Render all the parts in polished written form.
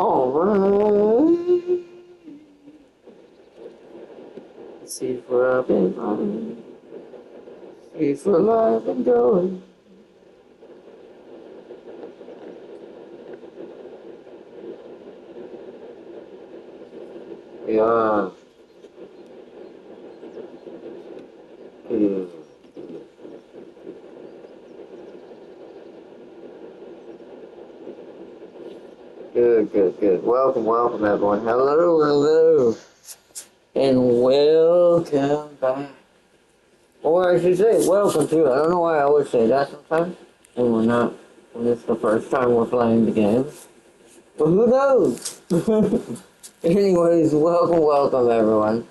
Alright. Let's see if we're up and running. See if we're alive and going. Yeah. Good. Good. Welcome, everyone. Hello. And welcome back. Or I should say, welcome to. I don't know why I always say that sometimes. And we're not. And it's the first time we're playing the game. But who knows? Anyways, welcome, everyone.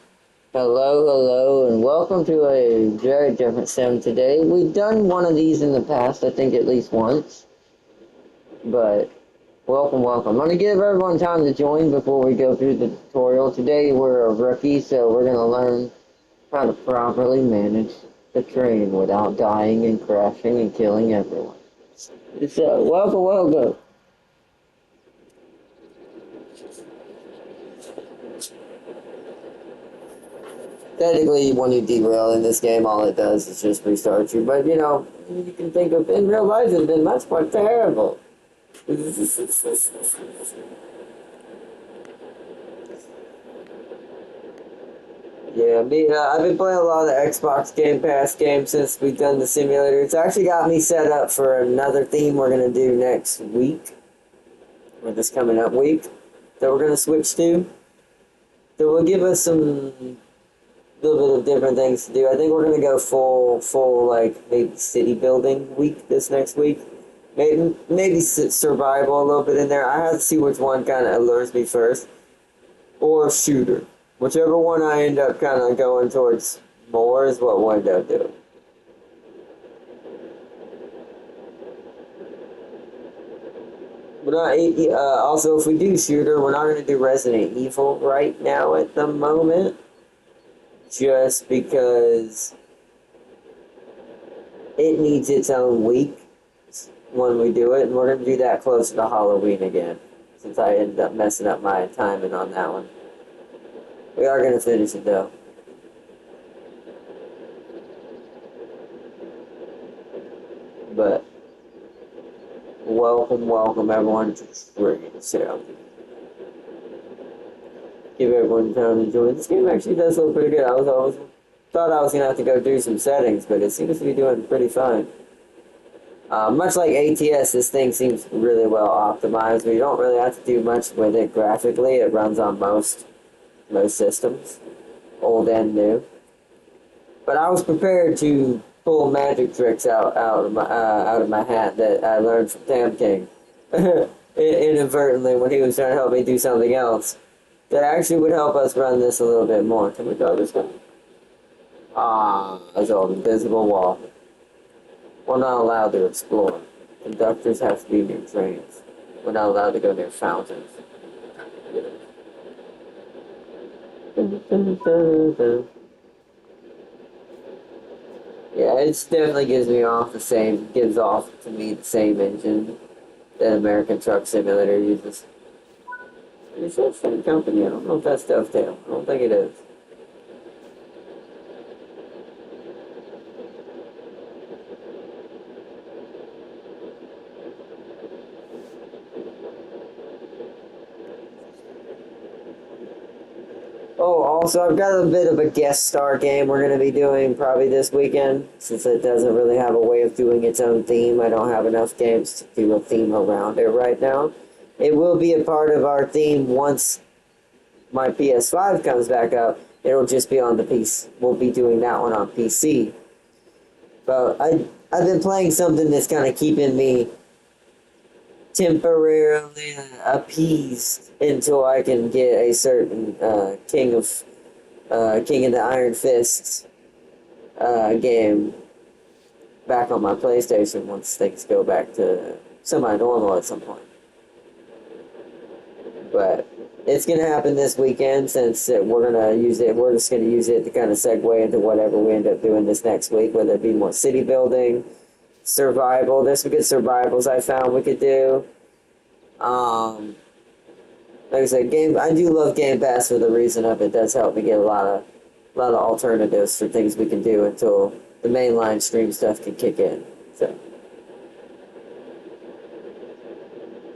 Hello, and welcome to a very different sim today. We've done one of these in the past, I think at least once. But welcome. I'm going to give everyone time to join before we go through the tutorial. Today we're a rookie, so we're going to learn how to properly manage the train without dying and crashing and killing everyone. So, welcome. Technically, when you derail in this game, all it does is just restart you. But, you can think of, in real life, it's been much more terrible. Yeah, I've been playing a lot of the Xbox Game Pass games since we've done the simulator. It's actually got me set up for another theme we're going to do next week, or this coming up week, that we're going to switch to. So will give us some little bit of different things to do. I think we're going to go full like maybe city building week this next week. Maybe survival a little bit in there. I have to see which one kind of allures me first. Or shooter. Whichever one I end up kind of going towards more is what we'll end up doing. Also, if we do shooter, we're not going to do Resident Evil right now at the moment. Just because it needs its own week when we do it. And we're going to do that closer to Halloween again. Since I ended up messing up my timing on that one. We are going to finish it though. But welcome everyone to Dragon Sound. Give everyone time to join. This game actually does look pretty good. Thought I was going to have to go do some settings, but it seems to be doing pretty fine. Much like ATS, this thing seems really well optimized. We don't really have to do much with it graphically. It runs on most systems, old and new. But I was prepared to pull magic tricks out of my hat that I learned from Tam King inadvertently when he was trying to help me do something else that actually would help us run this a little bit more. Can we go this way? There's an invisible wall. We're not allowed to explore. Conductors have to be near trains. We're not allowed to go near fountains. Yeah, it definitely gives off to me the same engine that American Truck Simulator uses. It's the same company. I don't know if that's Dovetail. I don't think it is. Oh, also, I've got a bit of a guest star game we're going to be doing probably this weekend. Since it doesn't really have a way of doing its own theme, I don't have enough games to do a theme around it right now. It will be a part of our theme once my PS5 comes back up. It'll just be on the PC. We'll be doing that one on PC. But I've been playing something that's kind of keeping me temporarily appeased until I can get a certain King of the Iron Fists game back on my PlayStation once things go back to semi-normal at some point. But it's going to happen this weekend since we're going to use it. We're just going to use it to kind of segue into whatever we end up doing this next week, whether it be more city building, survival. There's some good survivals I found we could do. Like I said, I do love Game Pass for the reason of it does help me get a lot of alternatives for things we can do until the mainline stream stuff can kick in. So,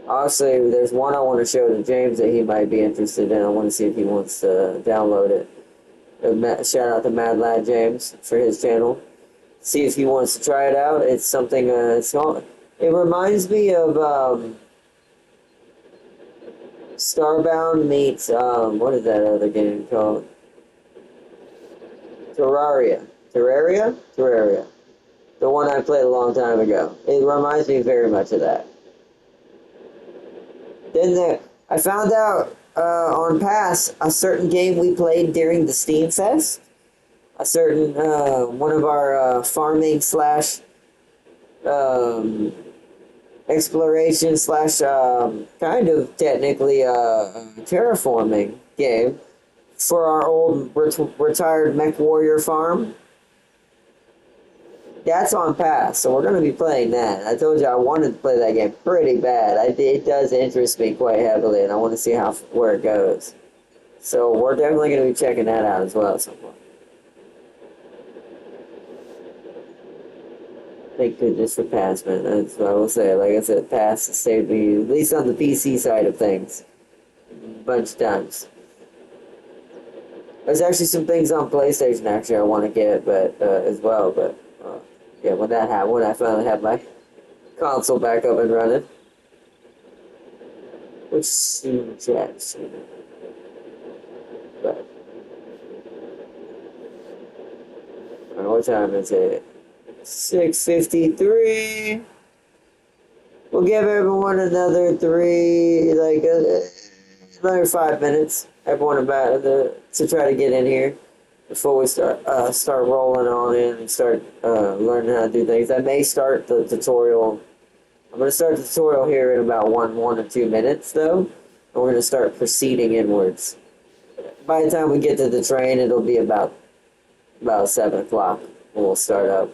honestly, there's one I want to show to James that he might be interested in. I want to see if he wants to download it. Shout out to Mad Lad James for his channel. See if he wants to try it out. It's something. It reminds me of Starbound meets what is that other game called? Terraria. Terraria. The one I played a long time ago. It reminds me very much of that. Then I found out on Pass a certain game we played during the Steam Fest. A certain one of our farming slash exploration slash kind of technically terraforming game for our old retired Mech Warrior farm. That's on Pass, so we're going to be playing that. I told you I wanted to play that game pretty bad. It does interest me quite heavily, and I want to see where it goes. So we're definitely going to be checking that out as well at some point. Thank goodness for Pass, man. That's what I will say. Like I said, Pass has saved me, at least on the PC side of things, a bunch of times. There's actually some things on PlayStation actually I want to get, but as well, but yeah, when I finally have my console back up and running, which soon, chat soon. But what time is it? 6:53. We'll give everyone another another 5 minutes. Everyone about to try to get in here before we start rolling on in and start learning how to do things. I may start the tutorial. I'm going to start the tutorial here in about one or 2 minutes, though, and we're going to start proceeding inwards. By the time we get to the train, it'll be about 7 o'clock when we'll start up.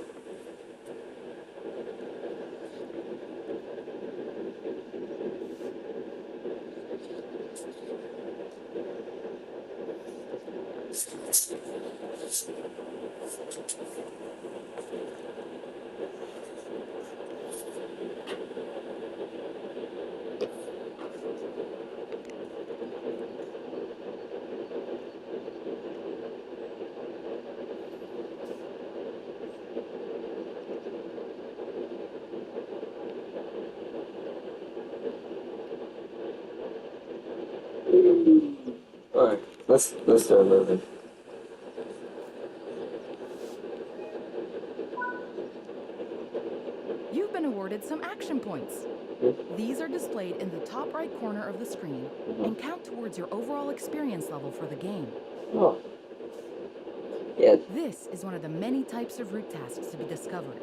Alright, let's start moving. You've been awarded some action points. These are displayed in the top right corner of the screen and count towards your overall experience level for the game. Oh. Yeah. This is one of the many types of route tasks to be discovered.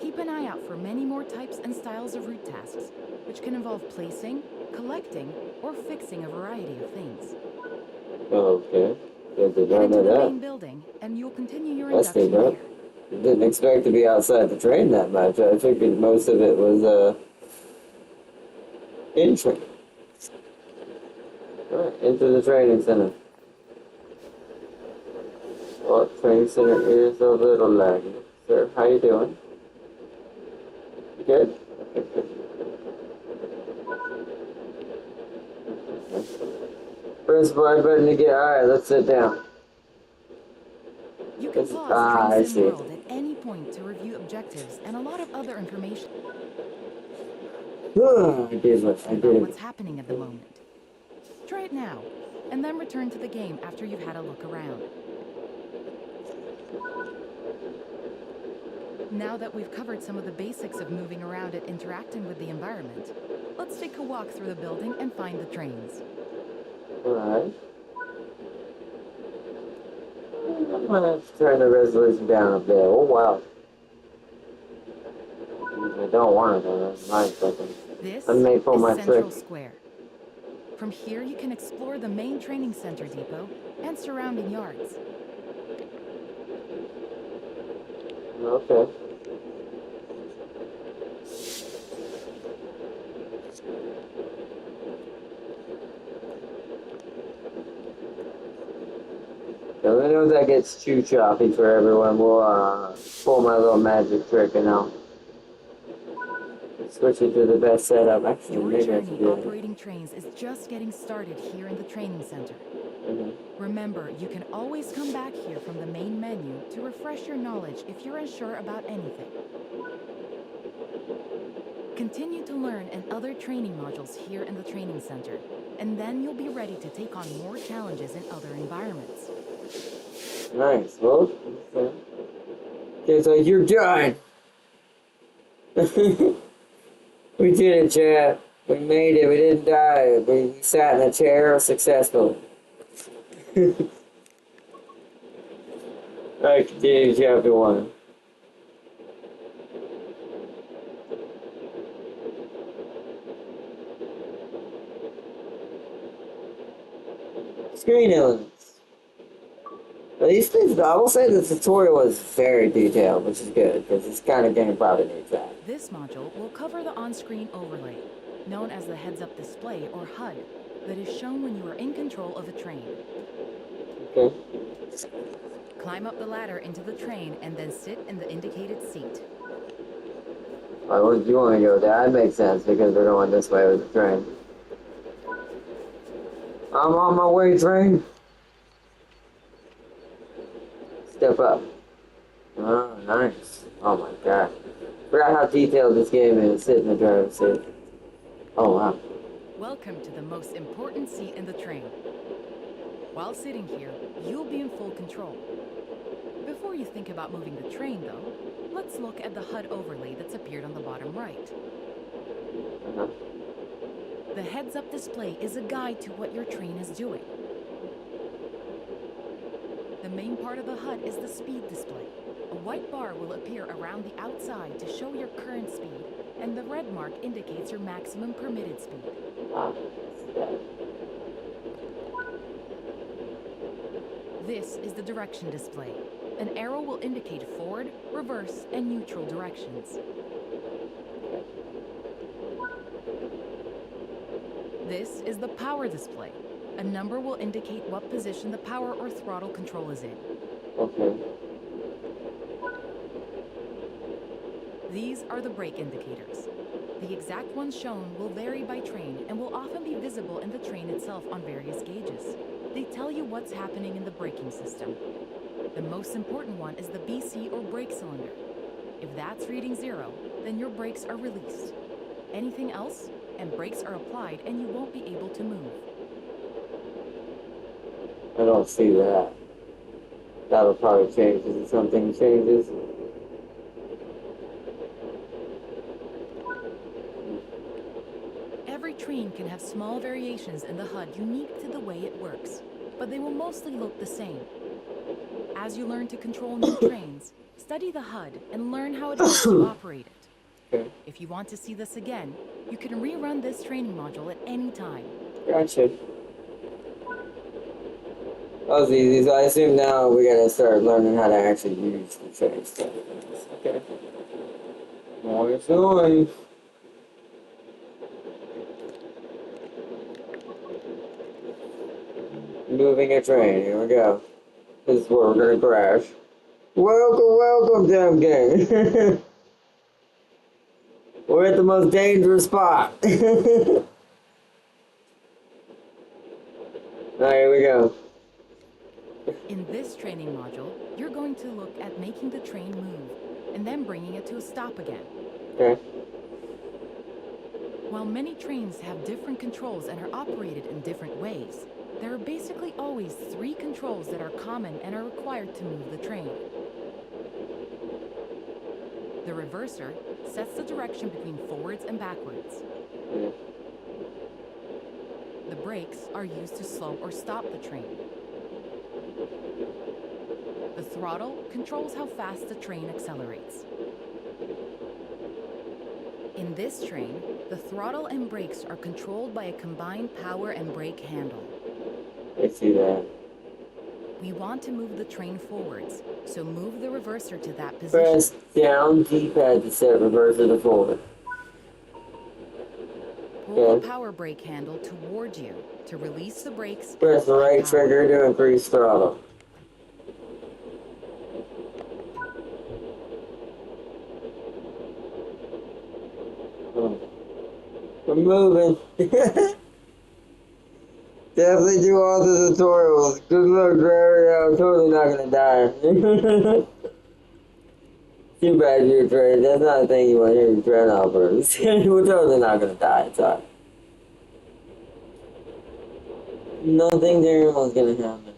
Keep an eye out for many more types and styles of route tasks, which can involve placing, collecting, or fixing a variety of things. Okay. Head into the main building, and you'll continue your induction there. Didn't expect to be outside the train that much. I figured most of it was in train. Alright, into the training center. Well, training center is a little laggy. Sir, how you doing? You good? Okay, good. Press Y button to get. Alright, let's sit down. You can pause Train Sim World at any point to review objectives and a lot of other information. I did. What's happening at the moment. Try it now, and then return to the game after you've had a look around. Now that we've covered some of the basics of moving around and interacting with the environment, let's take a walk through the building and find the trains. Alright. I'm gonna have to turn the resolution down a bit. Oh wow. I don't want it though. That's 9 seconds. This is Central Square. From here you can explore the main training center depot and surrounding yards. Okay. So as soon as that gets too choppy for everyone, we'll pull my little magic trick and I'll switch it to the best setup. Actually, Your maybe I should journey do it. operating trains is just getting started here in the training center. Mhm. Remember, you can always come back here from the main menu to refresh your knowledge if you're unsure about anything. Continue to learn and other training modules here in the training center, and then you'll be ready to take on more challenges in other environments. Nice. Well, okay, so you're done. We did it, chat. We made it. We didn't die. We sat in a chair successfully. Alright, continue to chapter 1. Screen elements. At least I will say the tutorial was very detailed, which is good, because this kind of game probably needs that. This module will cover the on-screen overlay, known as the heads-up display or HUD, that is shown when you are in control of a train. Okay. Climb up the ladder into the train and then sit in the indicated seat. Alright, where do you want to go? That makes sense, because we're going this way with the train. I'm on my way, train. Step up. Oh, nice. Oh my god. Forgot how detailed this game is. Sit in the driver's seat. Oh wow. Welcome to the most important seat in the train. While sitting here, you'll be in full control. Before you think about moving the train, though, let's look at the HUD overlay that's appeared on the bottom right. Uh-huh. The heads-up display is a guide to what your train is doing. The main part of the HUD is the speed display. A white bar will appear around the outside to show your current speed, and the red mark indicates your maximum permitted speed. This is the direction display. An arrow will indicate forward, reverse, and neutral directions. This is the power display. A number will indicate what position the power or throttle control is in. Okay. These are the brake indicators. The exact ones shown will vary by train and will often be visible in the train itself on various gauges. They tell you what's happening in the braking system. The most important one is the BC or brake cylinder. If that's reading 0, then your brakes are released. Anything else, and brakes are applied and you won't be able to move. I don't see that. That'll probably change if something changes. Every train can have small variations in the HUD unique to the way it works, but they will mostly look the same. As you learn to control new trains, study the HUD and learn how it helps you operate it. Okay. If you want to see this again, you can rerun this training module at any time. Gotcha. That was easy, so I assume now we gotta start learning how to actually use the train stuff. Okay. More it's going. Moving a train, here we go. This is where we're gonna crash. Welcome, damn gang. We're at the most dangerous spot. Alright, here we go. In this training module, you're going to look at making the train move, and then bringing it to a stop again. Okay. While many trains have different controls and are operated in different ways, there are basically always 3 controls that are common and are required to move the train. The reverser sets the direction between forwards and backwards. Yeah. The brakes are used to slow or stop the train. The throttle controls how fast the train accelerates. In this train, the throttle and brakes are controlled by a combined power and brake handle. I see that. We want to move the train forwards, so move the reverser to that position. Press down D-pad to set reverser to forward. Pull the power brake handle toward you to release the brakes. Press the right trigger to increase throttle. We're moving. Definitely do all the tutorials. Good luck, Jerry. I'm totally not gonna die. Too bad you're trained. That's not a thing you want to hear your train operators. We're totally not gonna die. It's alright. Nothing terrible is gonna happen.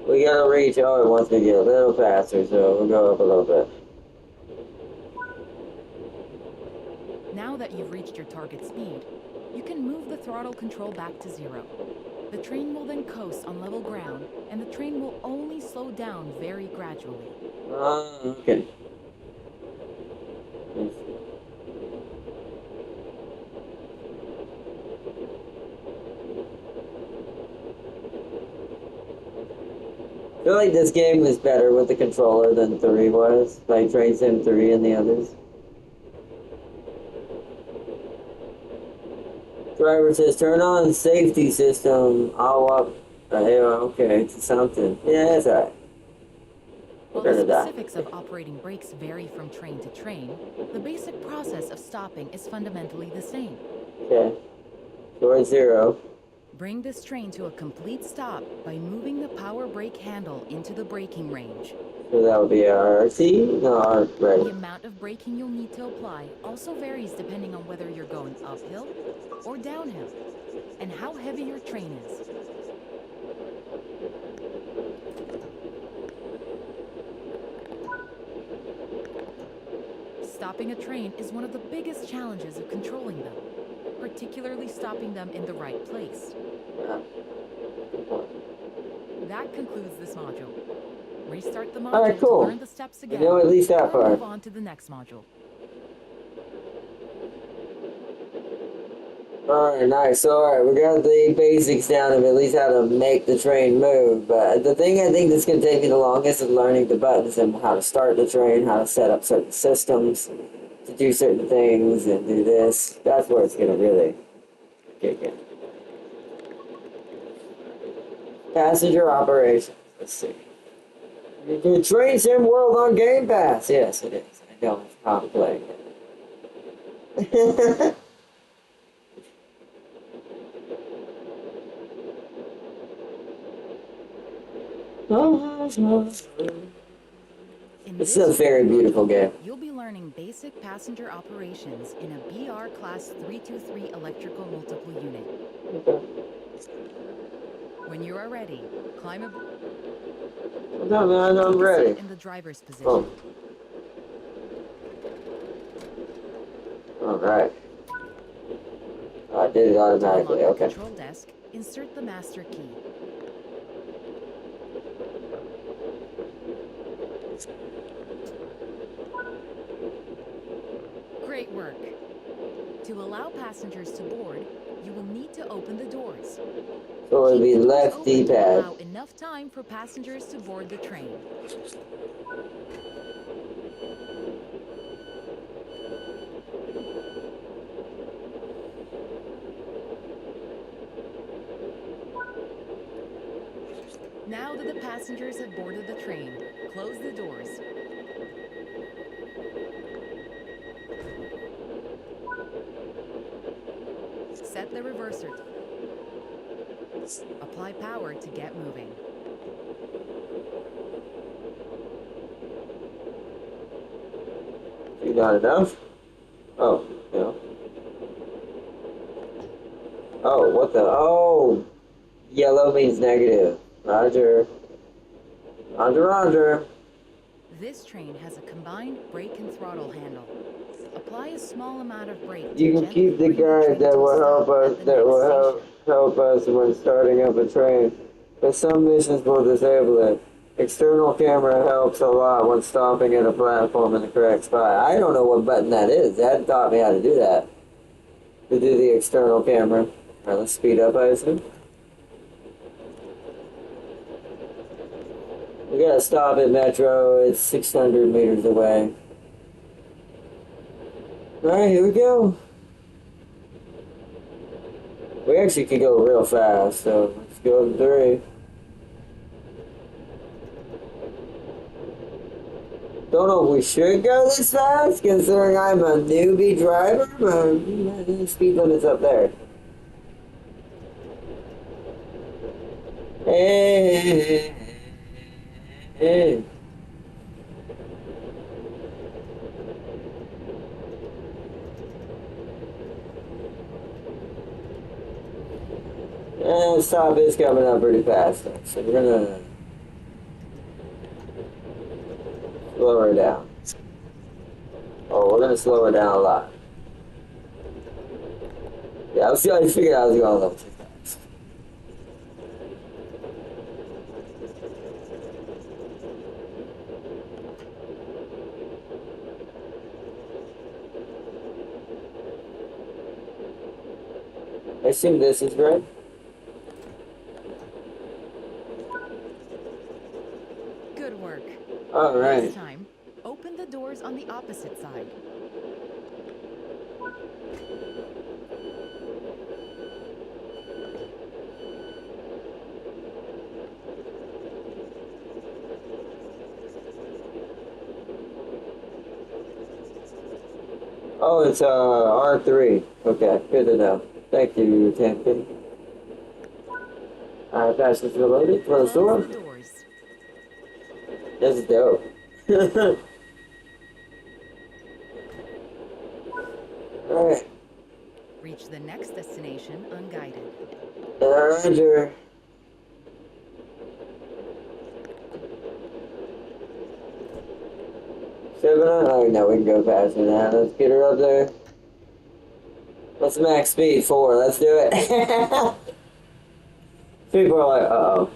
We gotta reach. Oh, it wants me to get a little faster, so we'll go up a little bit. Now that you've reached your target speed, you can move the throttle control back to 0. The train will then coast on level ground, and the train will only slow down very gradually. Okay. I feel like this game is better with the controller than 3 was, like Train Sim 3 and the others. Driver says, turn on safety system. I'll up. Okay, it's something. Yeah, it's alright. While the specifics of operating brakes vary from train to train, the basic process of stopping is fundamentally the same. Okay. Towards 0. Bring this train to a complete stop by moving the power brake handle into the braking range. So that would be RT? No, right. The amount of braking you'll need to apply also varies depending on whether you're going uphill or downhill, and how heavy your train is. Stopping a train is one of the biggest challenges of controlling them, particularly stopping them in the right place. That concludes this module. Restart the module to learn the steps again, at least that or move on to the next module. Alright, nice. Alright, we got the basics down of at least how to make the train move. But the thing I think that's going to take me the longest is learning the buttons and how to start the train, how to set up certain systems, to do certain things and do this. That's where it's going to really kick in. Passenger operations. Let's see. The Train Sim World on Game Pass. Yes, it is. I know how I'm playing it. This is a very beautiful game. You'll be learning basic passenger operations in a BR Class 323 electrical multiple unit. Okay. When you are ready, climb aboard. No, man, I'm ready. In the driver's position. Oh. Alright. I did it automatically, okay. Control desk, insert the master key. Great work. To allow passengers to board, you will need to open the doors. So it'll be left D-pad. Allow enough time for passengers to board the train. Now that the passengers have boarded the train, close the doors. Set the reverser. Apply power to get moving. You got enough? Oh, no. Oh, what the? Oh! Yellow means negative. Roger. Roger, roger. This train has a combined brake and throttle handle. Apply a small amount of brake. You can keep the guide that will help us. That will help us when starting up a train. But some missions will disable it. External camera helps a lot when stopping at a platform in the correct spot. I don't know what button that is. That taught me how to do that. To do the external camera. Alright, let's speed up, I assume. We gotta stop at Metro. It's 600 meters away. Alright, here we go. We actually could go real fast, so let's go to 3. The don't know if we should go this fast, considering I'm a newbie driver, but the speed limit's up there. Hey, hey. And stop is coming up pretty fast, so we're gonna slow her down. Oh, we're gonna slow her down a lot. Yeah, I figured I was going a little too fast. I assume this is great. Good work. All right. This time, open the doors on the opposite side. Oh, it's R3. Okay, good to know. Thank you, Tamkin. Alright, fastest reloaded. Close door. Close the doors. This is dope. Alright. Reach the next destination unguided. Roger. Seven. Oh no, we can go faster now. Let's get her up there. What's max speed? 4. Let's do it. People are like, uh-oh.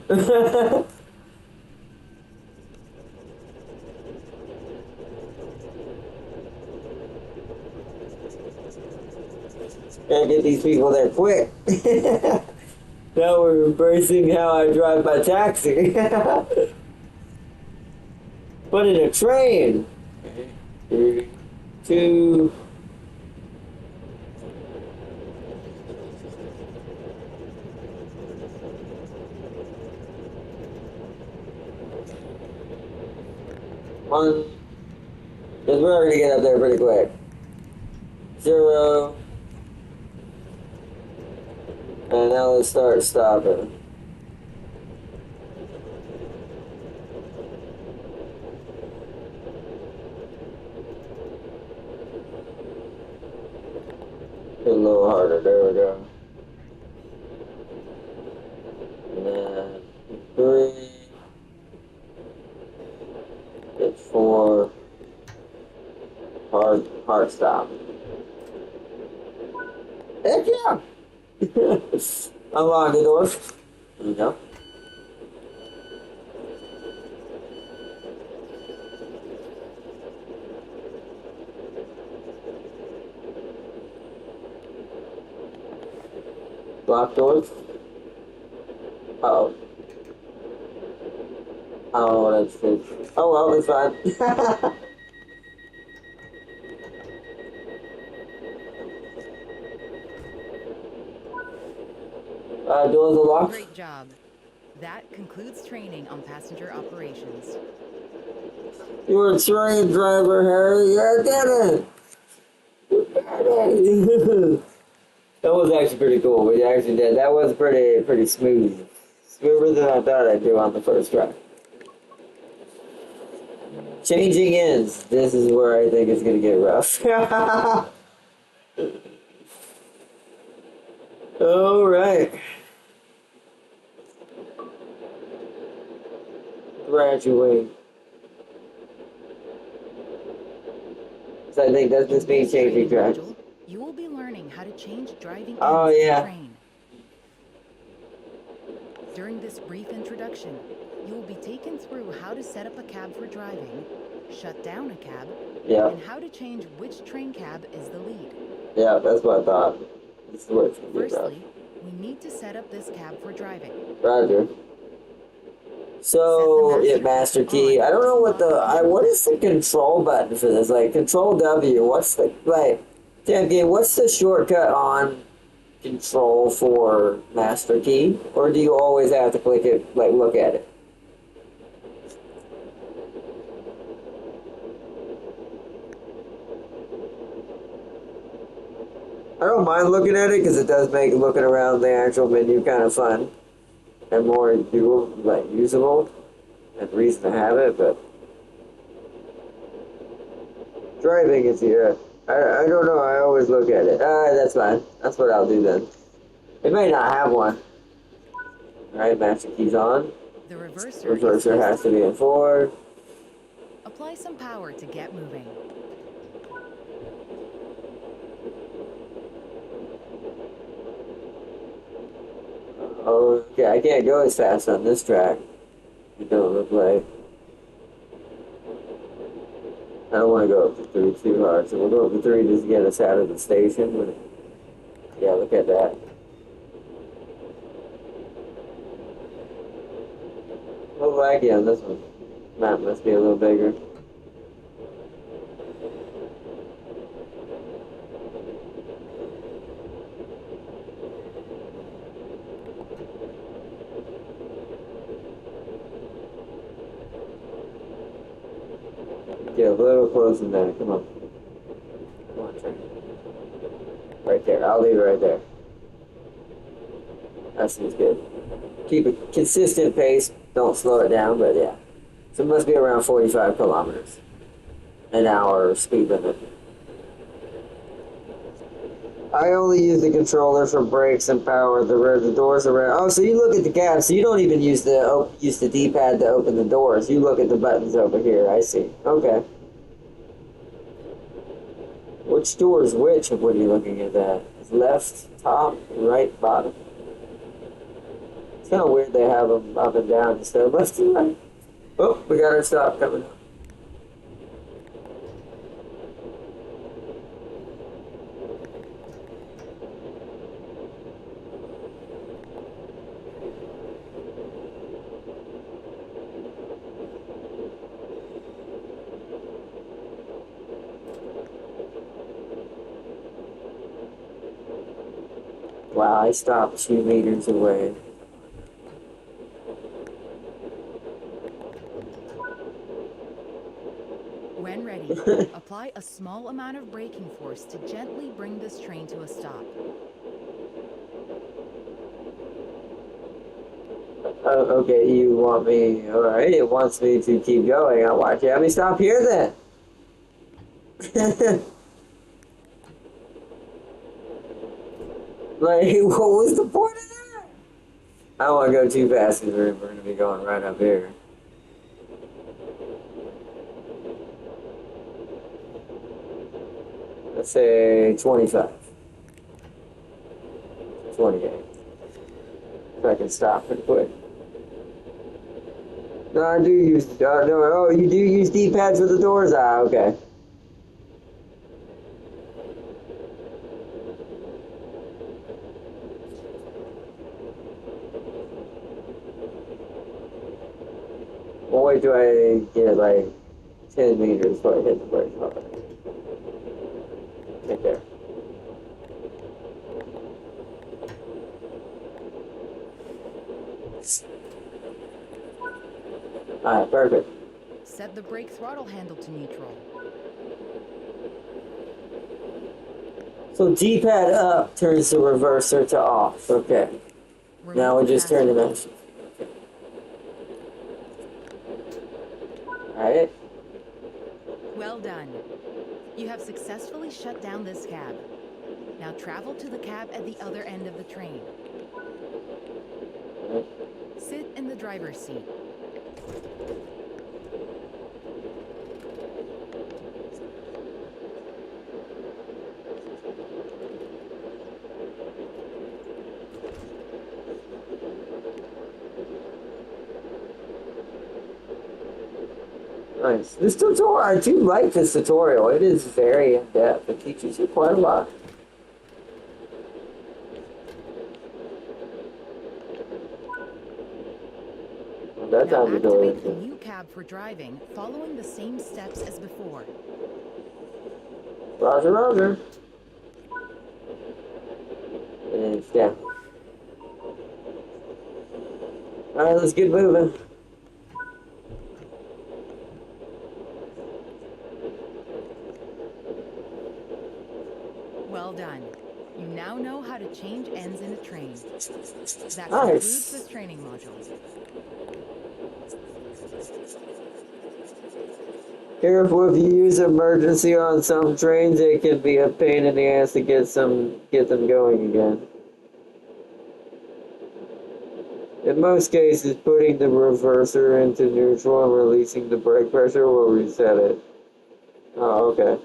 Gotta get these people there quick. Now we're embracing how I drive my taxi. But in a train. 3, 2. One. Because we're gonna get up there pretty quick. 0. And now let's start stopping. A little harder, there we go. And then 3. Hit 4. Hard stop. Heck yeah! Unlock the door. There you go. Lock doors. Uh-oh. I don't know what that's for. Oh well, it's fine. Doors are locked. Great job. That concludes training on passenger operations. You're a train driver, Harry. You did it. You did it. That was actually pretty cool. We actually did. That was pretty smooth. Smoother than I thought I'd do on the first try. Changing ends. This is where I think it's gonna get rough. All right. Graduate. So I think that's just me changing tracks. You will be learning how to change driving Oh, ends yeah. of the train. During this brief introduction, you will be taken through how to set up a cab for driving, shut down a cab, Yeah. and how to change which train cab is the lead. Yeah, that's what I thought. This is what it's gonna be about. Firstly, we need to set up this cab for driving. Roger. So, yeah, master key. I don't know what what is the control button for this? Like, control W. What's the, like, what's the shortcut on control for master key? Or do you always have to click it, like, look at it? I don't mind looking at it because it does make looking around the actual menu kind of fun and more usable and reason to have it. But driving is here. I don't know. I always look at it. That's fine. That's what I'll do then. It may not have one. All right, master keys on. The reverser Reverser has to be in forward. Apply some power to get moving. Oh, okay. I can't go as fast on this track. It don't look like. I don't want to go up to 3 too hard, so we'll go up to 3 just to get us out of the station. Yeah, look at that. A little laggy on this one. Map must be a little bigger. Get a little closer than that. Come on. Come on, train. Right there. I'll leave it right there. That seems good. Keep a consistent pace. Don't slow it down, but yeah. So it must be around 45 kilometers an hour speed limit. I only use the controller for brakes and power. The doors around. Oh, so you look at the cab. So you don't even use the D-pad to open the doors. You look at the buttons over here. I see. Okay. Which door is which? What are you looking at? That left, top, right, bottom. It's kind of weird they have them up and down instead of left and right. Oh, we got our stop coming up. Wow, I stopped 2 meters away. When ready, apply a small amount of braking force to gently bring this train to a stop. Okay, you want me, alright, it wants me to keep going. I'll watch you. Have me stop here then. Like, what was the point of that? I don't want to go too fast because we're going to be going right up here. Let's say 25. 28. So I can stop and quit. No, I do use, oh, you do use D-pads for the doors? Ah, okay. Well, wait till I get like 10 meters before I hit the brake. Okay. Right there. Alright, perfect. Set the brake throttle handle to neutral. So D-pad up turns the reverser to off. Okay. Now we just turn the mouse. Alright. Well done. You have successfully shut down this cab. Now travel to the cab at the other end of the train. Sit in the driver's seat. Nice. This tutorial, I do like this tutorial. It is very in-depth. It teaches you quite a lot. Well, that's Now how we do activate the it. new cab for driving, following the same steps as before. Roger, roger. And it's down. Alright, let's get moving. Well done. You now know how to change ends in a train. That concludes Nice. this training module. Careful if you use emergency on some trains, it can be a pain in the ass to get them going again. In most cases, putting the reverser into neutral and releasing the brake pressure will reset it. Oh, okay.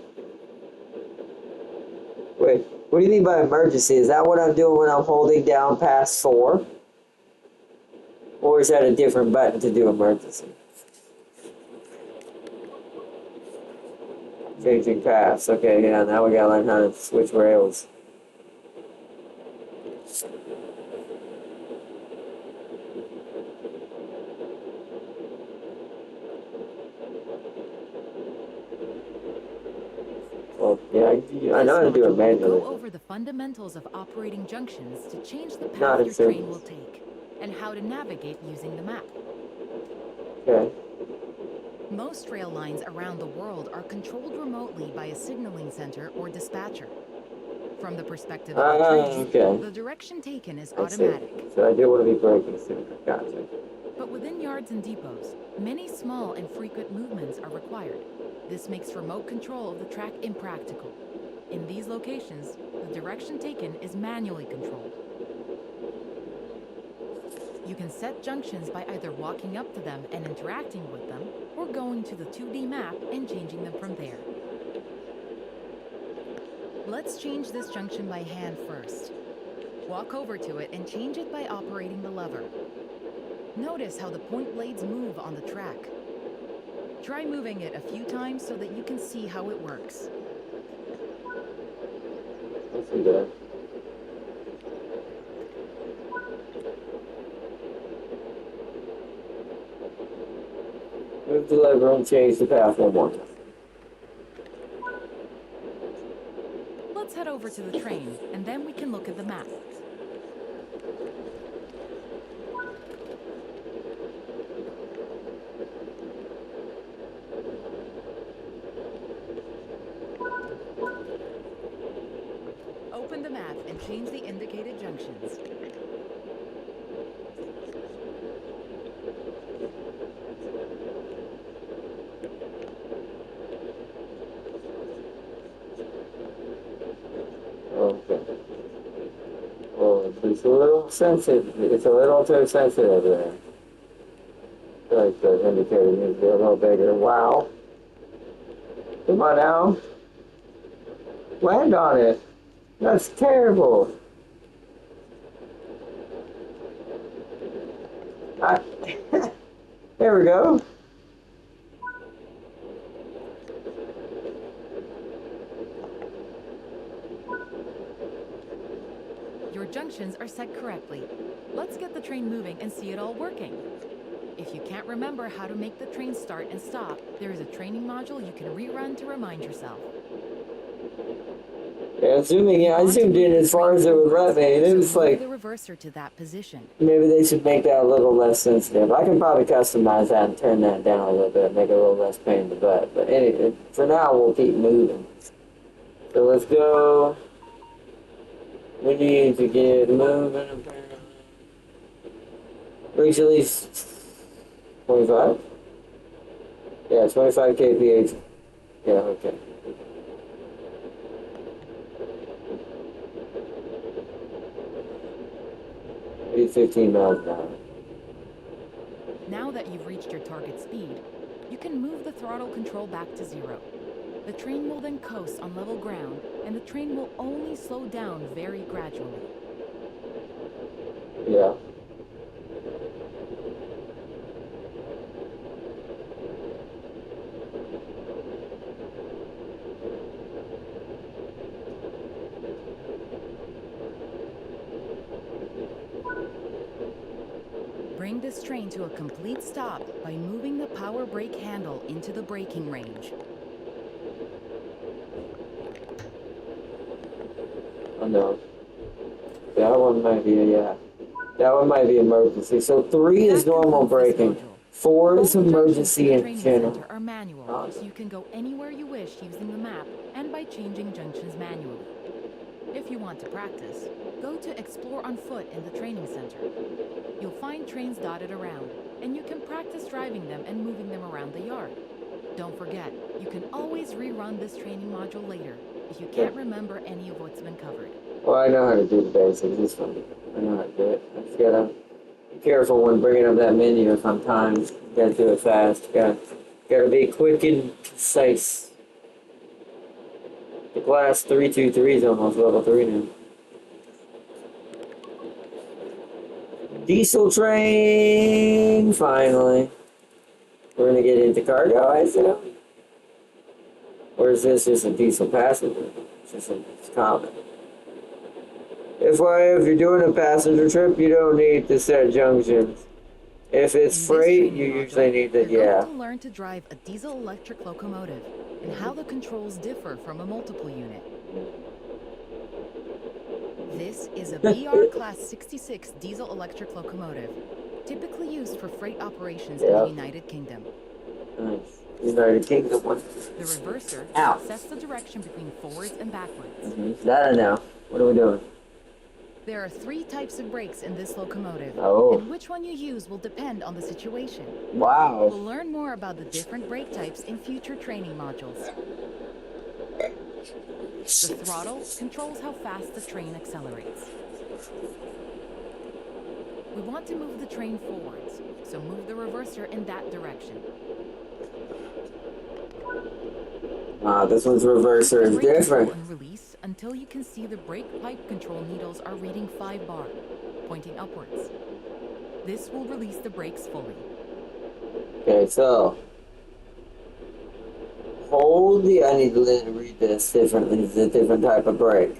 Wait, what do you mean by emergency? Is that what I'm doing when I'm holding down past 4? Or is that a different button to do emergency? Changing paths. Okay, yeah, now we gotta learn how to switch rails. Well, yeah, I know how to do it manually. Go over the fundamentals of operating junctions to change the Not path in your train service. will take, and how to navigate using the map. Okay. Most rail lines around the world are controlled remotely by a signaling center or dispatcher. From the perspective of the train, Okay. the direction taken is I see. automatic. So I do want to be braking sooner. Gotcha. But within yards and depots, many small and frequent movements are required. This makes remote control of the track impractical. In these locations, the direction taken is manually controlled. You can set junctions by either walking up to them and interacting with them, or going to the 2D map and changing them from there. Let's change this junction by hand first. Walk over to it and change it by operating the lever. Notice how the point blades move on the track. Try moving it a few times so that you can see how it works. Let's do that. Move the lever and change the path one more time. Let's head over to the train, and then we can look at the map. Open the map and change the indicated junctions. Okay. Well, it's a little sensitive. It's a little too sensitive there. I feel like the indicator needs to be a little bigger. Wow. Come on now. Land on it. That's terrible. There we go. Your junctions are set correctly. Let's get the train moving and see it all working. If you can't remember how to make the train start and stop, there is a training module you can rerun to remind yourself. Yeah, I zoomed in as far as it would let me. It was like, the reverser to that position. maybe they should make that a little less sensitive. I can probably customize that and turn that down a little bit, make it a little less pain in the butt. But anyway, for now, we'll keep moving. So let's go. We need to get moving, apparently. Reach at least 25? Yeah, 25 kph. Yeah, okay. Be 15 miles an hour. Now that you've reached your target speed, you can move the throttle control back to 0. The train will then coast on level ground, and the train will only slow down very gradually. Yeah. Bring this train to a complete stop by moving the power brake handle into the braking range. Oh no. That one might be, yeah. That one might be emergency. So 3 is normal braking. 4 is emergency in general. Are manual, so you can go anywhere you wish using the map and by changing junctions manually. If you want to practice, go to Explore on Foot in the training center. You'll find trains dotted around, and you can practice driving them and moving them around the yard. Don't forget, you can always rerun this training module later if you can't remember any of what's been covered. Well, I know how to do the basics. It's fun. I know how to do it. I just gotta be careful when bringing up that menu sometimes. You gotta do it fast. You gotta be quick and concise. The class 323 is almost level 3 now. Diesel train! Finally. We're gonna get into cargo, I assume? Or is this just a diesel passenger? It's common. If you're doing a passenger trip, you don't need to set junctions. If it's freight, you usually need to, You're going to learn to drive a diesel-electric locomotive and how the controls differ from a multiple unit. This is a BR Class 66 diesel-electric locomotive, typically used for freight operations in the United Kingdom. Nice. United Kingdom one. The reverser sets the direction between forwards and backwards. That I know. What are we doing? There are 3 types of brakes in this locomotive, Oh. and which one you use will depend on the situation. Wow. We'll learn more about the different brake types in future training modules. The throttle controls how fast the train accelerates. We want to move the train forwards, so move the reverser in that direction. This one's reverser is Brake different. control and release until you can see the brake pipe control needles are reading 5 bar, pointing upwards. This will release the brakes fully. Okay, so I need to read this differently. It's a different type of brake.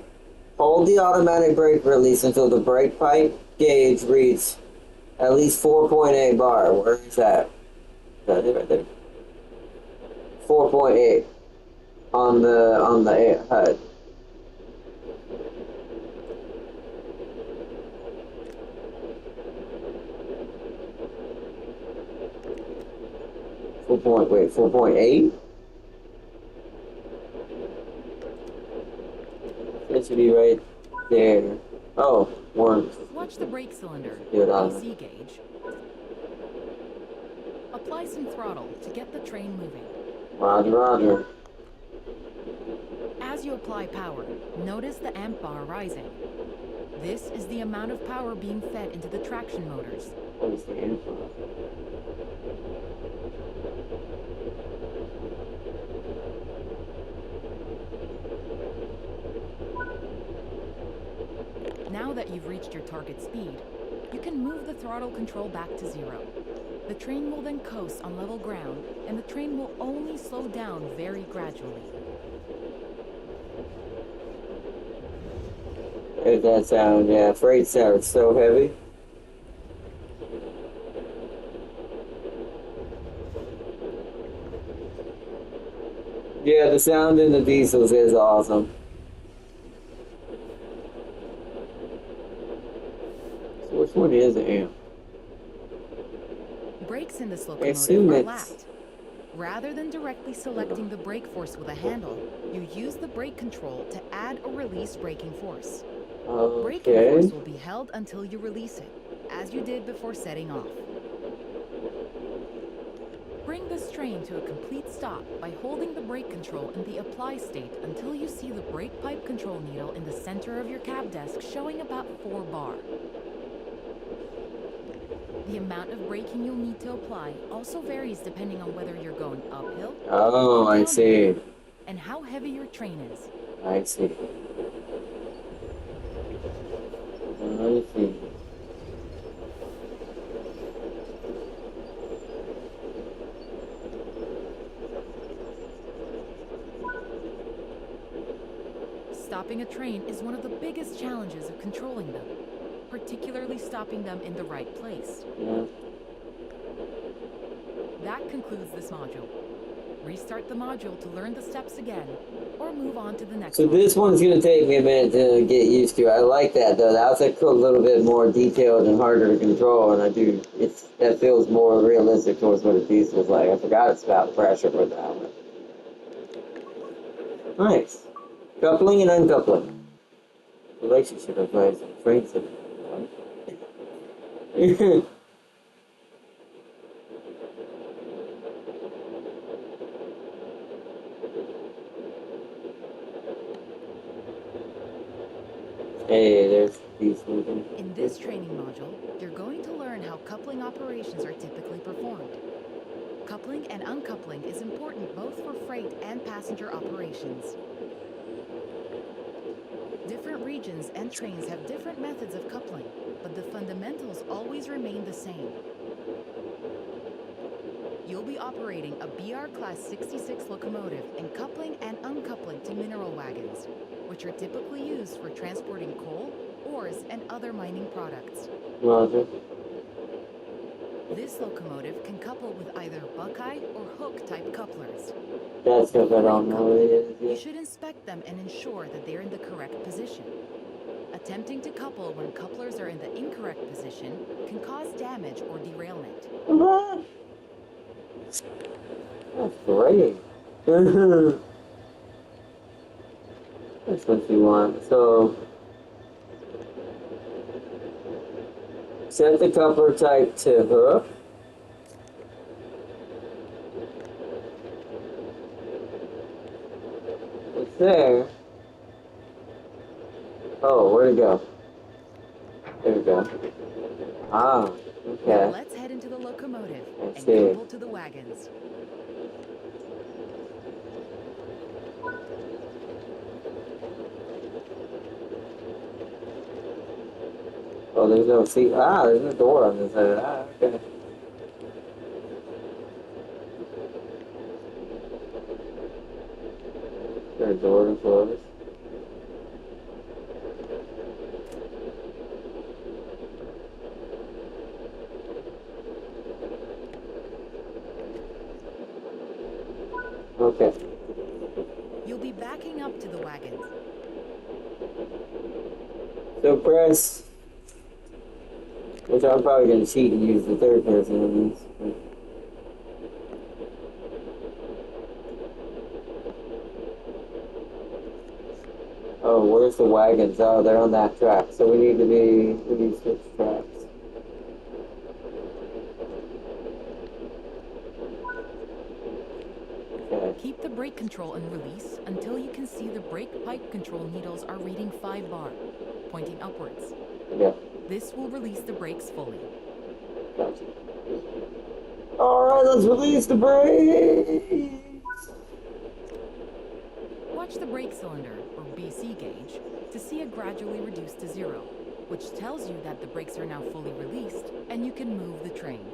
Hold the automatic brake release until the brake pipe gauge reads at least 4.8 bar. Where is that? Is that it right there? 4.8 on the HUD. Wait, 4.8? That should be right there. Oh, 1. Watch the brake cylinder, Do it on. AC gauge. Apply some throttle to get the train moving. Roger, roger. As you apply power, notice the amp bar rising. This is the amount of power being fed into the traction motors. What is the info? Now that you've reached your target speed, you can move the throttle control back to 0. The train will then coast on level ground, and the train will only slow down very gradually. There's that sound, yeah. Freight sounds so heavy. Yeah, the sound in the diesels is awesome. So which one is the amp? Brakes in this assume locomotive are it's- lapped. Rather than directly selecting the brake force with a handle, you use the brake control to add or release braking force. Braking Okay. force will be held until you release it, as you did before setting off. Bring this train to a complete stop by holding the brake control in the apply state until you see the brake pipe control needle in the center of your cab desk showing about 4 bar. The amount of braking you'll need to apply also varies depending on whether you're going uphill Oh, I see. and how heavy your train is. I see. I see. Stopping a train is one of the biggest challenges of controlling them, particularly stopping them in the right place. Yeah. That concludes this module. Restart the module to learn the steps again, or move on to the next So module. this one's gonna take me a minute to get used to. I like that though. That was a little bit more detailed and harder to control, and that feels more realistic towards what a diesel was like. I forgot it's about pressure for that one. Nice. Coupling and uncoupling. relationship advice and friendship. Hey, there's these moving. In this training module, you're going to learn how coupling operations are typically performed. Coupling and uncoupling is important both for freight and passenger operations. Different regions and trains have different methods of coupling, but the fundamentals always remain the same. You'll be operating a BR Class 66 locomotive and coupling and uncoupling to mineral wagons, which are typically used for transporting coal, ores, and other mining products. Roger. This locomotive can couple with either Buckeye or Hook type couplers. That's because I don't know what it is You yet. should inspect them and ensure that they're in the correct position. Attempting to couple when couplers are in the incorrect position can cause damage or derailment. That's great. That's what you want. So, set the coupler type to hook. It's there. Oh, where'd it go? There we go. Ah, Now okay. let's head into the locomotive I and see. couple to the wagons. Oh, there's no seat. Ah, there's no door on this side. Ah, okay. There's a door to close. Okay. You'll be backing up to the wagons. So press, which I'm probably going to cheat and use the third person on this. Oh, where's the wagons? Oh, they're on that track. So we need to switch tracks. Okay. Keep the brake control and release until you can see the brake pipe control needles are reading 5 bar, pointing upwards. Yeah. This will release the brakes fully. Gotcha. Alright, let's release the brakes. Watch the brake cylinder, or BC gauge, to see it gradually reduce to 0, which tells you that the brakes are now fully released and you can move the train.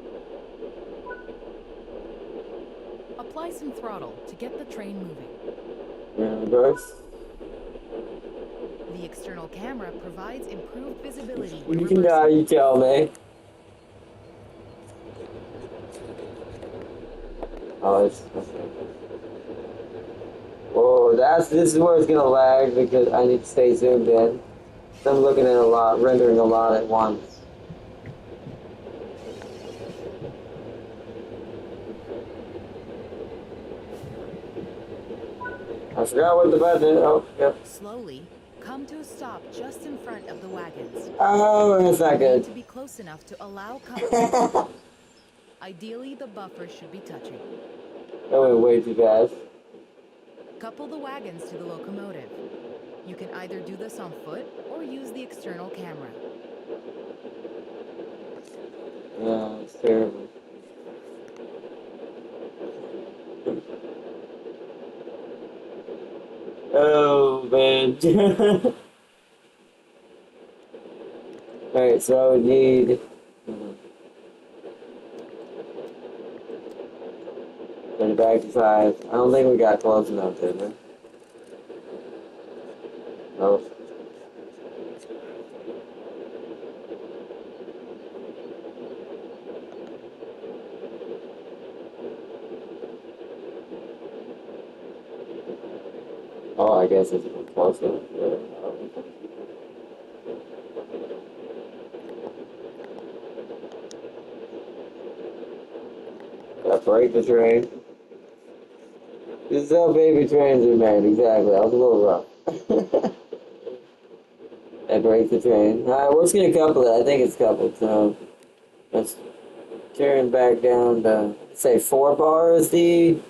Apply some throttle to get the train moving. Reverse. The external camera provides improved visibility When in you know, reversing. you tell me. Oh, it's. Whoa, this is where it's gonna lag because I need to stay zoomed in. So I'm looking at a lot, rendering a lot at once. I forgot what the button is. Oh, yep. Slowly, come to a stop just in front of the wagons. Oh, that's not You need good. to be close enough to allow coupling. Ideally, the buffers should be touching. That went way too fast. Couple the wagons to the locomotive. You can either do this on foot or use the external camera. No, it's terrible. Oh, man. Alright, so I would need. Put it back to 5. I don't think we got close enough, did we? Nope. Oh, I guess it's close enough. Gotta break the train. This is how baby trains are made, exactly. That was a little rough. I break the train. We're just gonna couple it. I think it's coupled, so let's turn back down to say 4 bars, D.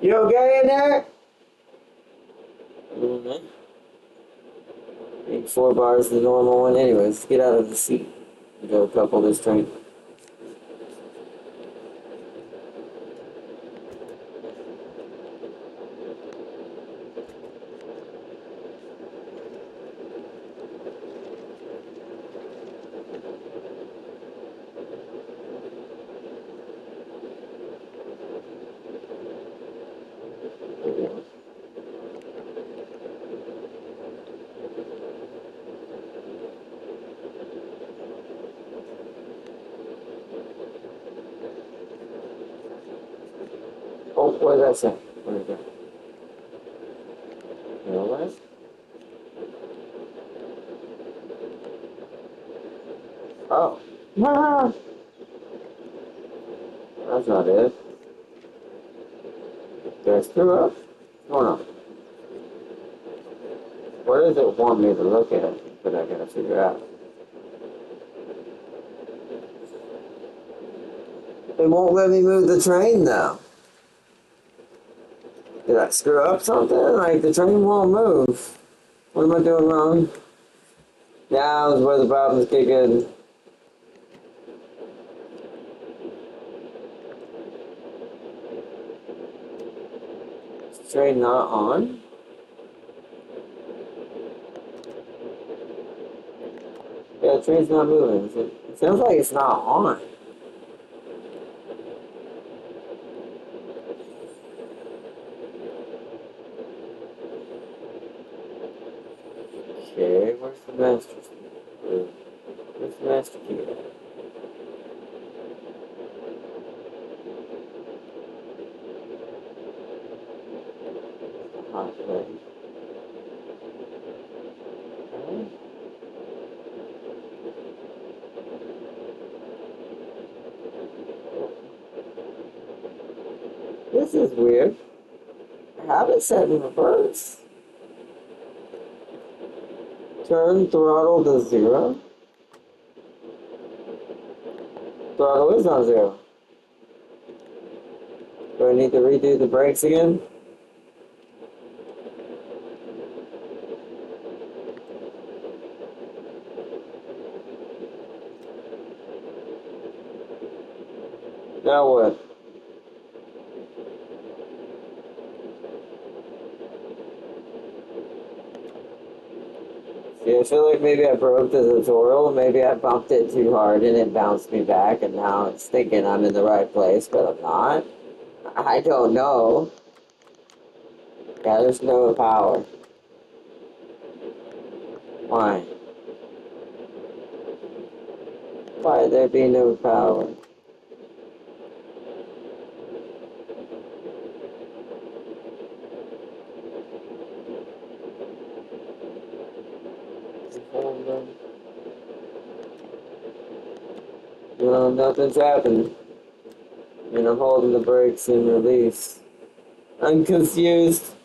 You okay in there? Mm-hmm. I think 4 bars is the normal one. Anyways, get out of the seat and go couple this train. Oh, what did that say? What did that? You know what? Oh. Ah. That's not it. Did I screw up? What's going on? What does it want me to look at that I gotta figure out? It won't let me move the train though. Did I screw up something? Like the train won't move. What am I doing wrong? Now is where the problems kick in. Is the train not on? Yeah, the train's not moving. It sounds like it's not on. Okay, where's the master key? Where's the master key at? Hot plate. Okay. This is weird. I have it set in reverse. Turn throttle to 0. Throttle is on 0. Do I need to redo the brakes again? Now what? See, I feel like maybe I broke the tutorial, maybe I bumped it too hard and it bounced me back and now it's thinking I'm in the right place, but I'm not. I don't know. Yeah, there's no power. Why? Why there be no power? No, nothing's happening. And I'm holding the brakes in release. I'm confused.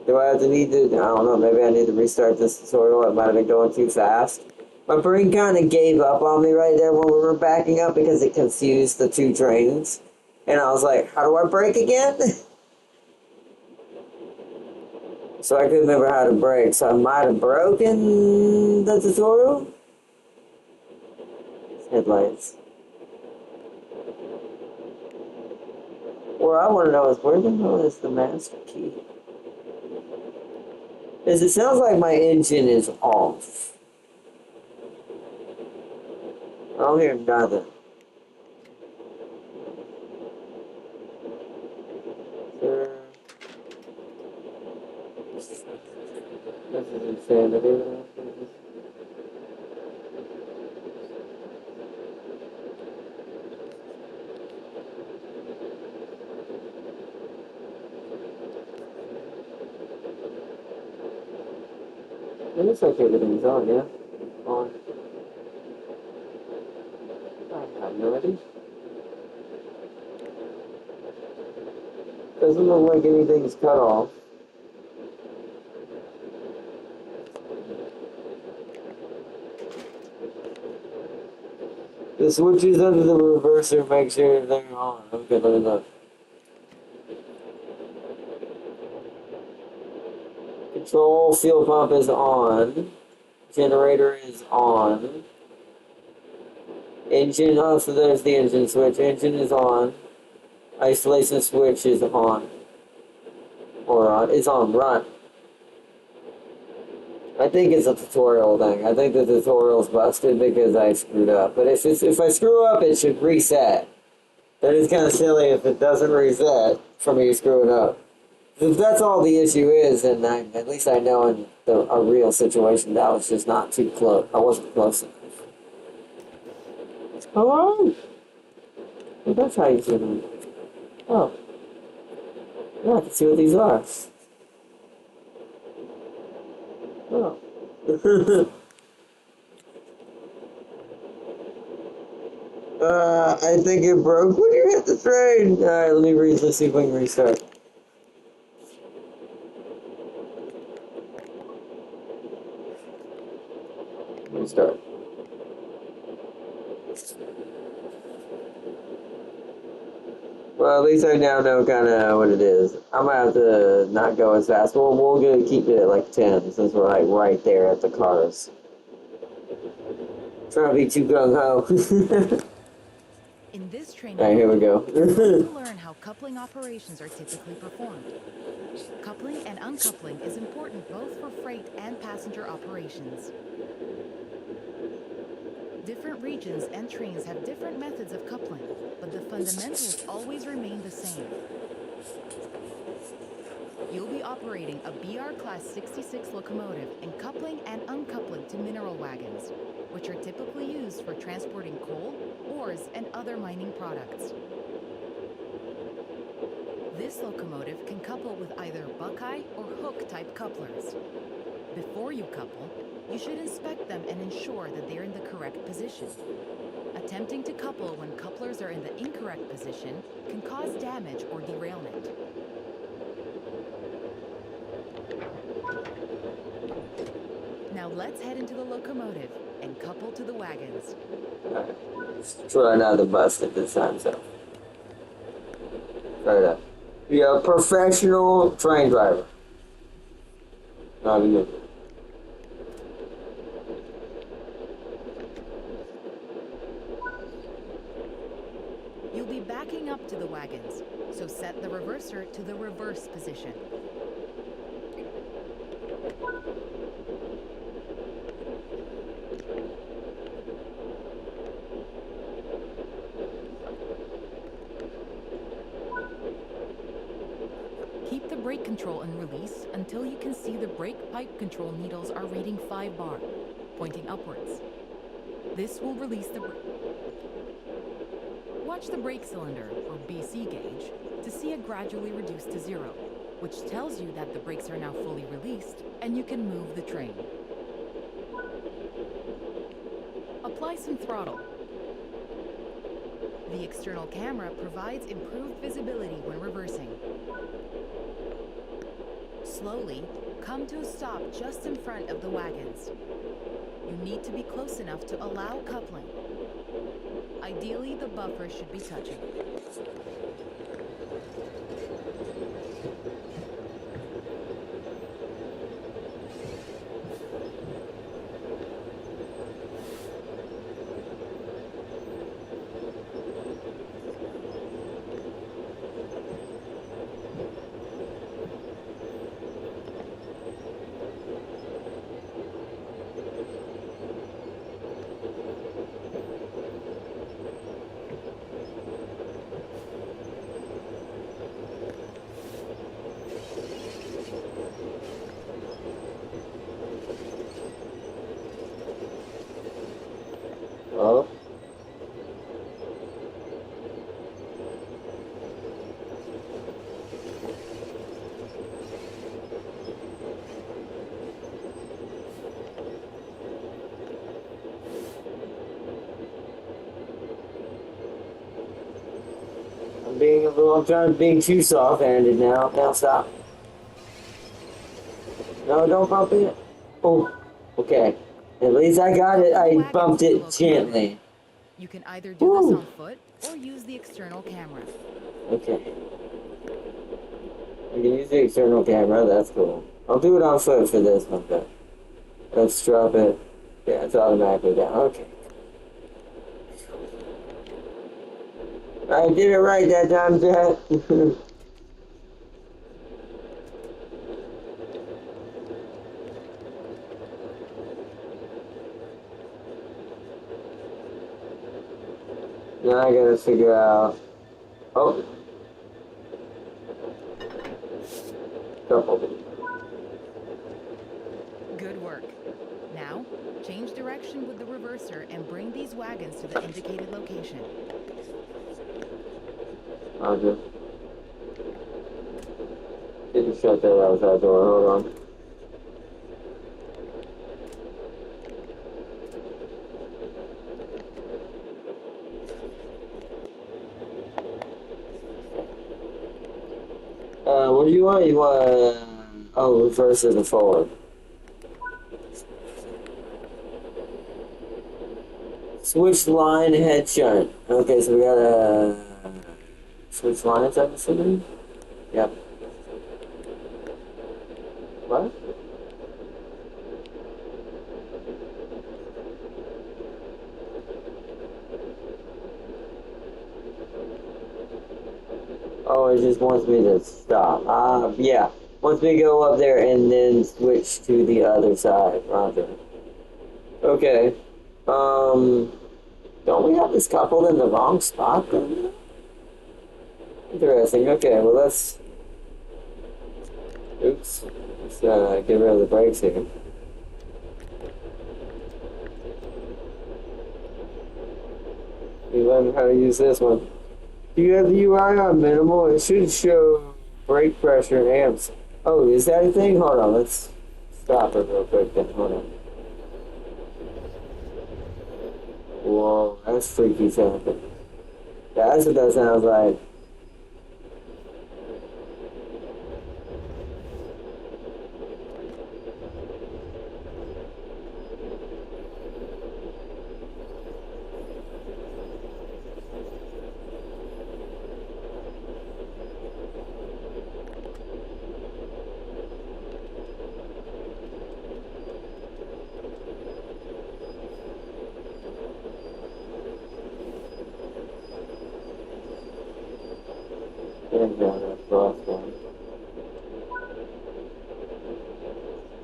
Do I have to need to, I don't know, maybe I need to restart this tutorial. I might have been going too fast. My brain kind of gave up on me right there when we were backing up because it confused the 2 trains. And I was like, how do I brake again? So I couldn't remember how to brake. So I might have broken the tutorial. Headlights. What I want to know is where the hell is the master key? Because it sounds like my engine is off. I don't hear nothing. This is insanity. It looks like everything's on, yeah? On. I have no idea. Doesn't look like anything's cut off. The switches under the reverser make sure they're on. Okay, let me look. Control fuel pump is on. Generator is on. Engine, oh, so there's the engine switch. Engine is on. Isolation switch is on. Or on. It's on. Run. I think it's a tutorial thing. I think the tutorial's busted because I screwed up. But if I screw up, it should reset. That is kind of silly if it doesn't reset from me screwing up. If that's all the issue is, then at least I know in a real situation that was just not too close. I wasn't close enough. Hello? Well, that's how you see them. Oh. Yeah, I can see what these are. Oh. I think it broke when you hit the train. Alright, let's see if I can restart. Restart. Well, at least I now know kind of what it is. I'm gonna have to not go as fast. We'll keep it at like 10 since we're like right there at the cars. Trying to be too gung ho. In this training, Alright, here we go. you learn how coupling operations are typically performed. Coupling and uncoupling is important both for freight and passenger operations. Different regions and trains have different methods of coupling, but the fundamentals always remain the same. You'll be operating a BR Class 66 locomotive and coupling and uncoupling to mineral wagons, which are typically used for transporting coal, ores, and other mining products. This locomotive can couple with either Buckeye or Hook type couplers. Before you couple, you should inspect them and ensure that they're in the correct position. Attempting to couple when couplers are in the incorrect position can cause damage or derailment. Now let's head into the locomotive and couple to the wagons. Alright. Let's try not to bust it this time, so. Try that. Be a professional train driver. Not even. You'll be backing up to the wagons, so set the reverser to the reverse position. Keep the brake control in release until you can see the brake pipe control needles are reading 5 bar, pointing upwards. This will release the brake. Watch the brake cylinder, or BC gauge, to see it gradually reduce to 0, which tells you that the brakes are now fully released and you can move the train. Apply some throttle. The external camera provides improved visibility when reversing. Slowly, come to a stop just in front of the wagons. You need to be close enough to allow coupling. Ideally, the buffer should be touching. Oh. I'm trying to be too soft-handed now. Now stop. No, don't bump it. Oh, okay. At least I got it. I bumped it gently. You can either do this on foot or use the external camera. Okay. We can use the external camera, that's cool. I'll do it on foot for this one, but let's drop it. Yeah, it's automatically down. Okay. I did it right that time, Jack. Now I gotta figure out. Oh. Couple. Good work. Now, change direction with the reverser and bring these wagons to the indicated location. Roger. Didn't shut that outside door. Hold on. What do you want? You want, oh, reverse it and forward. Switch line head shunt. Okay, so we gotta switch lines, I'm assuming? Yep. What? Oh, it just wants me to stop. Yeah. Wants me to go up there and then switch to the other side. Roger. Okay. Don't we have this coupled in the wrong spot then? Interesting. Okay, well let's... Oops. Let's get rid of the brakes here. You learn how to use this one. Do you have the UI on minimal? It should show brake pressure and amps. Oh, is that a thing? Hold on, let's stop it real quick then. Hold on. Whoa, that's freaky sounding. That's what that sounds like.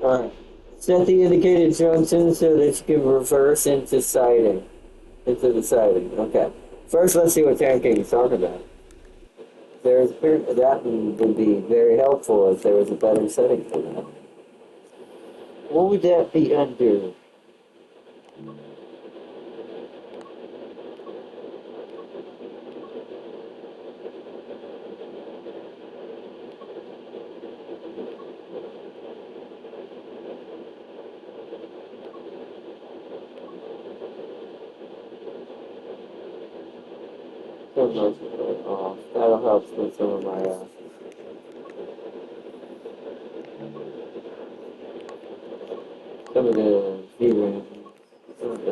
Alright. Set the indicated junction so that you can reverse into siding. Into the siding. Okay. First, let's see what Tan King's talking about. That would be very helpful if there was a better setting for that. What would that be under? That'll help with some of my some of the viewing. Some of the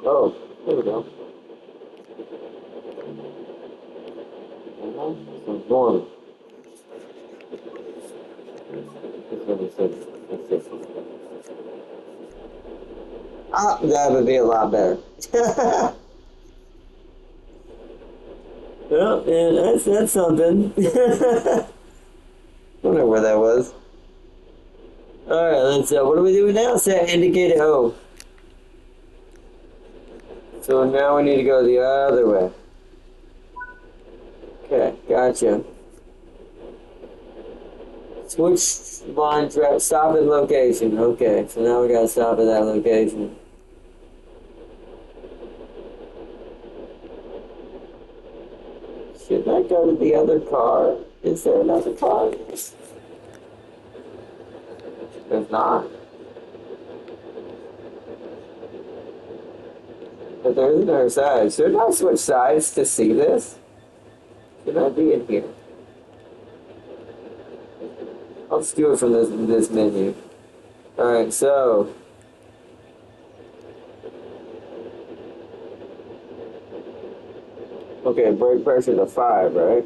oh, there we go. Some normal. Ah, that would be a lot better. Well, yeah, that's something. Wonder where that was. Alright, let's, what are we doing now? Set indicated, oh. So now we need to go the other way. Okay, gotcha. Switch line track, stop at location. Okay, so now we gotta stop at that location. Should I go to the other car? Is there another car? There's not. But there's another side. Should I switch sides to see this? Should I be in here? I'll just do it from this menu. Alright, so okay, brake pressure to 5, right?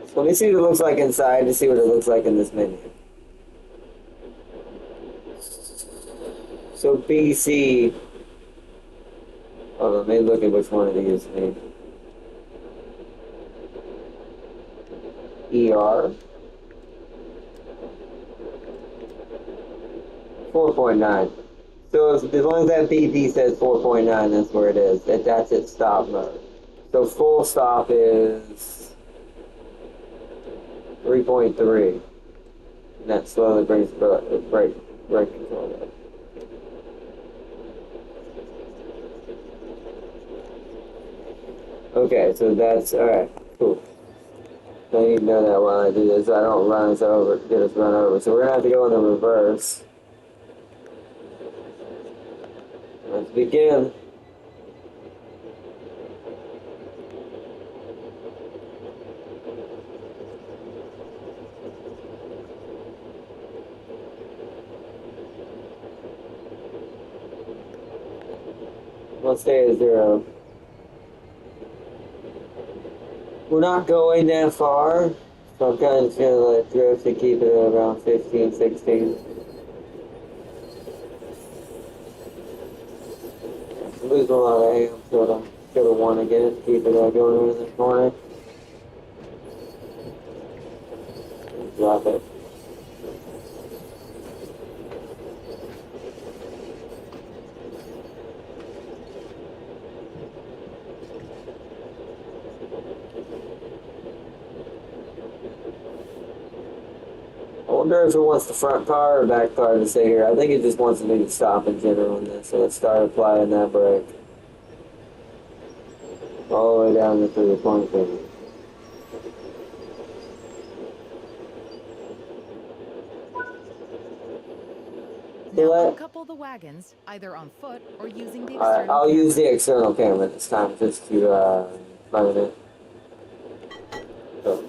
So let me see what it looks like inside to see what it looks like in this menu. So BC. Hold on, let me look at which one of these need. ER 4.9. So as long as that BP says 4.9, that's where it is. That's its stop mode. So full stop is 3.3. And that slowly brings the brake control up. Okay, so that's alright, cool. I need to know that while I do this, I don't run us over, get us run over. So we're gonna have to go in the reverse. Let's begin. Let's stay at 0. We're not going that far, so I'm kind of just gonna let drift to keep it around 15, 16. I'm losing a lot of aim, so I'm should have won again. Keep it going in the corner. And drop it. I wonder if it wants the front car or back car to stay here. I think it just wants me to stop in general in this. So let's start applying that brake. All the way down to the point thing. Now uncouple the wagons, either on foot or using the external Alright, I'll camera. use the external camera this time just to find it. So.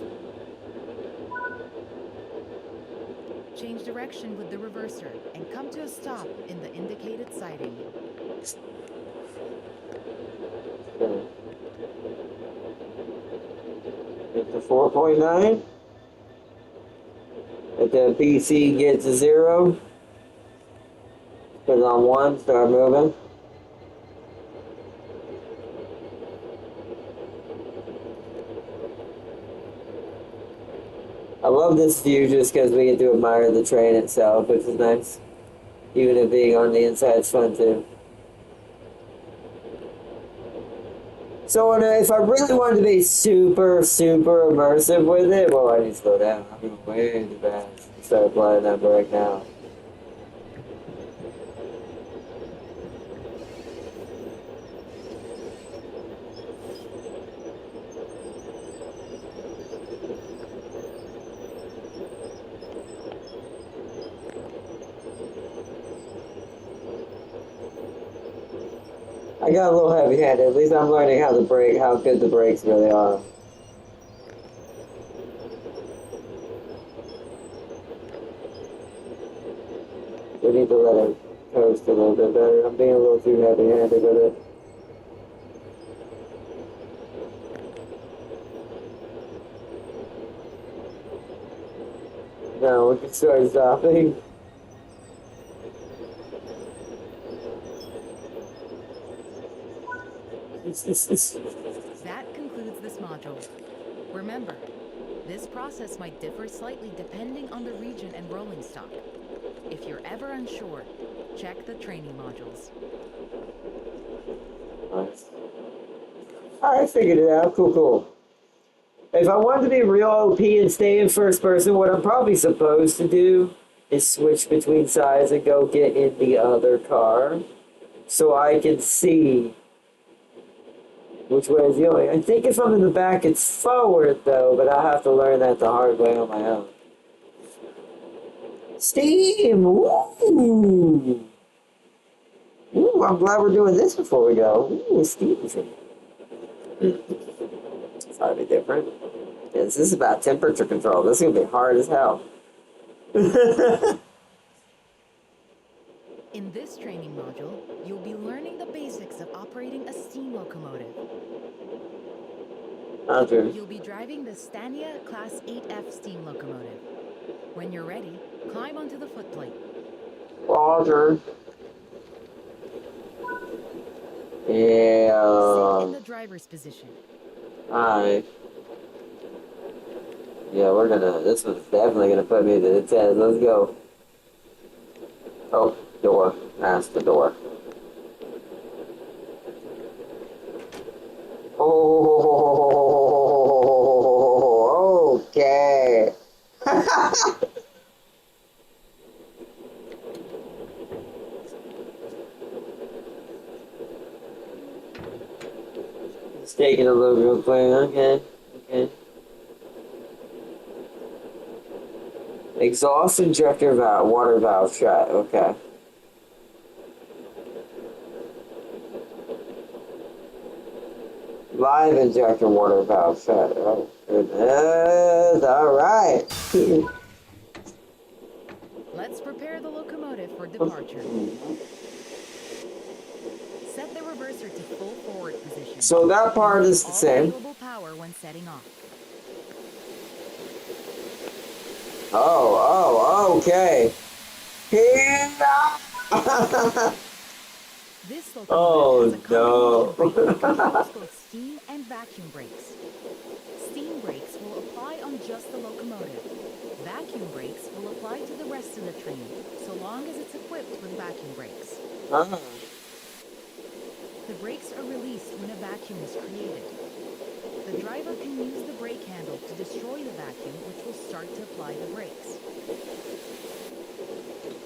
Change direction with the reverser and come to a stop in the indicated siding. Okay. Get to 4.9. If the PC gets to 0. Put it on 1, start moving. I love this view just because we get to admire the train itself, which is nice. Even if being on the inside's fun too. So if I really wanted to be super immersive with it, well, I need to slow down. I'm going way too fast. Start applying that brake now. I got a little heavy-handed. At least I'm learning how good the brakes really are. We need to let it coast a little bit better. I'm being a little too heavy-handed with it. No, we can start stopping. That concludes this module. Remember, this process might differ slightly depending on the region and rolling stock. If you're ever unsure, check the training modules. Nice. I figured it out. Cool. If I wanted to be real OP and stay in first person, what I'm probably supposed to do is switch between sides and go get in the other car so I can see which way is going. I think if I'm in the back, it's forward though, but I'll have to learn that the hard way on my own. Steam! Ooh! Ooh, I'm glad we're doing this before we go. Ooh, Steam's in. It's gotta be different. This is about temperature control. This is gonna be hard as hell. In this training module, you'll be learning the basics of operating a steam locomotive. Okay. You'll be driving the Scania Class 8F steam locomotive. When you're ready, climb onto the footplate. Roger. Sit Yeah. in the driver's position. Alright. Yeah, we're gonna. This one's definitely gonna put me to the test. Let's go. Oh, door. That's the door. Oh, okay. It's taking a little real quick. Okay. Okay. Exhaust injector valve, water valve shut. Okay. Live injector water valve shut. Oh, goodness. All right. Let's prepare the locomotive for departure. Set the reverser to full forward position. So that part is the All same. available power when setting off. Oh, okay. Here. This Oh, locomotive has a combination brake that no. controls both steam and vacuum brakes. Steam brakes will apply on just the locomotive. Vacuum brakes will apply to the rest of the train, so long as it's equipped with vacuum brakes. Ah. The brakes are released when a vacuum is created. The driver can use the brake handle to destroy the vacuum, which will start to apply the brakes.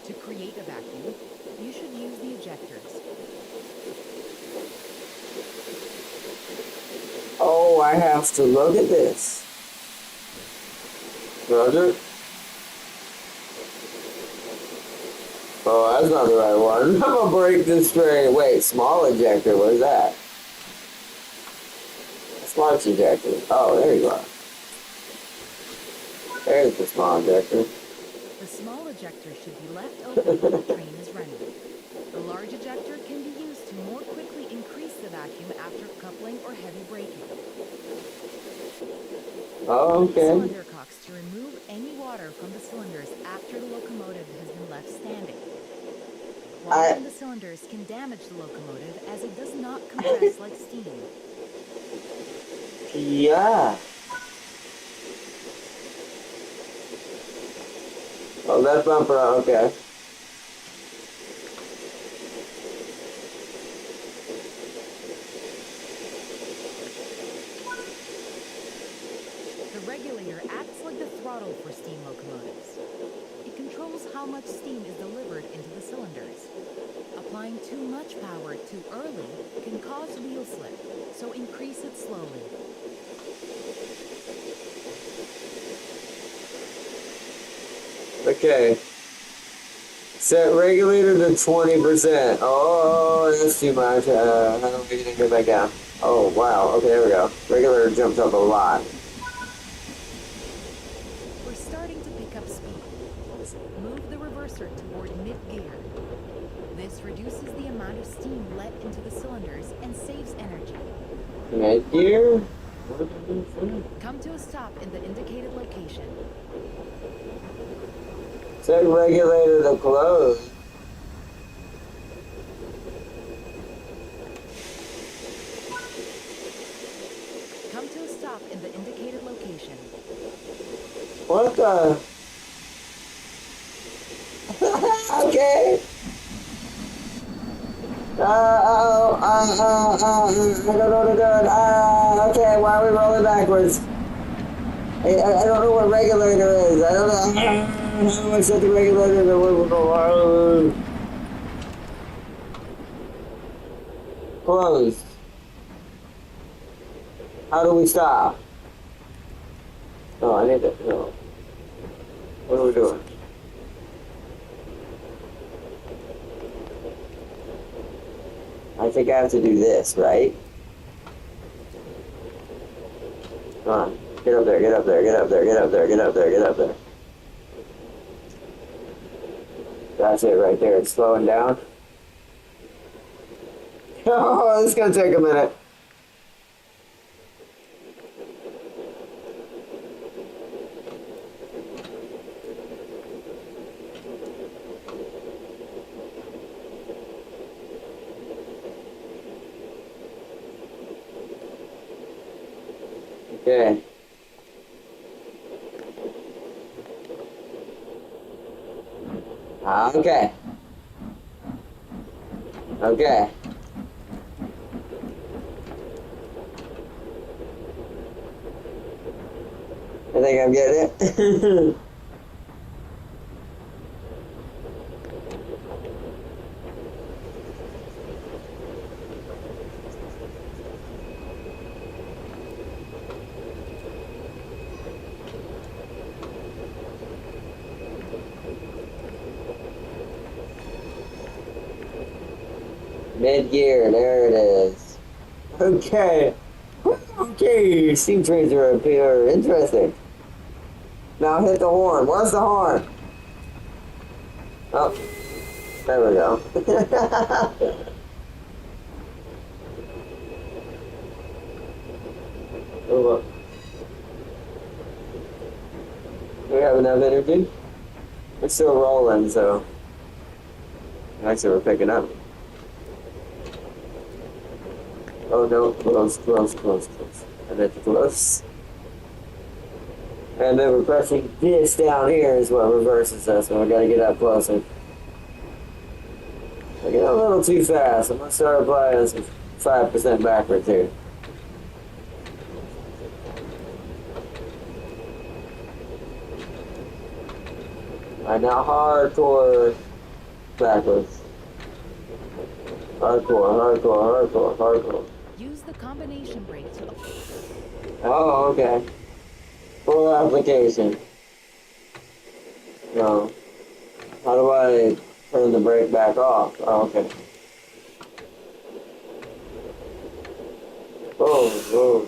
To create a vacuum, you should use the ejectors. Oh, I have to look at this. Roger. Oh, that's not the right one. I'm gonna break this train. Wait, small ejector. What is that? Smart ejector. Oh, there you are. There's the small ejector. The small ejector should be left open when the train is running. The large ejector can be used to more quickly increase the vacuum after coupling or heavy braking. Oh, Use okay. cylinder cocks to remove any water from the cylinders after the locomotive has been left standing. Water in the cylinders can damage the locomotive as it does not compress like steam. Yeah. Oh, that bumper. Okay. The regulator acts like the throttle for steam locomotives. It controls how much steam is delivered into the cylinders. Applying too much power too early can cause wheel slip, so increase it slowly. Okay. Set regulator to 20%. Oh, that's too much. How do we get it back down? Oh, wow. Okay, there we go. Regulator jumped up a lot. We're starting to pick up speed. Move the reverser toward mid-gear. This reduces the amount of steam let into the cylinders and saves energy. Right here. Come to a stop in the indicated location. Set regulator to close. Come to a stop in the indicated location. What the? Okay. I don't know what to do. Okay, why are we rolling backwards? I don't know what regulator is. I don't know. How do I set the regulator to closed? How do we stop? Oh, I need to. No. What are we doing? I think I have to do this, right? Come on. Get up there, get up there, get up there, get up there, get up there, get up there. That's it right there. It's slowing down. Oh, this is gonna take a minute. Okay. Okay. Okay. I think I'm getting it. Mid-gear, there it is. Okay. Okay, steam trains are interesting. Now hit the horn. What's the horn? Oh, there we go. Oh, look. Do we have enough energy? We're still rolling, so actually we're picking up. Oh no, close. And it's close. And then we're pressing this down here is what reverses us, and we gotta get up closer. I get a little too fast. I'm gonna start applying some 5% backwards here. Alright, now hardcore backwards. Hardcore. Use the combination brake to... Oh, okay. Full application. No. How do I turn the brake back off? Oh, okay. Oh.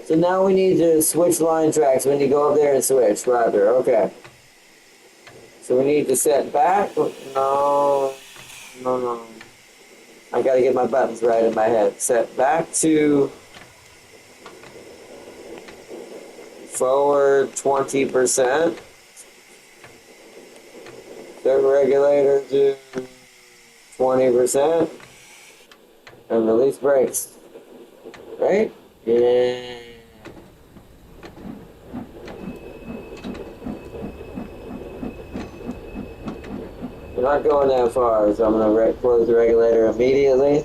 So now we need to switch line tracks. We need to go up there and switch. Roger, okay. So we need to set back? No. I gotta get my buttons right in my head. Set back to forward 20%. Set regulator to 20%. And release brakes. Right? Yeah. We're not going that far, so I'm going to close the regulator immediately.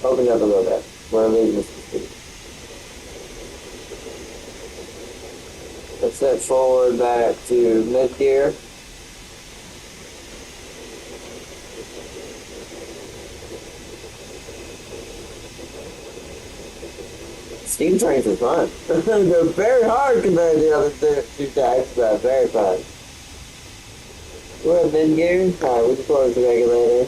Open it up a little bit. We're losing the speed. Let's set forward back to mid-gear. Steam trains are fun. They're very hard compared to the other two types, but very fun. We're at mid-gear. Alright, we can close the regulator.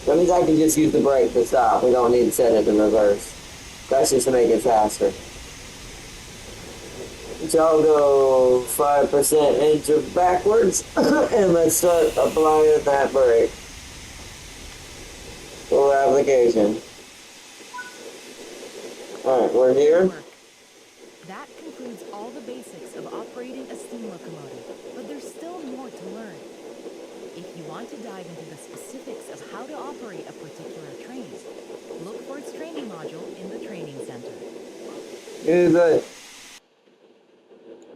That means I can just use the brake to stop. We don't need to set it in reverse. That's just to make it faster. So I'll go 5% into backwards, and let's start applying that brake. Full application. Alright, we're here. That concludes all the basics of operating a steam locomotive, but there's still more to learn. If you want to dive into the specifics of how to operate a particular train, look for its training module in the training center.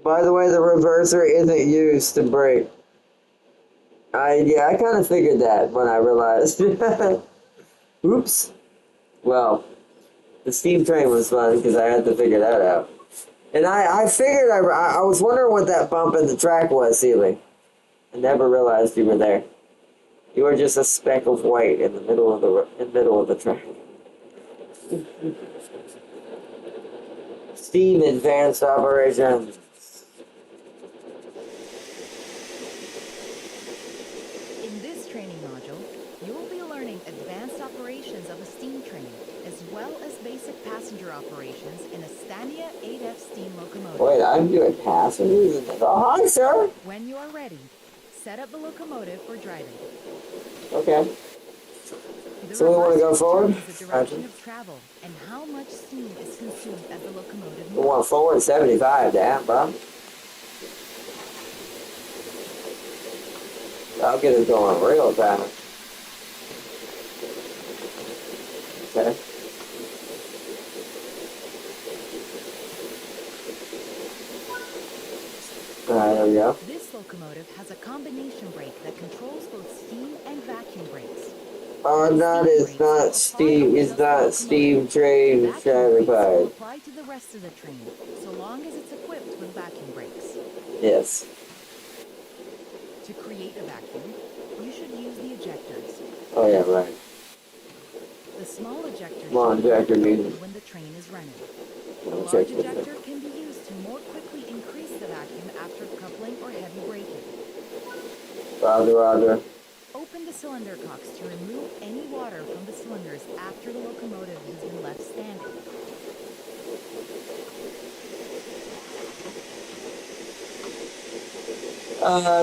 By the way, the reverser isn't used to brake. I kind of figured that when I realized. Oops. Well, the steam train was fun because I had to figure that out. And I figured, I was wondering what that bump in the track was, Seeley. I never realized you were there. You were just a speck of white in the middle of the track. Steam advanced operations. this training module, you will be learning advanced operations of a steam train, as well as basic passenger operations in a Scania 8F steam locomotive. Wait, I'm doing passengers? Oh, hi, sir. When you are ready, set up the locomotive for driving. Okay. The So we want to go reverse forward? determines the direction of travel and how much steam is consumed as the locomotive We moves. want forward 75, damn, bro. I'll get us going real fast. Okay. Alright, there we go. This locomotive has a combination brake that controls both steam and vacuum brakes. It's not steam train Vacuum brakes will certified. apply to the rest of the train, so long as it's equipped with vacuum brakes. Yes. To create a vacuum, you should use the ejectors. Oh yeah, right. The small ejector Small should be ejector open means- when the train is running. Let The me large check this ejector can be used to more quickly increase the vacuum after coupling or heavy braking. out. Roger. Open the cylinder cocks to remove any water from the cylinders after the locomotive has been left standing.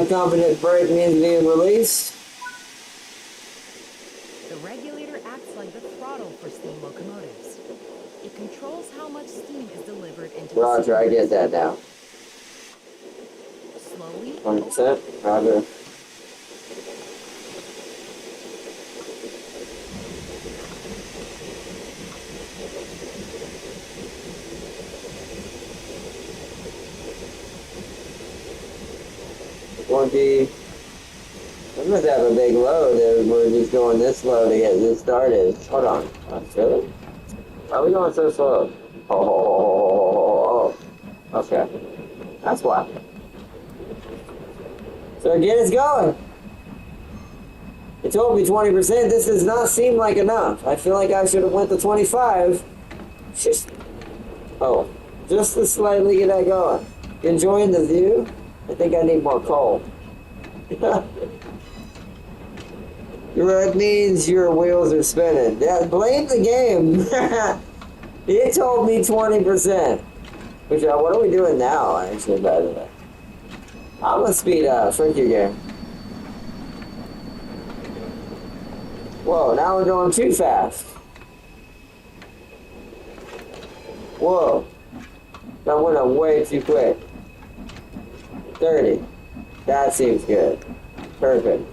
Competent brake means being released. The regulator acts like the throttle for steam locomotives. It controls how much steam is delivered into the Roger, I get that now. Slowly 100%. Roger. Won't be. I'm gonna have a big load if we're just going this slow to get this started. Hold on. Really? Why are we going so slow? Oh. Okay. That's why. So again, it's going. It told me 20%. This does not seem like enough. I feel like I should have went to 25. Just to slightly get that going. Enjoying the view? I think I need more coal. That means your wheels are spinning. Yeah, blame the game. It told me 20%. Which, what are we doing now, actually, by the way? I'm gonna speed up. Shrink your game. Whoa, now we're going too fast. Whoa. That went up way too quick. 30. That seems good. Perfect.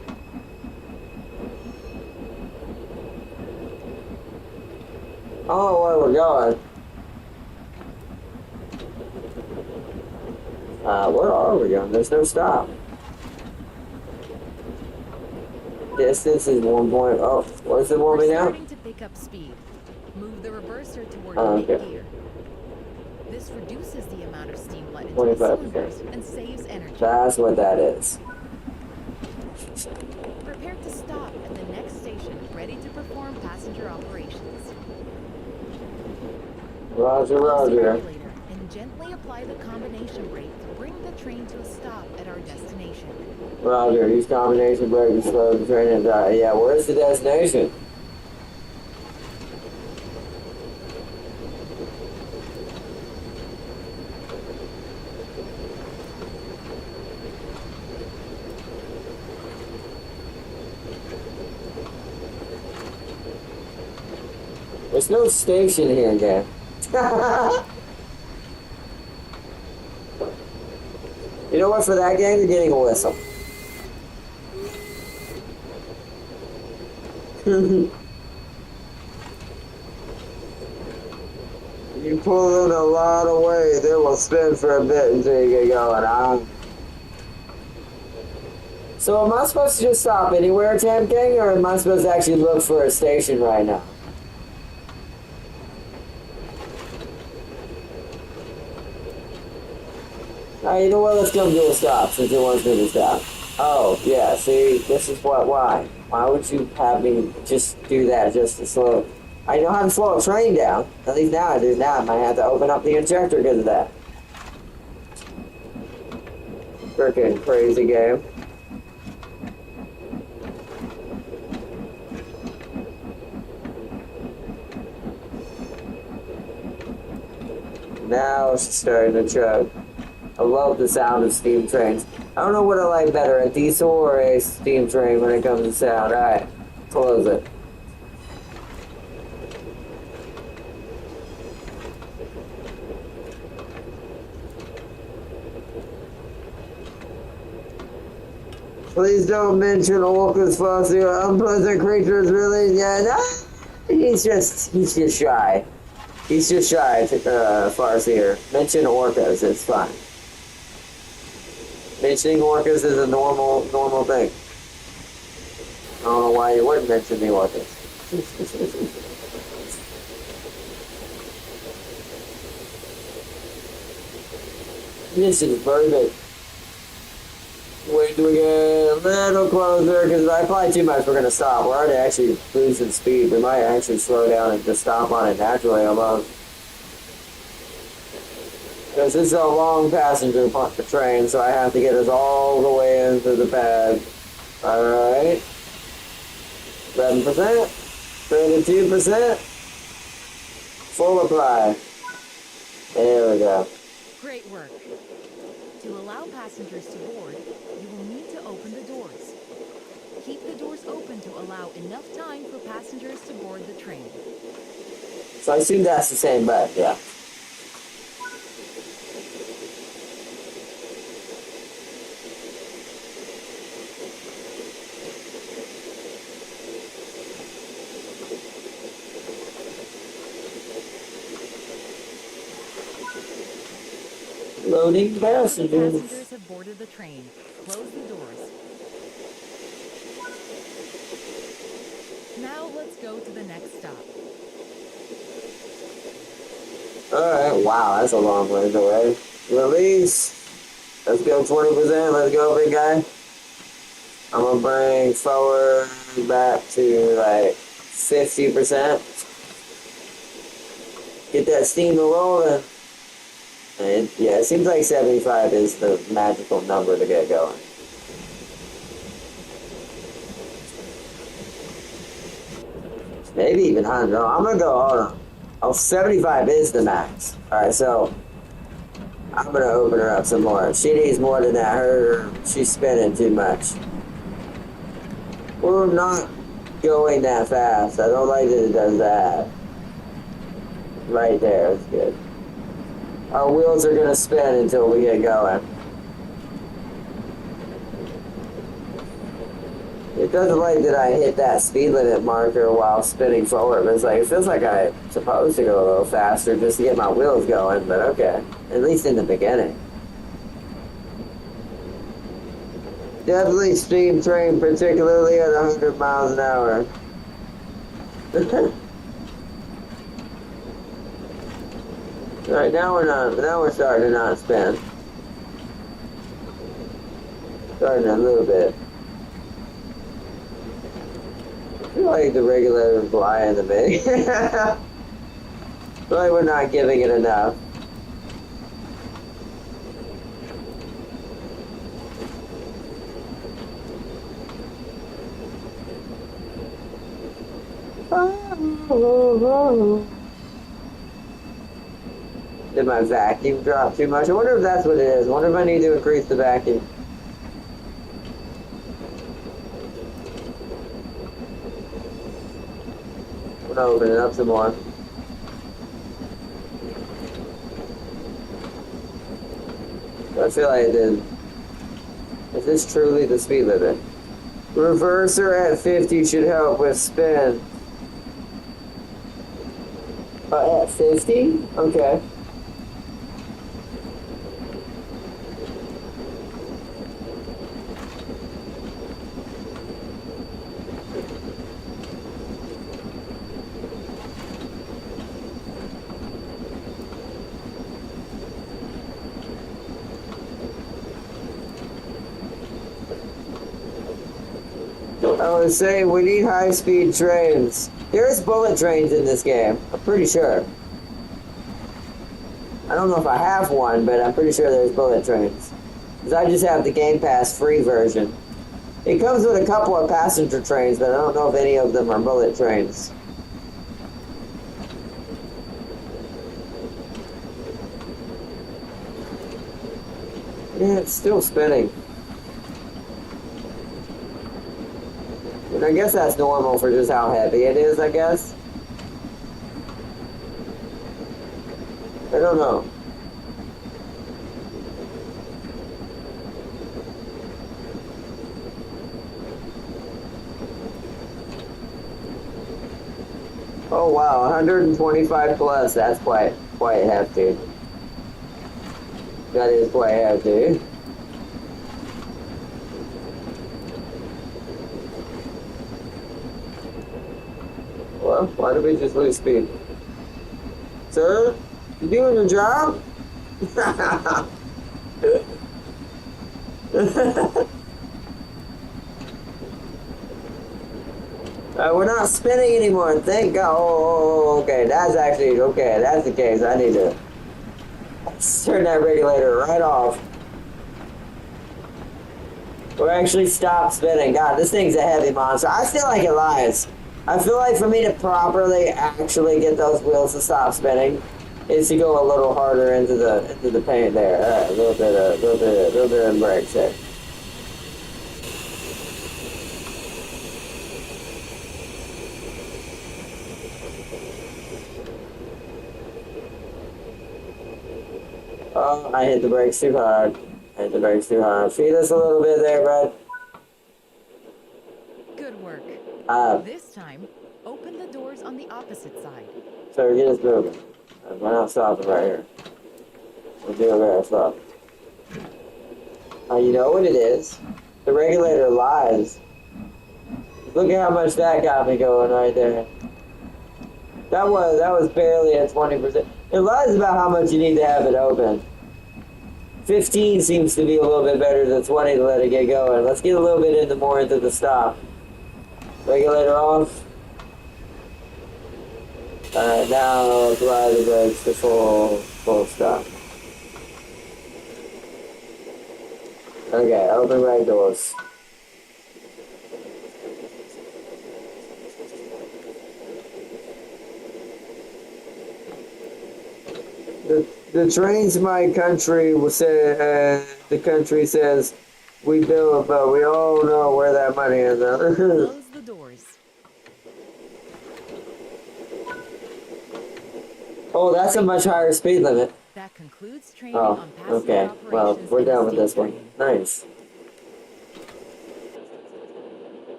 I don't know where we're going. Where are we going? There's no stop. Distance is 1 point. Oh, what's it want me We're now? starting to pick up speed. Move the reverser toward Okay. mid-gear. This reduces the amount of steam let into the 25%. cylinders and saves energy. That's what that is. Prepare to stop at the next station, ready to perform passenger operations. Roger, Close the roger. regulator and gently apply the combination brake to bring the train to a stop at our destination. Roger, use combination brake to slow the train and die. Yeah, where's the destination? There's no station here, again. You know what? For that game, you're getting a whistle. You pull in a lot of weight, it will spin for a bit until you get going, huh? So am I supposed to just stop anywhere, Tam King, or am I supposed to actually look for a station right now? Alright, you know what? Let's come to a stop since it wants me to stop. Oh, yeah, see, this is why. Why would you have me just do that just to slow? I know how to slow a train down. At least now I do. Now I might have to open up the injector because of that. Freaking crazy game. Now she's starting to chug. I love the sound of steam trains. I don't know what I like better, a diesel or a steam train when it comes to sound. Alright, close it. Please don't mention orcas, Farseer. Unpleasant creatures, really? Yeah, no. He's just shy. He's just shy, Farseer. Mention orcas, it's fine. Mentioning orcas is a normal thing. I don't know why you wouldn't mention the orcas. This is perfect. Wait till we get a little closer, because if I fly too much, we're going to stop. We're already actually losing speed. We might actually slow down and just stop on it naturally almost. Because this is a long passenger train, so I have to get us all the way into the pad. Alright. 7%. 32%. Full apply. There we go. Great work. To allow passengers to board, you will need to open the doors. Keep the doors open to allow enough time for passengers to board the train. So I assume that's the same button, yeah. Loading passengers. Passengers have boarded the train. Close the doors. Now let's go to the next stop. Alright, wow, that's a long ways away. Release. Let's go 20%. Let's go, big guy. I'm gonna bring forward back to like 50%. Get that steam rolling. And yeah, it seems like 75 is the magical number to get going. Maybe even 100. No, I'm gonna go, hold on. Oh, 75 is the max. Alright, so I'm gonna open her up some more. She needs more than that. She's spinning too much. We're not going that fast. I don't like that it does that. Right there, it's good. Our wheels are gonna spin until we get going. It doesn't like that I hit that speed limit marker while spinning forward, but it's like, it feels like I'm supposed to go a little faster just to get my wheels going, but okay. At least in the beginning. Definitely steam train, particularly at 100 miles an hour. Alright, now we're starting to not spin. Starting a little bit. I feel like the regulator is lying to me. I feel like we're not giving it enough. Did my vacuum drop too much? I wonder if that's what it is. I wonder if I need to increase the vacuum. I'm gonna open it up some more. I feel like it did. Is this truly the speed limit? Reverser at 50 should help with spin. At 50? Okay. I was saying, we need high-speed trains. There's bullet trains in this game, I'm pretty sure. I don't know if I have one, but I'm pretty sure there's bullet trains. Because I just have the Game Pass free version. It comes with a couple of passenger trains, but I don't know if any of them are bullet trains. Yeah, it's still spinning. And I guess that's normal for just how heavy it is, I guess. I don't know. Oh wow, 125 plus. That's quite hefty. That is quite hefty. Well, why don't we just lose speed? Sir, you doing your job? We're not spinning anymore. Thank God. Oh, okay. That's actually okay. That's the case. I need to turn that regulator right off. Or actually stop spinning. God, this thing's a heavy monster. I still like it lies. I feel like for me to properly actually get those wheels to stop spinning is to go a little harder into the paint there. All right, a little bit of brakes there. Oh, I hit the brakes too hard. I hit the brakes too hard. Feed us a little bit there, bud. Good work. This time, open the doors on the opposite side. So get us moving. We're not stopping right here. We'll do a better stop. You know what it is? The regulator lies. Look at how much that got me going right there. That was barely at 20%. It lies about how much you need to have it open. 15 seems to be a little bit better than 20 to let it get going. Let's get a little bit more into the stop. Regulator off. Alright, now apply the brakes to full stop. Okay, open right doors. The trains my country will say, the country says we build, but we all know where that money is. Close the doors. Oh, that's a much higher speed limit. That concludes training on passenger okay. operations. Well, we're done with this training. one. Nice.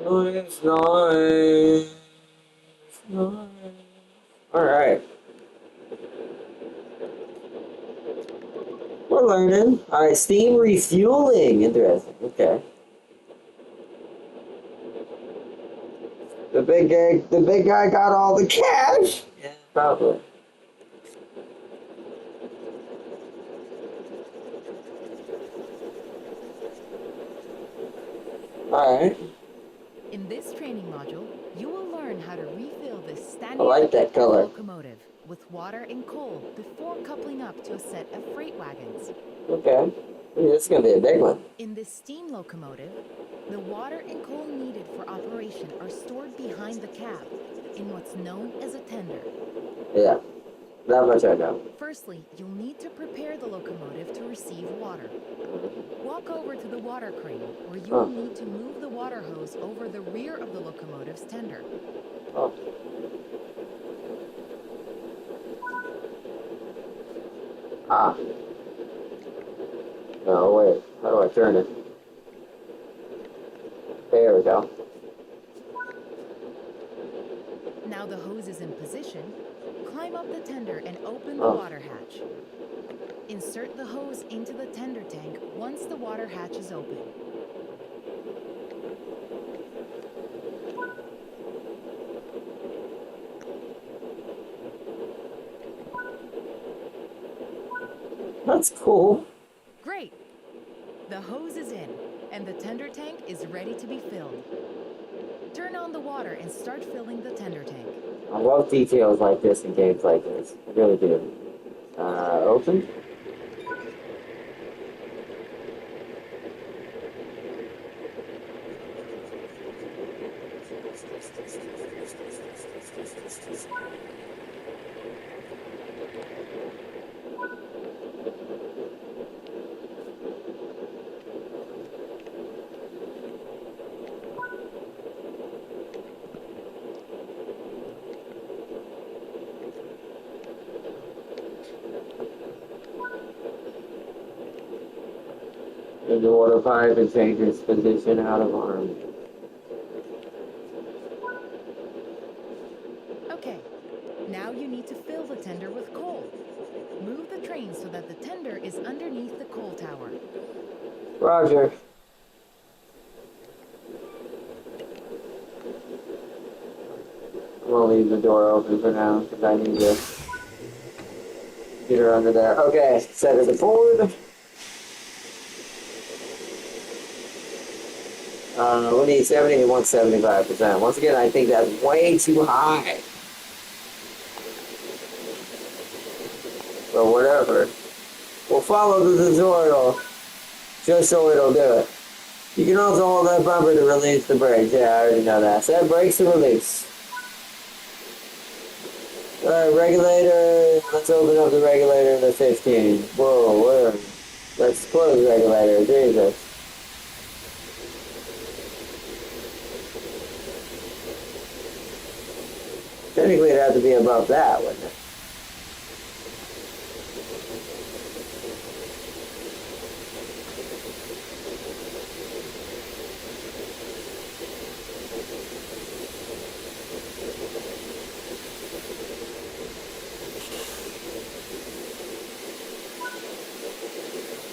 Nice. All right. We're learning. All right, steam refueling. Interesting. Okay. The big guy got all the cash. Yeah, probably. All right. In this training module, you will learn how to refill this standard I like that color. locomotive with water and coal before coupling up to a set of freight wagons. Okay. This is gonna be a big one. In this steam locomotive, the water and coal needed for operation are stored behind the cab in what's known as a tender. Yeah. That much I know. Firstly, you'll need to prepare the locomotive to receive water. Walk over to the water crane, where you will need to move the water hose over the rear of the locomotive's tender. Oh. Ah. No, wait. How do I turn it? There we go. Now the hose is in position, climb up the tender and open the water hatch. Insert the hose into the tender tank once the water hatch is open. That's cool. Great! The hose is in, and the tender tank is ready to be filled. Turn on the water and start filling the tender tank. I love details like this in games like this. I really do. Open. opens the water pipe and changes position out of arm. Okay, now you need to fill the tender with coal. Move the train so that the tender is underneath the coal tower. Roger. I'm gonna leave the door open for now because I need to get her under there. Okay, set it forward. We need 70 and 175%. Once again, I think that's way too high. But whatever. We'll follow the tutorial just so it'll do it. You can also hold that bumper to release the brakes. Yeah, I already know that. Set brakes to release. Alright, regulator. Let's open up the regulator to 15. Whoa, where? Let's close the regulator. Jesus. Technically, it'd have to be above that, wouldn't it?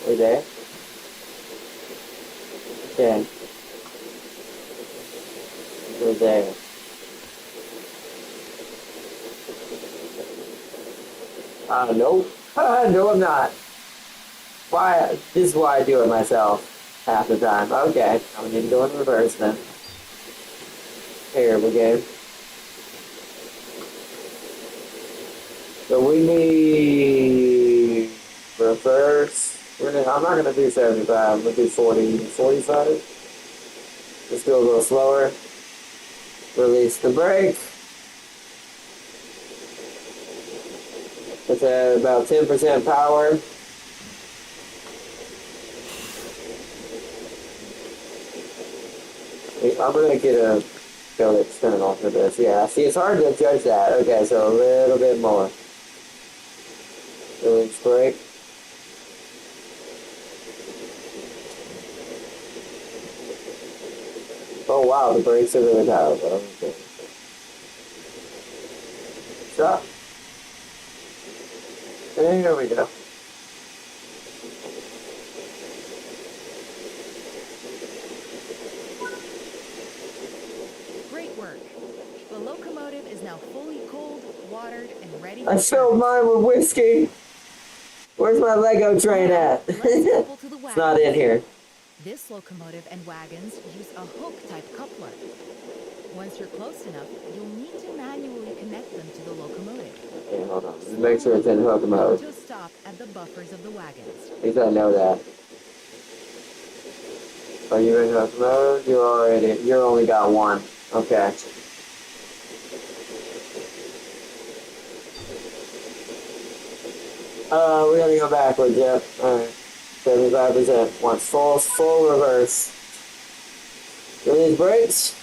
We there? Okay. We're there. Nope. No, I'm not. Why? This is why I do it myself half the time. Okay, I'm gonna go in reverse then. Here we go. So we need reverse. I'm not gonna do 75. I'm gonna do 40, 45. Let's go a little slower. Release the brake. It's at about 10% power. I'm gonna get a go external for this. Yeah, see, it's hard to judge that. Okay, so a little bit more. Release brake. Oh wow, the brakes are really powerful. Okay. Stop. There we go. Great work. The locomotive is now fully cooled, watered, and ready. I filled mine with whiskey. Where's my Lego train at? It's not in here. This locomotive and wagons use a hook-type coupler. Once you're close enough, you'll need to manually connect them to the locomotive. Okay, hold on. Just make sure it's in hook mode. To stop at the buffers of the wagons. At least I know that. Are you in hook mode? You only got one. Okay. We're gonna go backwards, yep. Alright. 75%. Once full reverse. Release brakes.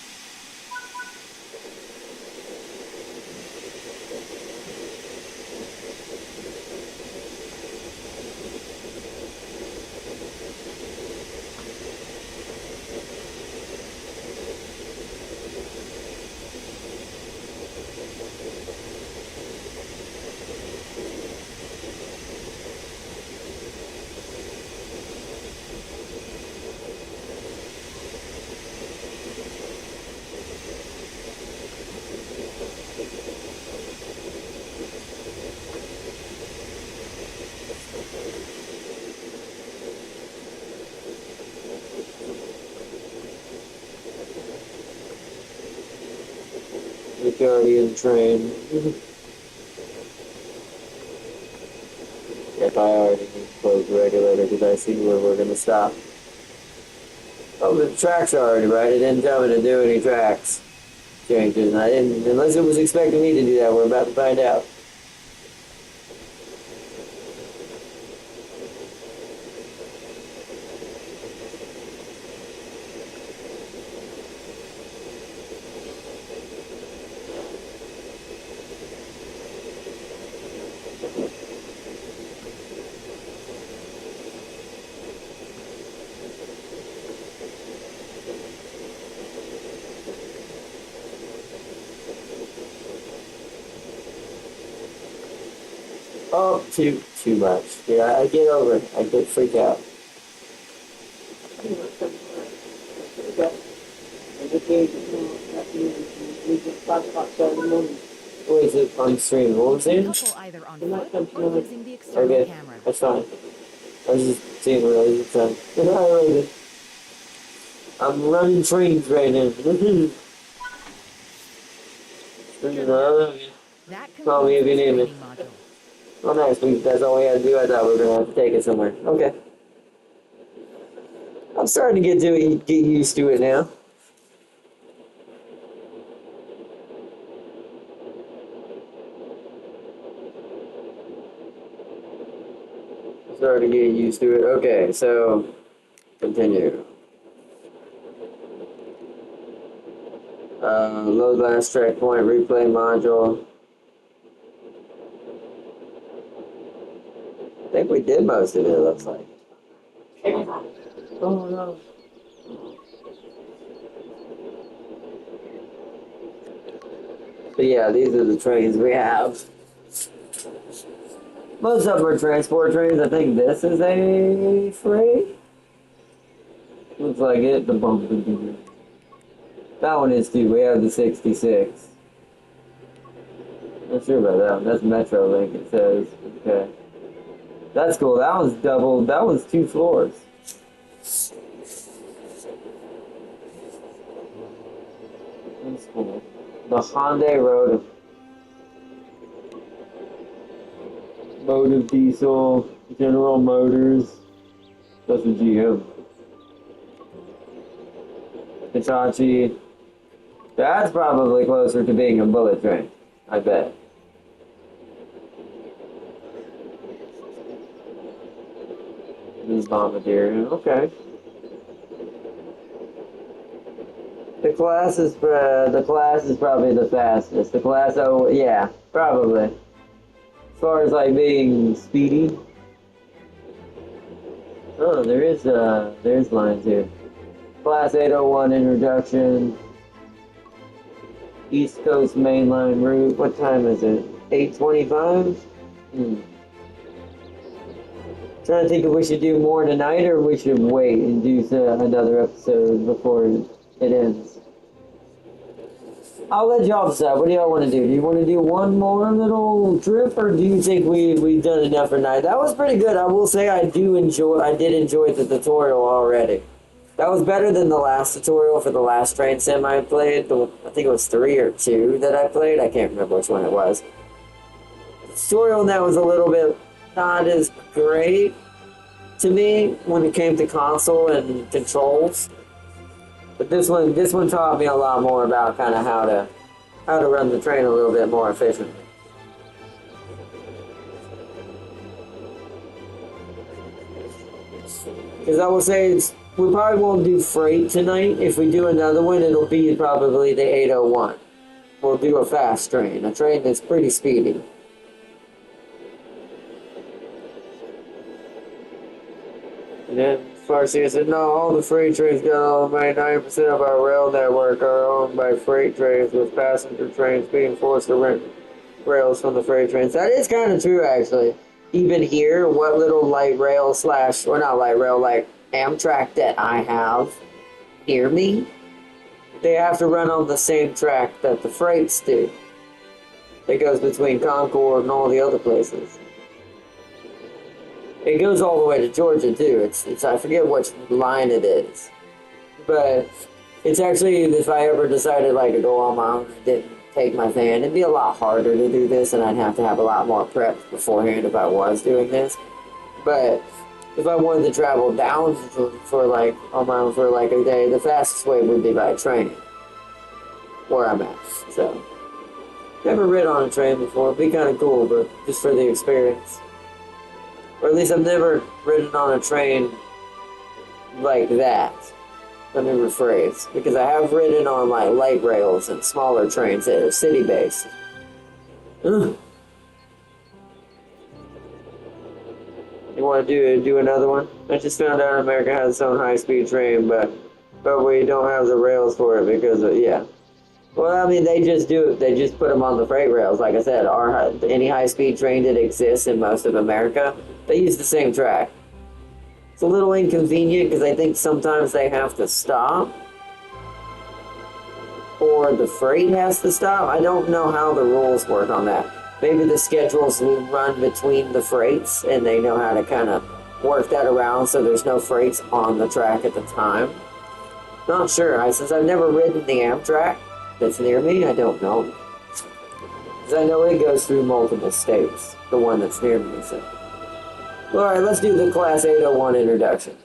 Security in the train. Yep, I already need to close the regulator because I see where we're gonna stop. Oh, the tracks are already right. It didn't tell me to do any tracks changes, and I didn't, unless it was expecting me to do that. We're about to find out. Oh, too much. Yeah, I get over it. I get freaked out. What is it on stream? What was it? Couple either on foot or using the external Okay, camera. that's fine. I was just seeing what I was saying. I'm running trains right now. That Call me if you need me. training module. Well, next week, that's all we had to do. I thought we were going to have to take it somewhere. Okay. I'm starting to get used to it now. Starting to get used to it. Okay, so continue. Load last track point, replay module. I think we did most of it, it looks like. Oh no. But yeah, these are the trains we have. Most of them are transport trains. I think this is a freight. Looks like it. The bump. That one is too. We have the 66. Not sure about that one. That's Metrolink, it says. Okay. That's cool. That one's double. That one's 2 floors. That's cool. The Hyundai Road. Motive Diesel, General Motors. That's a GM. Hitachi. That's probably closer to being a bullet train, I bet. This is Bombardier, okay. The class is probably the fastest. The class, oh yeah, probably. As far as like being speedy. Oh, there's lines here. Class 801 introduction. East Coast mainline route. What time is it? 8:25? Trying to think if we should do more tonight or we should wait and do another episode before it ends. I'll let y'all decide. What do y'all want to do? Do you want to do one more little trip, or do you think we've done enough for tonight? That was pretty good. I will say I did enjoy the tutorial already. That was better than the last tutorial for the last train sim I played. I think it was 3 or 2 that I played. I can't remember which one it was. The tutorial on that was a little bit not as great to me when it came to console and controls. But this one taught me a lot more about kind of how to run the train a little bit more efficiently. Because I will say we probably won't do freight tonight. If we do another one, it'll be probably the 801. We'll do a fast train, a train that's pretty speedy. And then Farsi said, no, all the freight trains got all the money. 90% of our rail network are owned by freight trains, with passenger trains being forced to rent rails from the freight trains. That is kind of true, actually. Even here, what little light rail or not light rail, like Amtrak that I have near me, they have to run on the same track that the freights do. It goes between Concord and all the other places. It goes all the way to Georgia too. It's I forget which line it is, but it's actually, if I ever decided like to go on my own and didn't take my van, it'd be a lot harder to do this, and I'd have to have a lot more prep beforehand if I was doing this. But if I wanted to travel down for like on my own for like a day, the fastest way would be by train, where I'm at. So never ridden on a train before. It'd be kind of cool, but just for the experience. Or at least I've never ridden on a train like that. Let me rephrase. Because I have ridden on like light rails and smaller trains that are city-based. You want to do another one? I just found out America has its own high-speed train, but we don't have the rails for it because of, yeah. Well, I mean, they just do it. They just put them on the freight rails. Like I said, any high-speed train that exists in most of America, they use the same track. It's a little inconvenient because I think sometimes they have to stop, or the freight has to stop. I don't know how the rules work on that. Maybe the schedules run between the freights, and they know how to kind of work that around so there's no freights on the track at the time. Not sure. Since I've never ridden the Amtrak that's near me, I don't know. Because I know it goes through multiple states, the one that's near me. So. Alright, let's do the Class 801 introduction.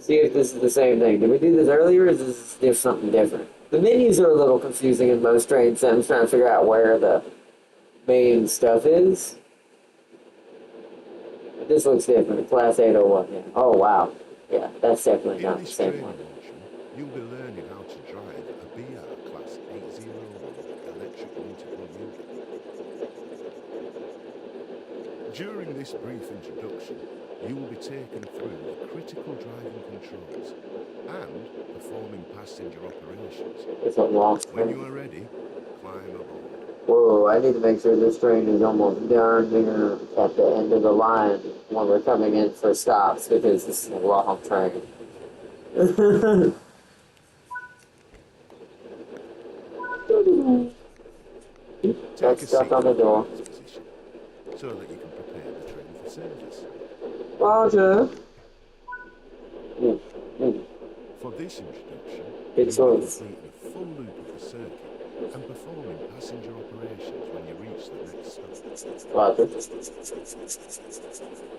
See if this is the same thing. Did we do this earlier, or is this just something different? The menus are a little confusing in most train sims, trying to figure out where the main stuff is. But this looks different. Class 801, yeah. Oh, wow. Yeah, that's definitely not the same one. You'll be learning how to drive a BR Class 801 electric multiple unit. During this brief introduction, you will be taken through the critical driving controls and performing passenger operations. It's a long When you are ready, climb aboard. Whoa, I need to make sure this train is almost down here at the end of the line when we're coming in for stops, because this is a long train. Got stuck on the door. So that you can prepare the train for service. Roger. For this introduction, Good you will choice. complete a full loop of the circuit and performing passenger operations when you reach the next stop. Roger.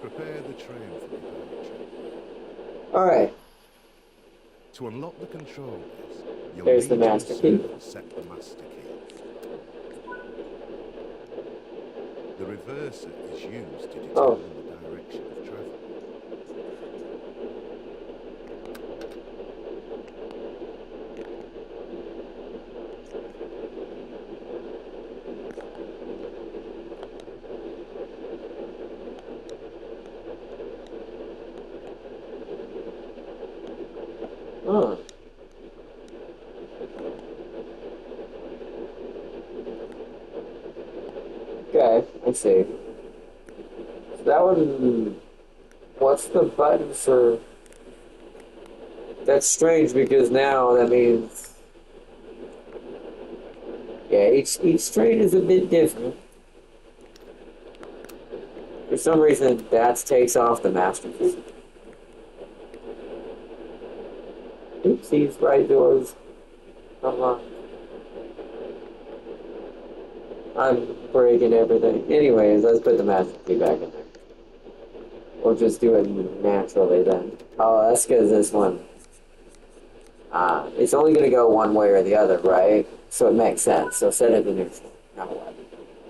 Prepare the train for departure. Alright, To unlock the control base, you'll there's need the to master insert key. and set the master key. The reverser is used to determine the direction of travel. Huh. Okay, I see. So that one, what's the button for? That's strange because now that means, yeah, each train is a bit different. For some reason, that takes off the master key. Oopsies, right doors. I'm breaking everything. Anyways, let's put the master key back in there. We'll just do it naturally then. Oh, that's because this one. It's only going to go one way or the other, right? So it makes sense. So set it to neutral. Now what?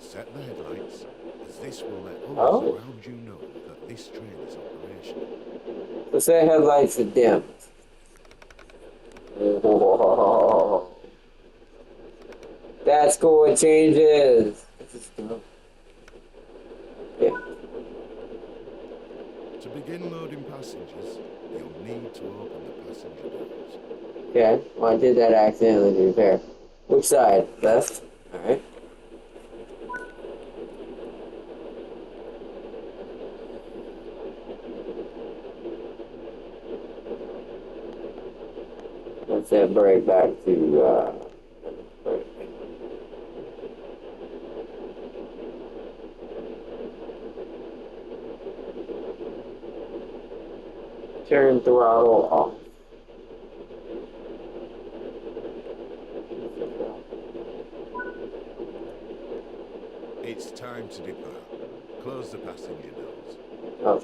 Set the headlights, as this will let others Oh. around you know that this train is operational. So set headlights to dimmed. Whoa. That's cool. It changes. Yeah. To begin loading passengers, you'll need to open the passenger doors. Okay. Well, I did that accidentally, to be fair. Which side? Left? Alright. Let's set brake back to, brake. Turn throttle off. It's time to depart. Close the passenger doors. Oh.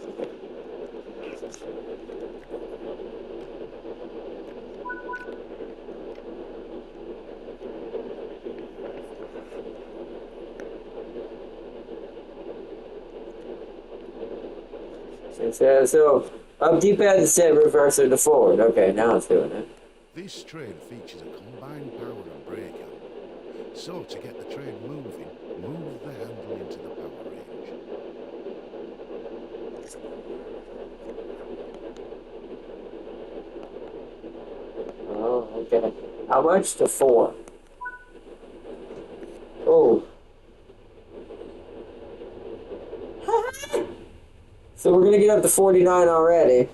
So up D-pad to set reverser to forward. Okay, now it's doing it. This train features a combined power and brake arm. So to get the train moving, move the handle into the power range. Okay. How much to 4? Oh. So we're gonna get up to 49 already.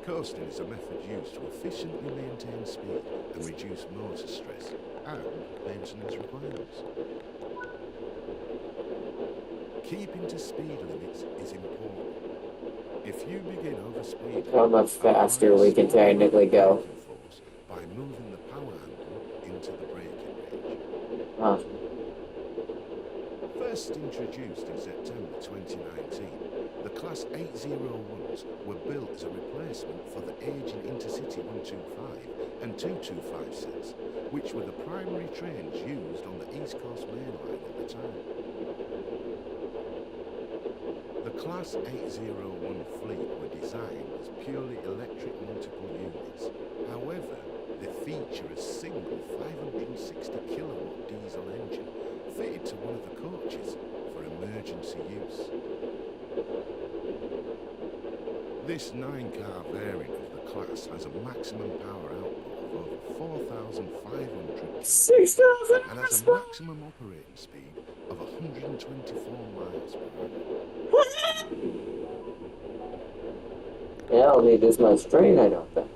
Coasting is a method used to efficiently maintain speed and reduce motor stress and maintenance requirements. Keeping to speed limits is important. If you begin overspeeding, How much faster apply a we can small amount technically of go. braking force by moving the power handle into the braking range. Huh. First introduced in September 2019, the Class 801s were built as a replacement for the aging Intercity 125 and 225 sets, which were the primary trains used on the East Coast Main Line at the time. The Class 801 fleet were designed as purely electric multiple units. However, they feature a single 560 kilowatt diesel engine fitted to one of the coaches for emergency use. This 9-car variant of the class has a maximum power output of over 4,500 kilowatts 6,000 and has a horsepower. maximum operating speed of 124 miles per hour. Yeah, I don't need this much strain, I don't think.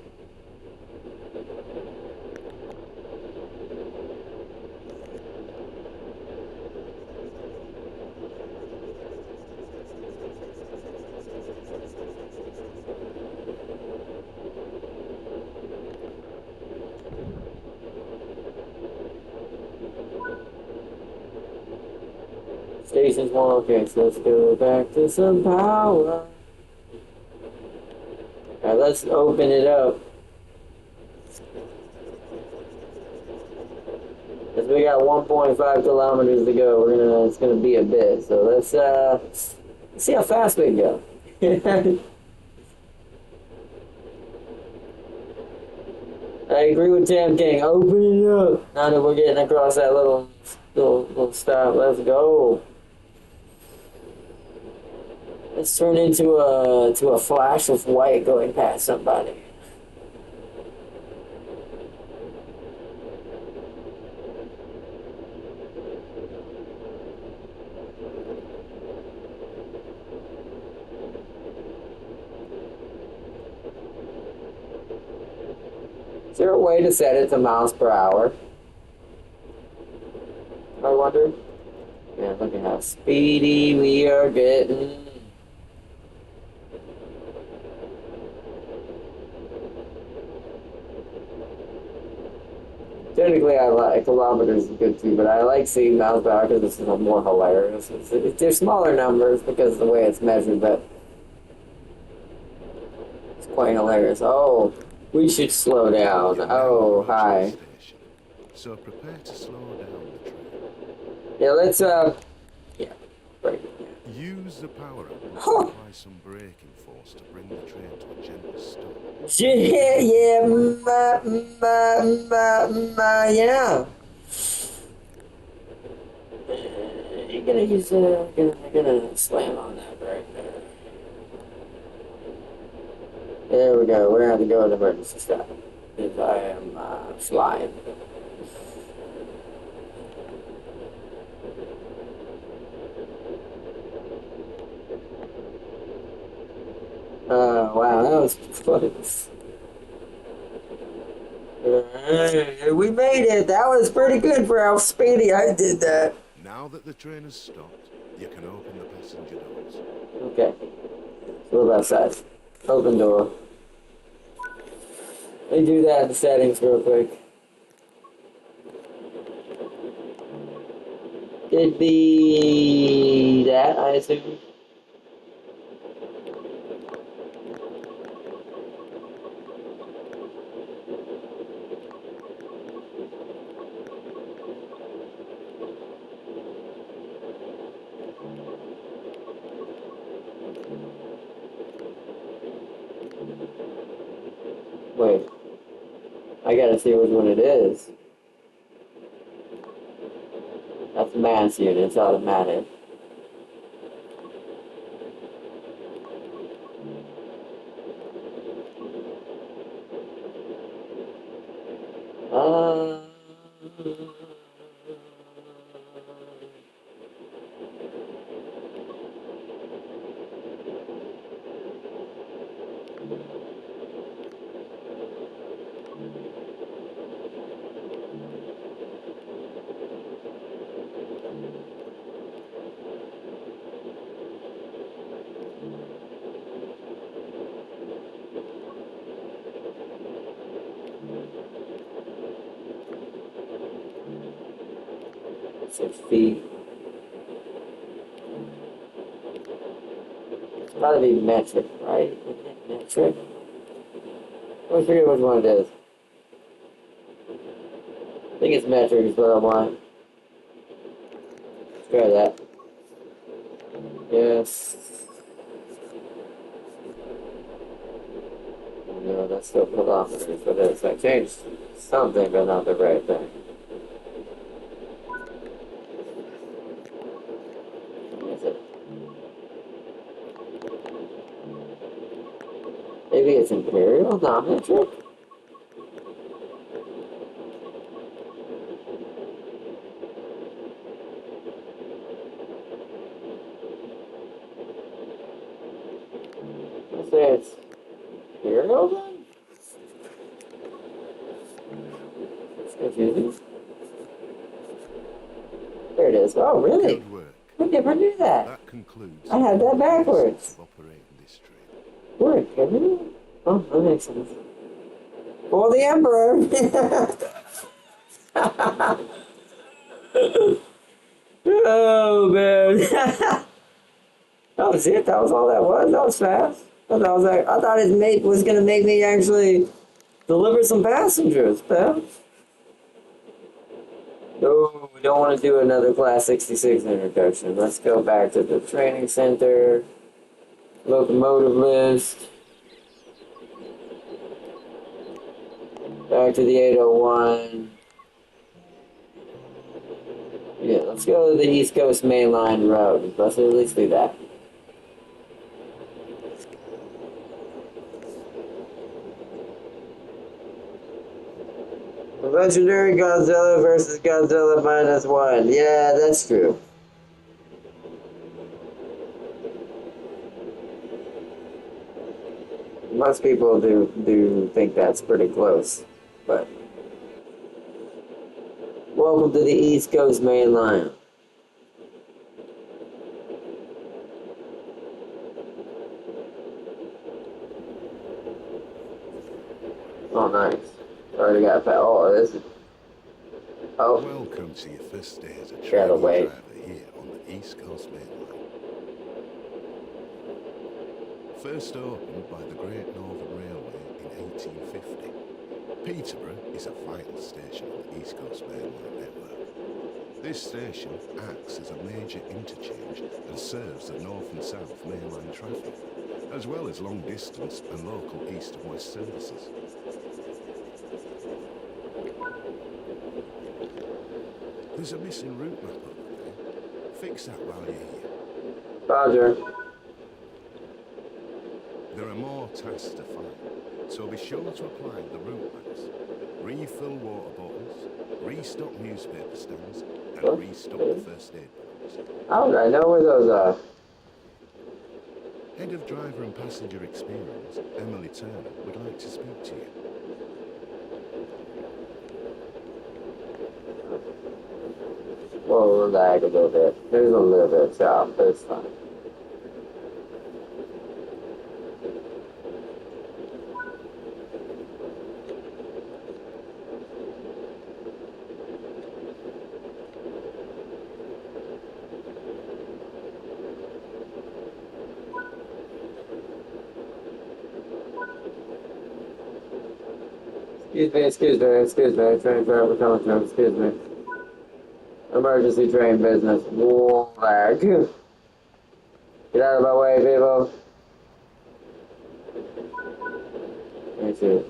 Station's 1, okay, so let's go back to some power. Alright, let's open it up. Cause we got 1.5 kilometers to go. It's gonna be a bit. So let's see how fast we can go. I agree with Tam King. Open it up. Now that we're getting across that little stop, let's go. Let's turn into a flash of white going past somebody. Is there a way to set it to miles per hour? I wonder. Yeah, look at how speedy we are getting. Technically, I like kilometers is good too, but I like seeing miles per hour because it's more hilarious. They're smaller numbers because of the way it's measured, but it's quite hilarious. Oh, we should slow down. You're now Oh, approaching hi. the station, so prepare to slow down the train. Yeah, let's yeah, right. Use the power handle to Huh. apply some braking force to bring the train to a gentle stop. Yeah, yeah. You're gonna use gonna slam on that right there. There we go. We're gonna have to go to emergency stop because I am flying. Wow, that was close. We made it. That was pretty good for how speedy I did that. Now that the train has stopped, you can open the passenger doors. Okay. So what outside? Open door. Let me do that in the settings real quick. Could be that, I assume. Wait. I gotta see which one it is. That's mass units, automatic. Uh, 6 feet. It's gotta be metric, right? Isn't it metric? I forget which one it is. I think it's metric is what I want. Let's try that. Yes. No, that's still kilometers, but it's I changed something, but not the right thing. Is it? Maybe it's imperial, not metric? Let's say it's imperial then? It's confusing. There it is. Oh, really? Good work. I never knew that. That concludes. I had that backwards. of operating this train. Word, can you? Oh, that makes sense. For the Emperor! Oh, man. That was it? That was all that was? That was fast. I thought his mate was gonna make me actually deliver some passengers, man. No, we don't want to do another Class 66 introduction. Let's go back to the training center. Locomotive list. Back to the 801. Yeah, let's go to the East Coast Main Line Road. Let's at least do that. Legendary Godzilla versus Godzilla -1. Yeah, that's true. Most people do think that's pretty close, but welcome to the East Coast Main Line. Oh, nice. Already got that. Oh, this is. Oh. Welcome to your first day as a Gotta trainee wait. driver here on the East Coast Main Line. First opened by the Great Northern Railway in 1850, Peterborough is a vital station on the East Coast Main Line network. This station acts as a major interchange and serves the north and south mainline traffic, as well as long distance and local east and west services. There's a missing route map over there. Fix that while you're here. Roger. There are more tasks to find, so be sure to apply the route maps. Refill water bottles, restock newspaper stands, and restock the first aid bottles. How would I know where those are? Head of Driver and Passenger Experience, Emily Turner, would like to speak to you. We'll lag a little bit. There's a little bit of chop, but it's fine. Excuse me, train driver coming through, excuse me. Emergency train business. Lag. Get out of my way, people. Thank you.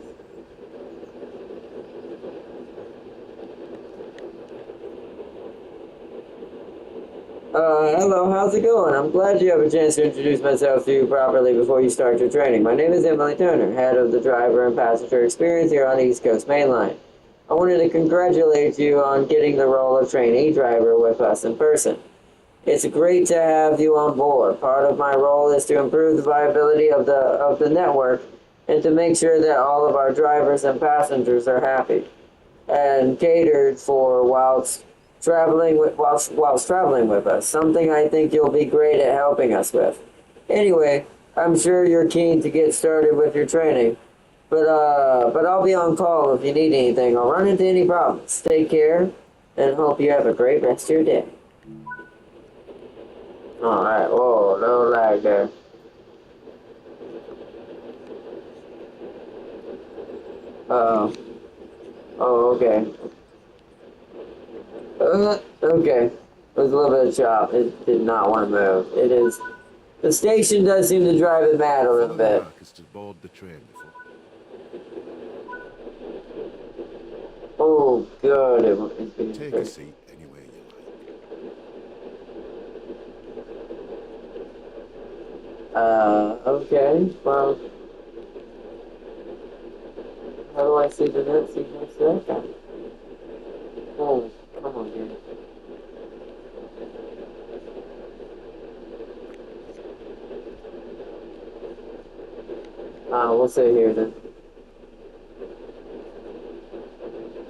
Hello, how's it going? I'm glad you have a chance to introduce myself to you properly before you start your training. My name is Emily Turner, head of the driver and passenger experience here on the East Coast Main Line. I wanted to congratulate you on getting the role of trainee driver with us in person. It's great to have you on board. Part of my role is to improve the viability of the network and to make sure that all of our drivers and passengers are happy and catered for whilst traveling with us. Something I think you'll be great at helping us with. Anyway, I'm sure you're keen to get started with your training. But I'll be on call if you need anything or run into any problems. Take care and hope you have a great rest of your day. Alright, whoa, no lag there. Oh, okay. Okay. There's a little bit of chop. It did not want to move. It is. The station does seem to drive it mad a little bit. Marcus to board the train before. Oh, good. It's been Take a seat anywhere you like. Okay. Well, how do I see the next guy? Oh, come on, dude. We'll sit here then.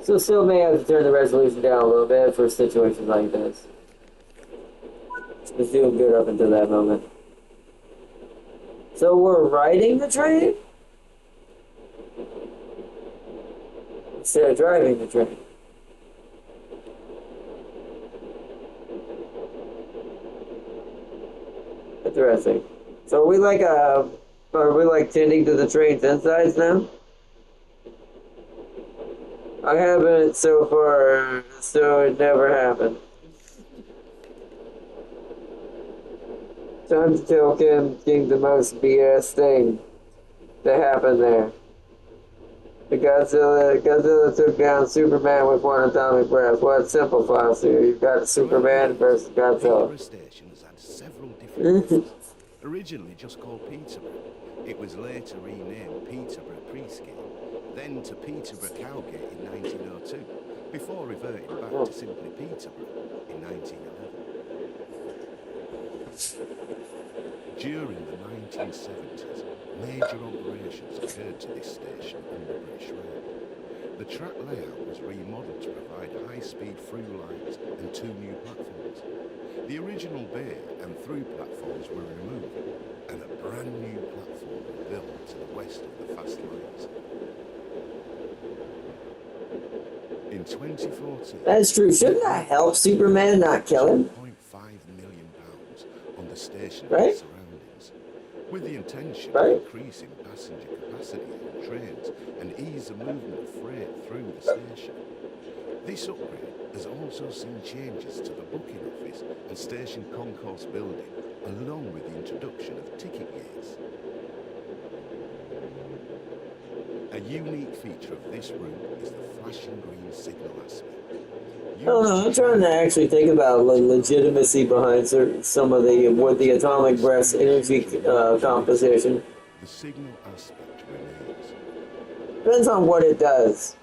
So still may have to turn the resolution down a little bit for situations like this. It's doing good up until that moment. So we're riding the train? Instead of driving the train. Interesting. So are we like tending to the train's insides now? I haven't so far, so it never happened. Time to tell King the most BS thing that happened there. The Godzilla took down Superman with one atomic breath. What simplifies here? You've got Superman versus Godzilla. Peterborough station has had several different names. Originally just called Peterborough. It was later renamed Peterborough Prescale, then to Peterborough Cowgate in 1902, before reverting back to simply Peterborough in 1911. During the 1970s, major operations occurred to this station under British Rail. The track layout was remodeled to provide high-speed through lines and 2 new platforms. The original bay and through platforms were removed, and a brand new platform was built to the west of the fast lines. In 2014, That's true. Shouldn't that help Superman not kill him? £1.5 million on the station Right? and surroundings, with the intention Right. of increasing passenger capacity on trains and ease the movement of freight through the station. This upgrade has also seen changes to the booking office and station concourse building, along with the introduction of ticket gates. A unique feature of this route is the flashing green signal aspect. I don't know. I'm trying to actually think about the legitimacy behind some of the atomic breath's energy composition. The signal aspect remains. Depends on what it does.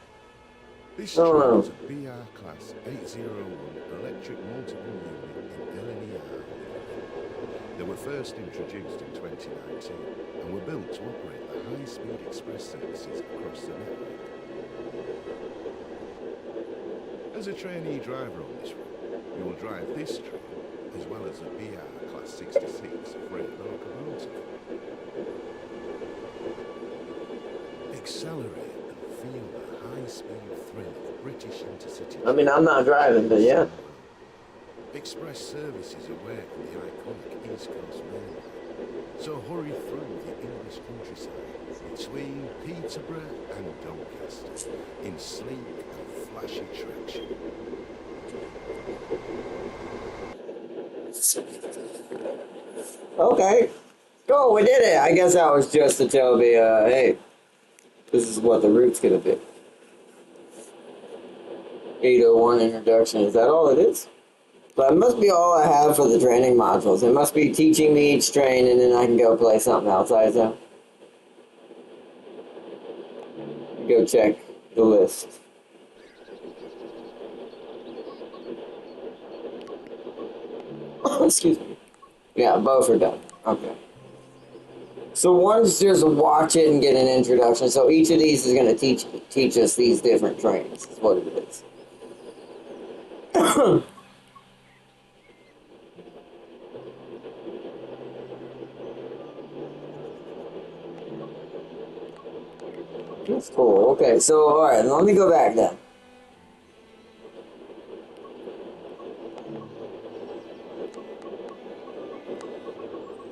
This I don't train know. is a BR Class 801 electric multiple unit in LNER. They were first introduced in 2019 and were built to operate the high-speed express services across the network. As a trainee driver on this route, you will drive this train as well as a BR Class 66 freight locomotive. Accelerate and feel the high-speed thrill of British intercity. I mean, I'm not driving, but yeah. Express services away from the iconic East Coast Main Line, so hurry through the English countryside between Peterborough and Doncaster in sleek and flashy traction. Okay. Oh, we did it. I guess that was just to tell me, hey, this is what the route's gonna be. 801 introduction. Is that all it is? But it must be all I have for the training modules. It must be teaching me each train, and then I can go play something else, Isa. Go check the list. Excuse me. Yeah, both are done. Okay. So one's just watch it and get an introduction. So each of these is going to teach us these different trains. Is what it is. That's cool. Okay, so alright, let me go back then.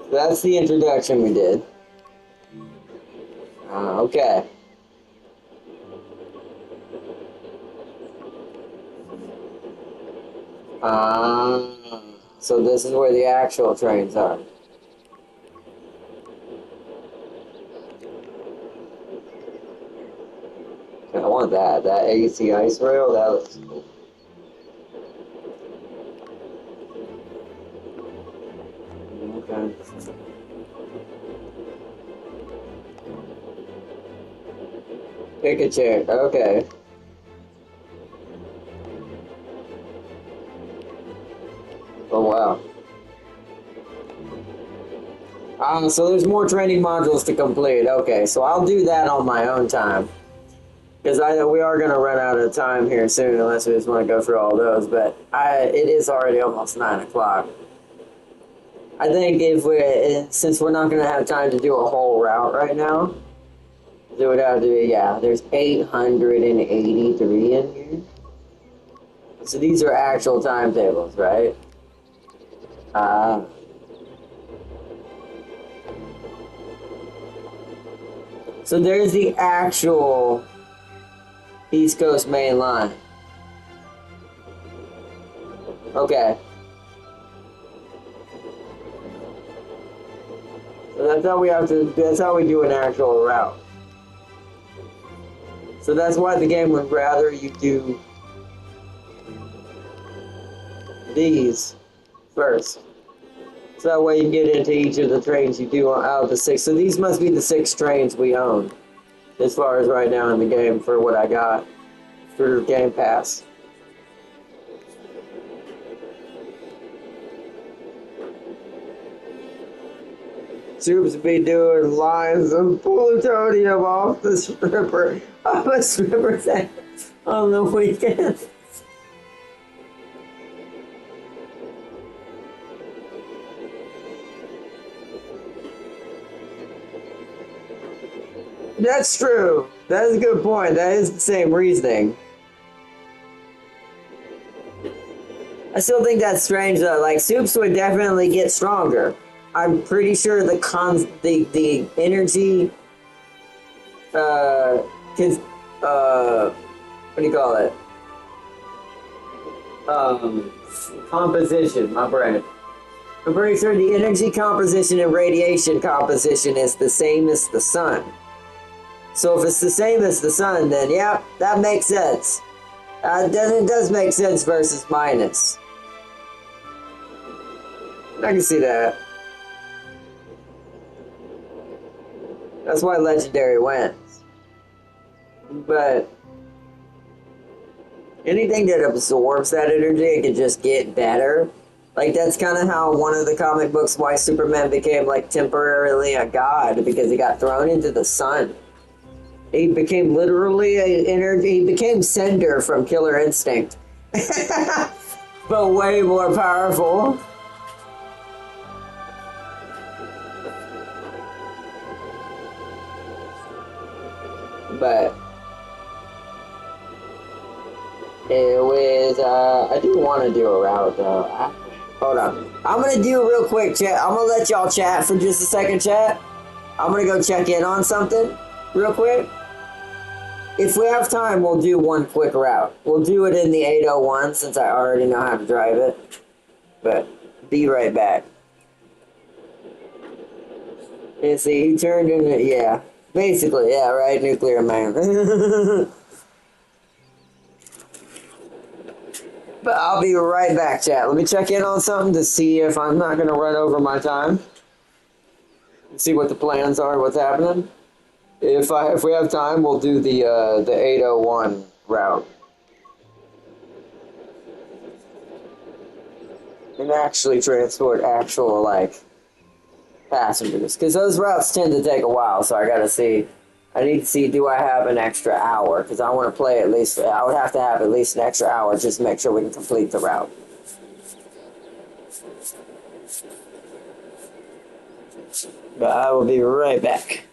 So that's the introduction we did. Okay. So this is where the actual trains are. I want that. That AC ice rail, that looks cool. Okay. Pick a chair. Okay. Oh, wow. So there's more training modules to complete. Okay, so I'll do that on my own time. Because we are going to run out of time here soon unless we just want to go through all those. But it is already almost 9 o'clock. I think since we're not going to have time to do a whole route right now, it would have to be, yeah, there's 883 in here. So these are actual timetables, right? So there's the actual East Coast main line. Okay. So that's how we do an actual route. So that's why the game would rather you do these first. So that way you get into each of the trains you do out of the 6. So these must be the 6 trains we own. As far as right now in the game for what I got through Game Pass. Soups be doing lines of plutonium off the stripper. Off a stripper thing on the weekend. That's true. That is a good point. That is the same reasoning. I still think that's strange though. Like Soups would definitely get stronger. I'm pretty sure the energy what do you call it? Composition, my brain. I'm pretty sure the energy composition and radiation composition is the same as the sun. So if it's the same as the sun, then yeah, that makes sense. It does make sense versus minus. I can see that. That's why Legendary wins. But anything that absorbs that energy, it can just get better. Like that's kind of how one of the comic books, why Superman became like temporarily a god, because he got thrown into the sun. He became literally he became Cinder from Killer Instinct. But way more powerful. But it was, I do want to do a route though. Hold on. I'm going to do a real quick chat. I'm going to let y'all chat for just a second, chat. I'm going to go check in on something real quick. If we have time, we'll do one quick route. We'll do it in the 801 since I already know how to drive it. But be right back. And see, he turned into, yeah. Basically, yeah, right? Nuclear man. But I'll be right back, chat. Let me check in on something to see if I'm not going to run over my time. See what the plans are, what's happening. If we have time, we'll do the 801 route. And actually transport actual, like, passengers. Because those routes tend to take a while, so I gotta see. I need to see, do I have an extra hour? Because I want to play at least, I would have to have at least an extra hour just to make sure we can complete the route. But I will be right back.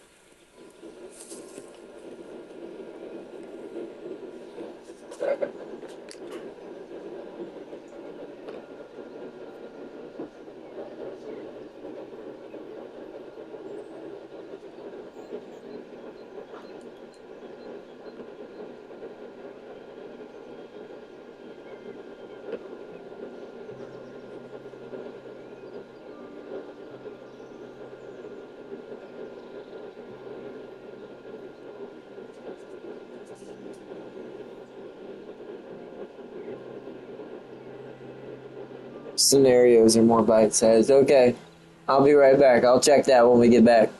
Scenarios are more bite-sized. Okay, I'll be right back. I'll check that when we get back.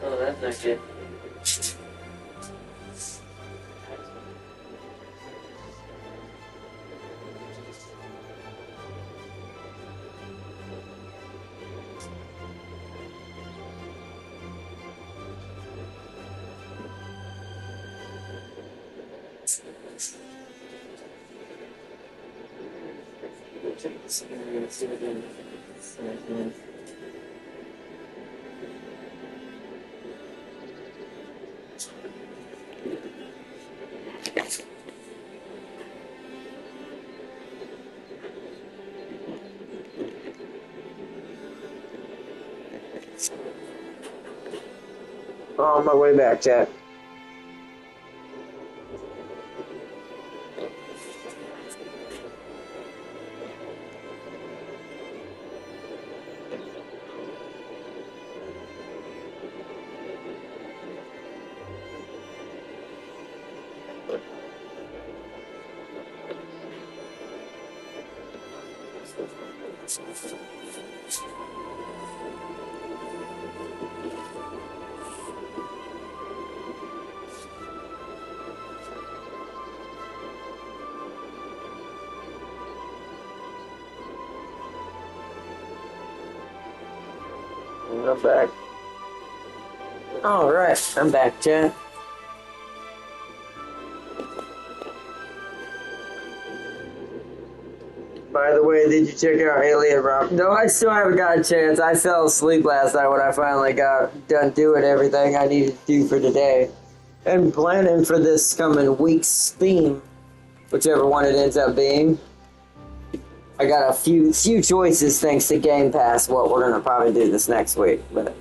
Oh, that's not good. Check the scenario, see what the on my way back, chat. I'm back. Alright, I'm back, chat. By the way, did you check out Alien Rock? No, I still haven't got a chance. I fell asleep last night when I finally got done doing everything I needed to do for today. And planning for this coming week's theme, whichever one it ends up being. I got a few choices thanks to Game Pass what we're gonna probably do this next week, but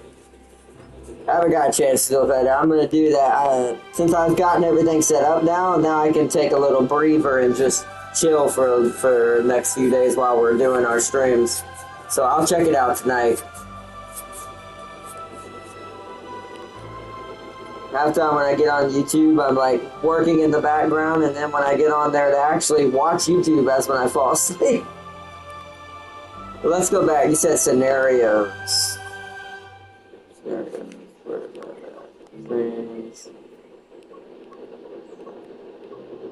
I haven't got a chance to look at it. I'm gonna do that. Since I've gotten everything set up now I can take a little breather and just chill for the next few days while we're doing our streams. So I'll check it out tonight. Half time when I get on YouTube, I'm like working in the background, and then when I get on there to actually watch YouTube, that's when I fall asleep. But let's go back. You said scenarios.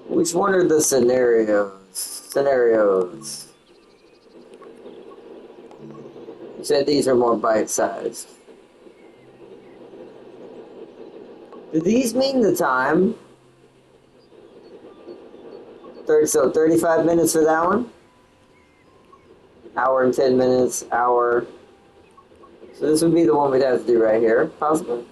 Which one are the scenarios? Scenarios. You said these are more bite-sized. Do these mean the time? So 35 minutes for that one? Hour and 10 minutes, hour. So this would be the one we'd have to do right here, possibly.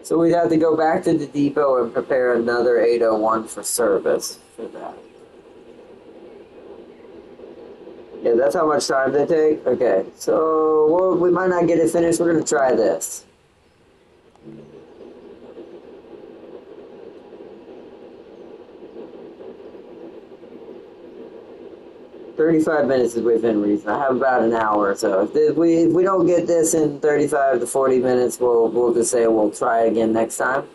So we'd have to go back to the depot and prepare another 801 for service for that. Yeah, that's how much time they take? Okay, so we might not get it finished. We're going to try this. "35 minutes is within reason. I have about an hour or so. If we don't get this in 35 to 40 minutes, we'll just say we'll try again next time.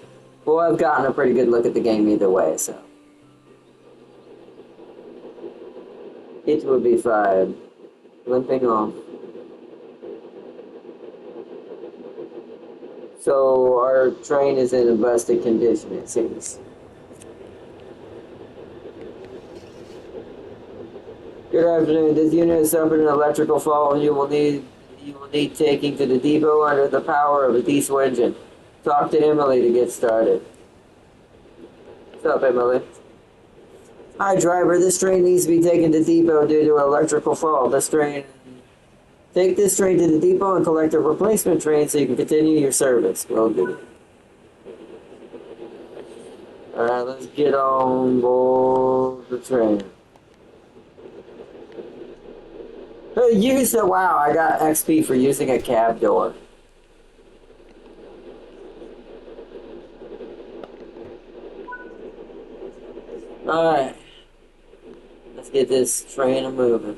Well, I've gotten a pretty good look at the game either way, so. It would be fine. Limping off. So our train is in a busted condition, it seems. Good afternoon. This unit has suffered an electrical fault and you will need taking to the depot under the power of a diesel engine. Talk to Emily to get started. What's up, Emily? Hi, driver. This train needs to be taken to depot due to an electrical fault. Take this train to the depot and collect a replacement train so you can continue your service. Well, good. Alright, let's get on board the train. Wow, I got XP for using a cab door. Alright. Let's get this train moving.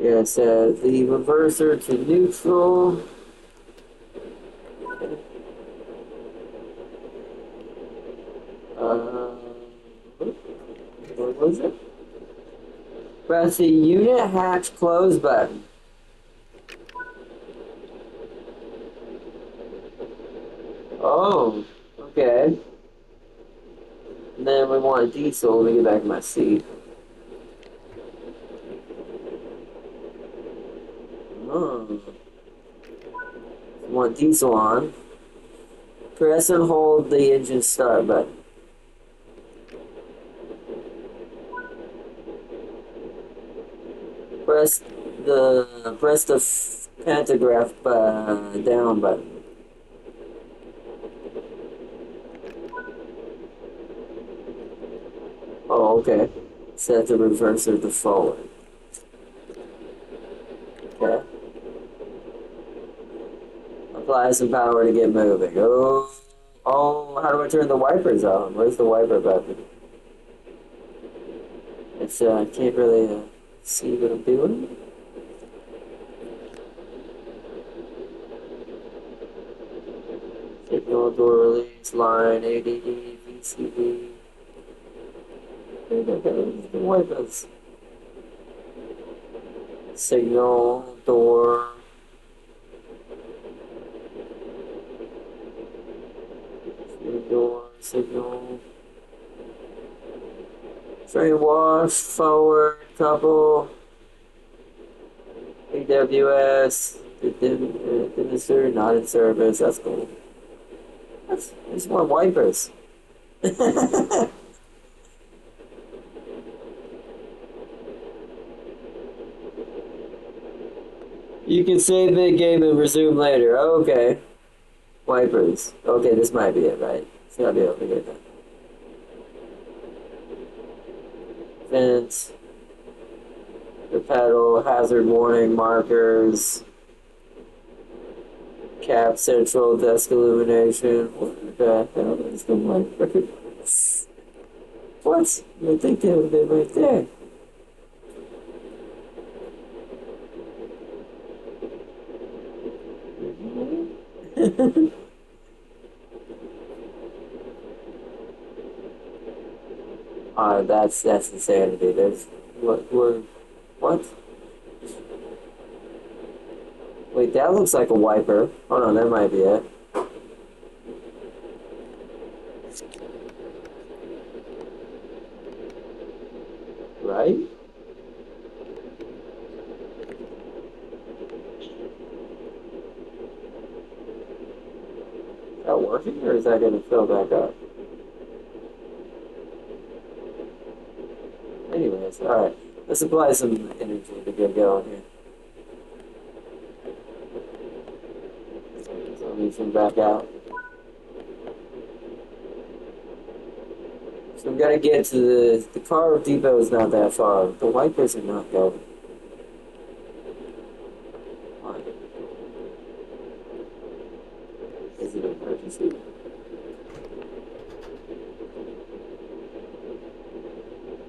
Yeah, it says the reverser to neutral. What was it? Press the unit hatch close button. Oh, okay. And then we want a diesel. Let me get back in my seat. Oh. Want diesel on. Press and hold the engine start button. Press the pantograph down button. Oh, okay. Set the reverser to forward. Okay. Apply some power to get moving. Oh, how do I turn the wipers on? Where's the wiper button? It's, I can't really see what I'm doing. Signal door release, line, ADD, VCD. Where the hell is the wipers? Signal, door. Door, signal. Train wash, forward, couple. AWS, administer, not in service. That's cool. There's more wipers. You can save the game and resume later. Okay. Wipers. Okay, this might be it, right? It's gotta be able to get that. Vents. The pedal, hazard warning, markers. Cap central, desk illumination. What the hell is the wipers? What? I think they would be right there. That's insanity. There's what? Wait, that looks like a wiper. Hold on, that might be it. Right? Is that working or is that gonna fill back up? Anyways, alright. Let's apply some energy to get going here. So we can back out. So we gotta get to the car depot is not that far. The wipers are not going. Fine. Is it an emergency?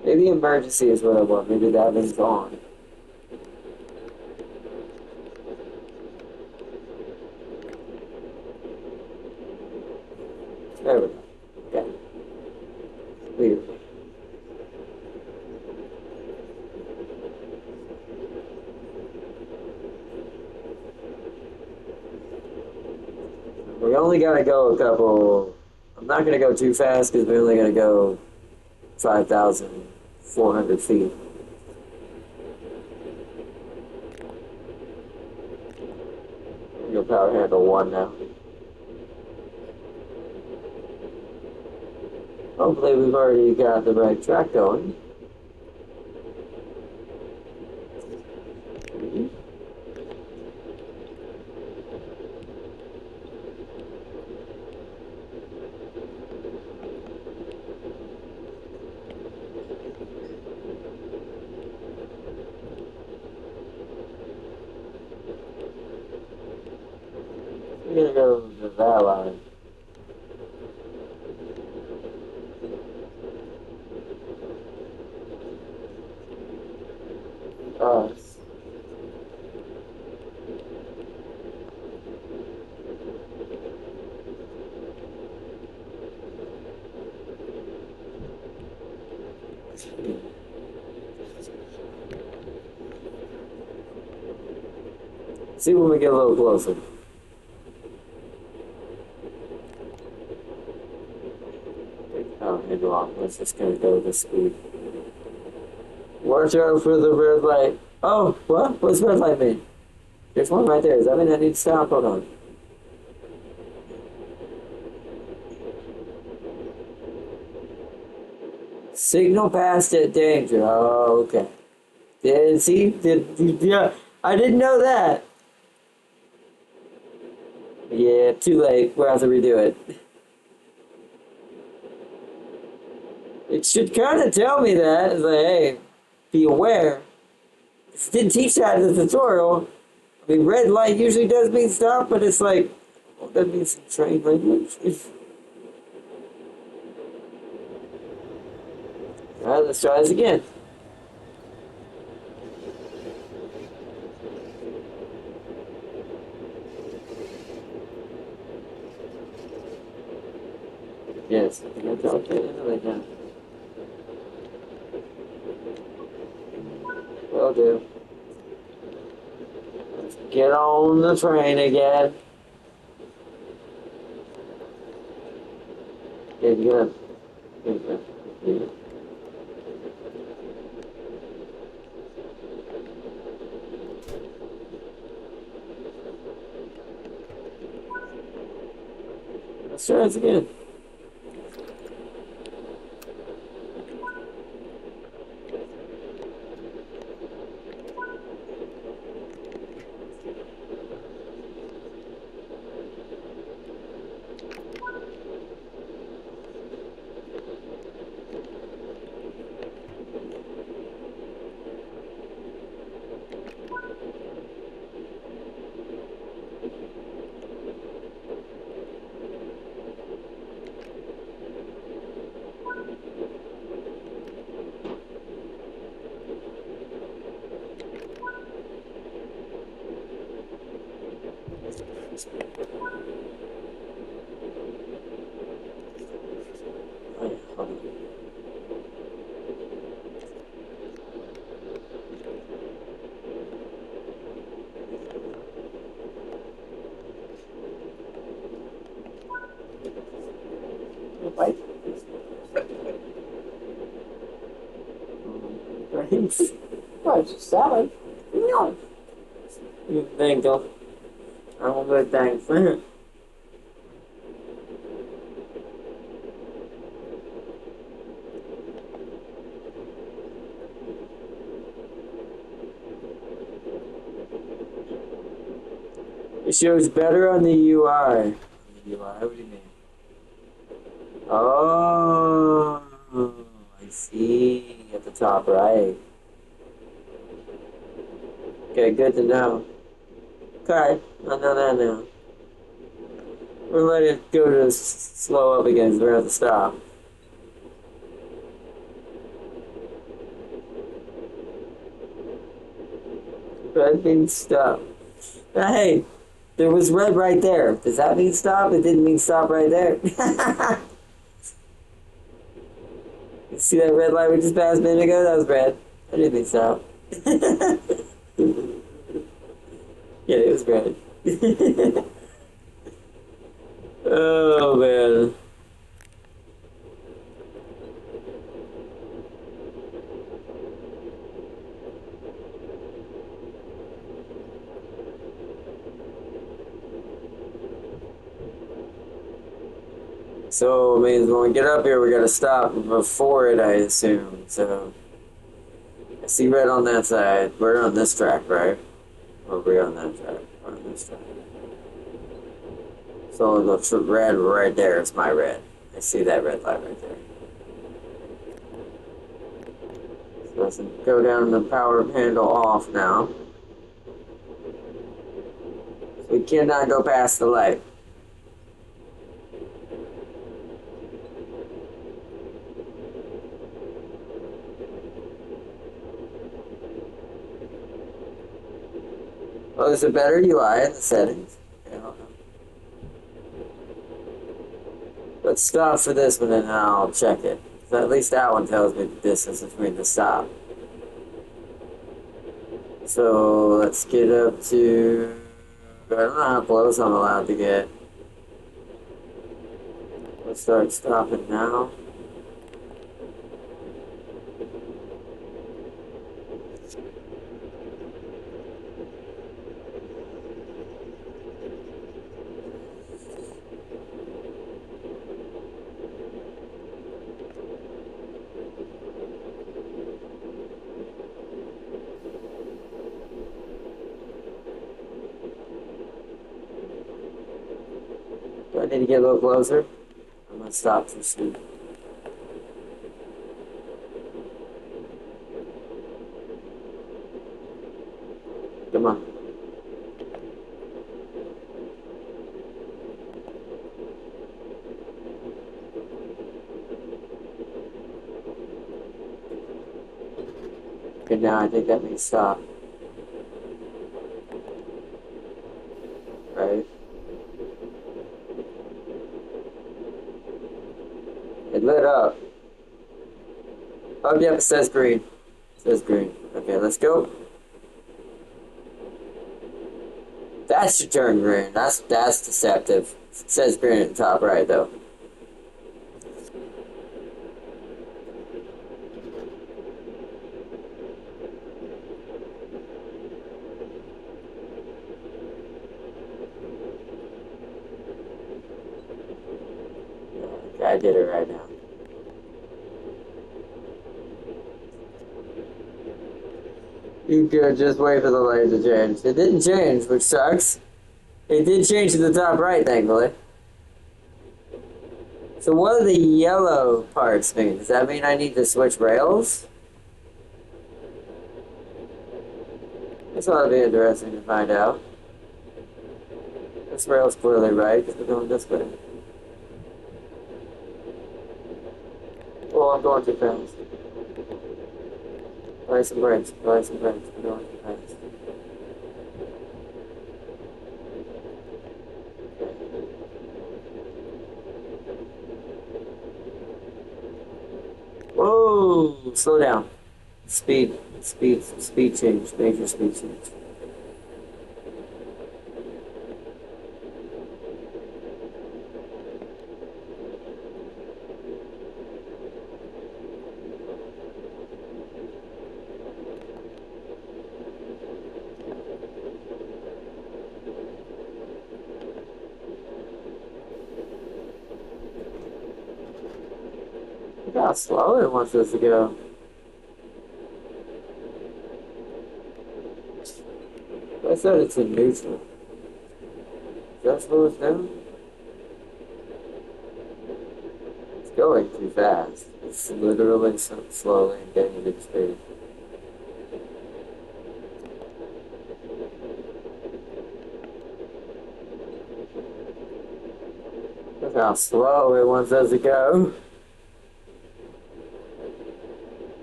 Maybe emergency is what I want. Maybe that is on. There we go. Okay. Weird. We only gotta go a couple. I'm not gonna go too fast because we're only gonna go 5,400 feet. Your power handle 1 now. Hopefully we've already got the right track going. We're gonna go to that line. Us. See when we get a little closer. Oh, maybe wrong. Let's just gonna go this speed. Watch out for the red light. Oh, what? What's red light mean? There's one right there. Does that mean I need to stop? Hold on. Signal passed at danger. Oh, okay. Yeah, I didn't know that. Yeah, too late. We'll have to redo it. It should kind of tell me that. It's like, hey, be aware. It didn't teach that in the tutorial. I mean, red light usually does mean stop, but it's like, well, that means some train language. Alright, let's try this again. Yes, I think I dropped it into like that. Will do. Let's get on the train again. Good, good. Good, good. Good. Let's try this again. Right. Right. Well, it's salad. No. You think so? I don't good thanks. It shows better on the UI. The UI, what do you mean? Oh, I see. At the top right. Okay, good to know. Okay, I know that now. We're letting it go to slow up again, so we're gonna have to stop. Red means stop. Hey, there was red right there. Does that mean stop? It didn't mean stop right there. You see that red light we just passed a minute ago? That was red. I didn't mean stop. Yeah, it was red. Oh, man. So it means when we get up here, we gotta stop before it, I assume. So I see red on that side. We're on this track, right? Or we're on that track. We're on this track. So the red right there is my red. I see that red light right there. So let's go down the power handle off now. So we cannot go past the light. Oh, there's a better UI in the settings. Okay, hold on. Let's stop for this one and I'll check it. So at least that one tells me the distance between the stop. So let's get up to... I don't know how close I'm allowed to get. Let's start stopping now. Do I need to get a little closer? I'm gonna stop too soon. Come on. Okay, now I think that means stop. Right? It lit up. Oh, yeah, it says green. It says green. Okay, let's go. That should turn green. That's deceptive. It says green at the top right, though. Okay, I did it right now. You could just wait for the light to change. It didn't change, which sucks. It did change to the top right, thankfully. So what do the yellow parts mean? Does that mean I need to switch rails? This ought to be interesting to find out. This rail's clearly right, because we're going this way. Oh, I'm going too fast. Apply some brakes, apply some brakes. We're going too fast. Whoa! Slow down. Speed change. Major speed change. Look how slow it wants us to go. I said it's in neutral. Is that slow us down? It's going too fast. It's literally slowly getting into speed. Look how slow it wants us to go.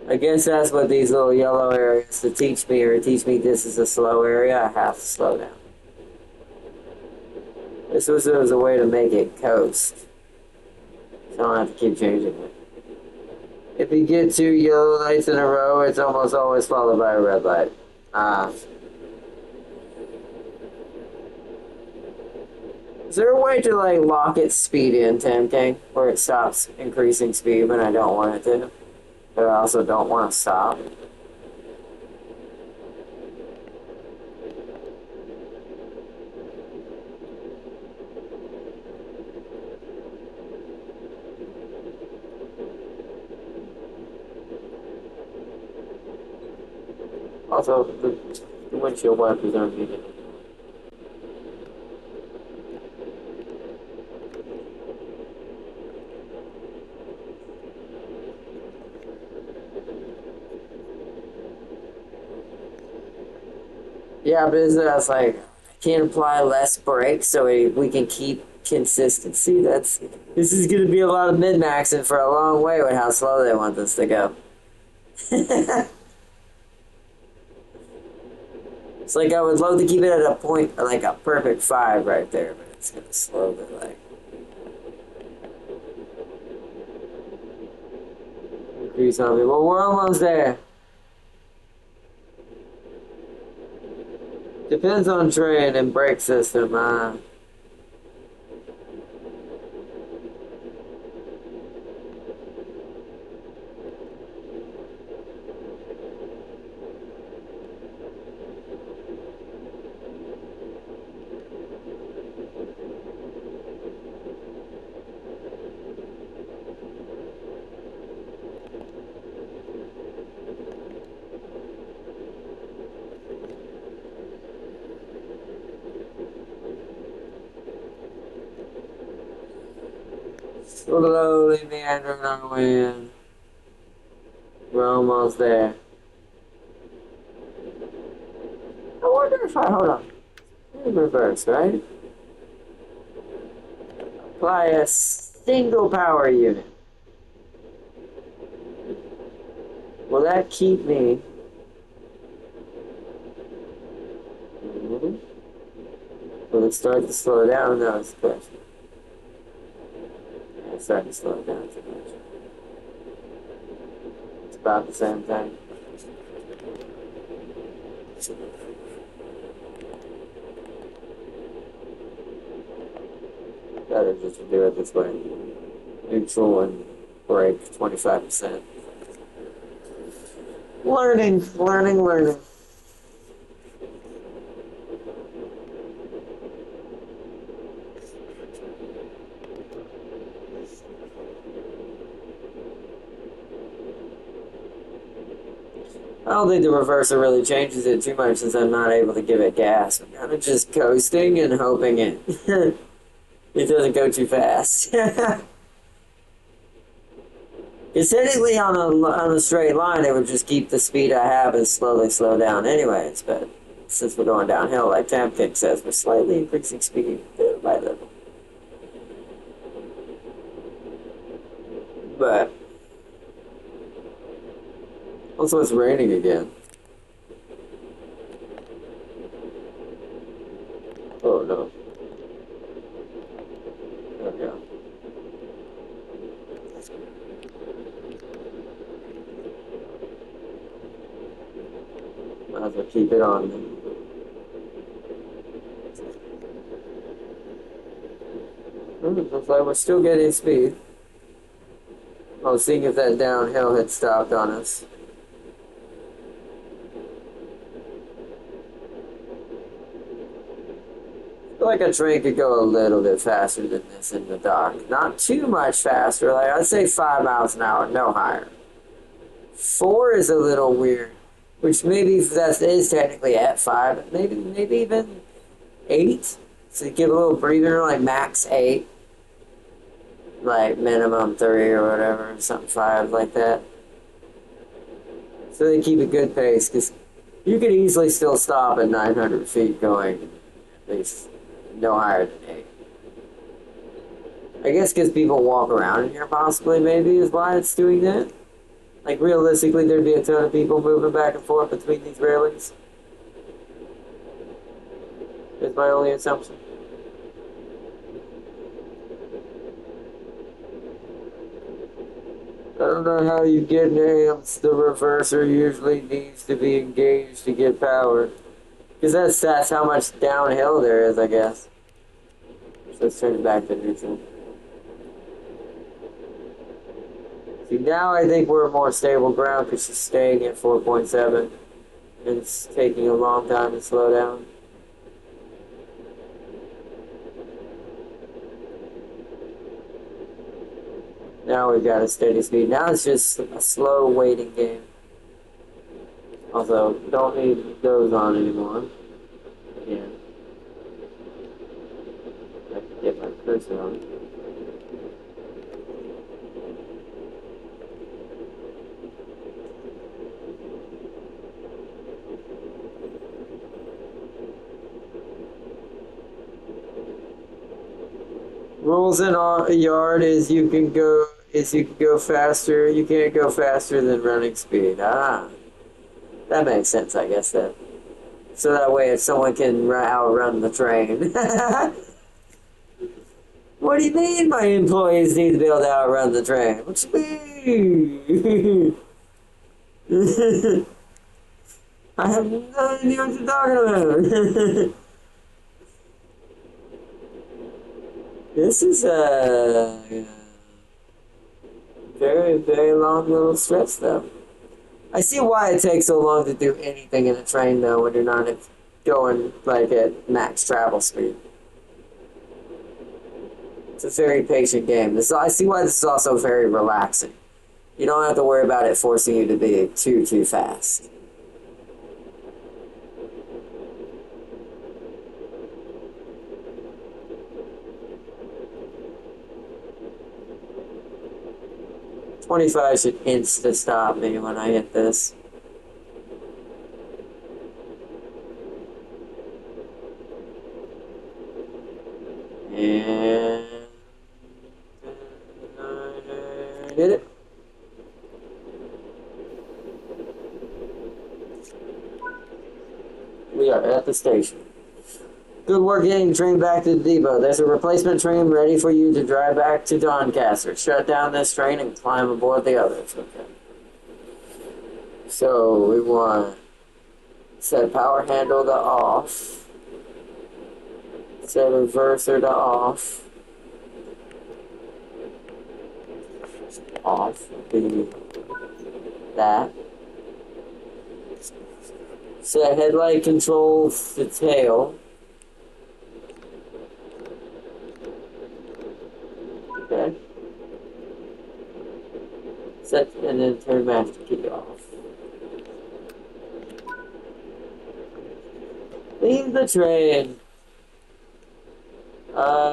I guess that's what these little yellow areas to teach me this is a slow area. I have to slow down. This was a way to make it coast. So I don't have to keep changing it. If you get 2 yellow lights in a row, it's almost always followed by a red light. Is there a way to like lock its speed in, Tamking, where it stops increasing speed when I don't want it to? But I also don't want to stop. Also, the windshield wipers aren't needed. Yeah, but it's like, I can't apply less brakes so we can keep consistency. This is going to be a lot of min-maxing for a long way with how slow they want this to go. It's like I would love to keep it at a point, like a perfect 5 right there, but it's going to slowly, like, increase on me. Well, we're almost there. Depends on train and brake system. Slowly meandering our way in. We're almost there. I wonder if hold on. Reverse, right? Apply a single power unit. Will that keep me? Will it start to slow down? No, it's the question. It's starting to slow down too much. It's about the same thing. Better just to do it this way. Neutral and brake 25%. Learning. I don't think the reverser really changes it too much since I'm not able to give it gas. I'm kind of just coasting and hoping it it doesn't go too fast. Because technically on a straight line, it would just keep the speed I have and slowly slow down anyways. But since we're going downhill, like Tamking says, we're slightly increasing speed little by little. But also, it's raining again. Oh no. There we go. So keep it on me. Looks like we're still getting speed. Oh, seeing if that downhill had stopped on us. I feel like a train could go a little bit faster than this in the dock. Not too much faster. Like I'd say 5 miles an hour, no higher. 4 is a little weird. Which maybe that is technically at 5. Maybe even 8. So give a little breather, like max 8. Like minimum 3 or whatever, something 5 like that. So they keep a good pace, because you could easily still stop at 900 feet going at least no higher than 8. I guess because people walk around in here possibly, maybe, is why it's doing that. Like realistically, there'd be a ton of people moving back and forth between these railings. Is my only assumption. I don't know how you get amps. The reverser usually needs to be engaged to get power. Because that's how much downhill there is, I guess. So let's turn it back to neutral. See, now I think we're more stable ground because she's staying at 4.7. And it's taking a long time to slow down. Now we've got a steady speed. Now it's just a slow waiting game. Also, don't need those on anymore. Yeah. I can get my cursor on. Rules in a yard is you can go faster. You can't go faster than running speed. Ah, that makes sense, I guess. That so that way, if someone can outrun the train. What do you mean, my employees need to be able to outrun the train? What you mean? I have no idea what you're talking about. This is a very, very long little stretch, though. I see why it takes so long to do anything in a train, though, when you're not going, like, at max travel speed. It's a very patient game. I see why this is also very relaxing. You don't have to worry about it forcing you to be too fast. "25 should insta-stop me when I hit this. And... did it? We are at the station. Good work getting the train back to the depot. There's a replacement train ready for you to drive back to Doncaster. Shut down this train and climb aboard the others." Okay. So we want set power handle to off. Set reverser to off. Off would be that. Set headlight control to tail. Okay. Set and then turn master key off. Leave the train.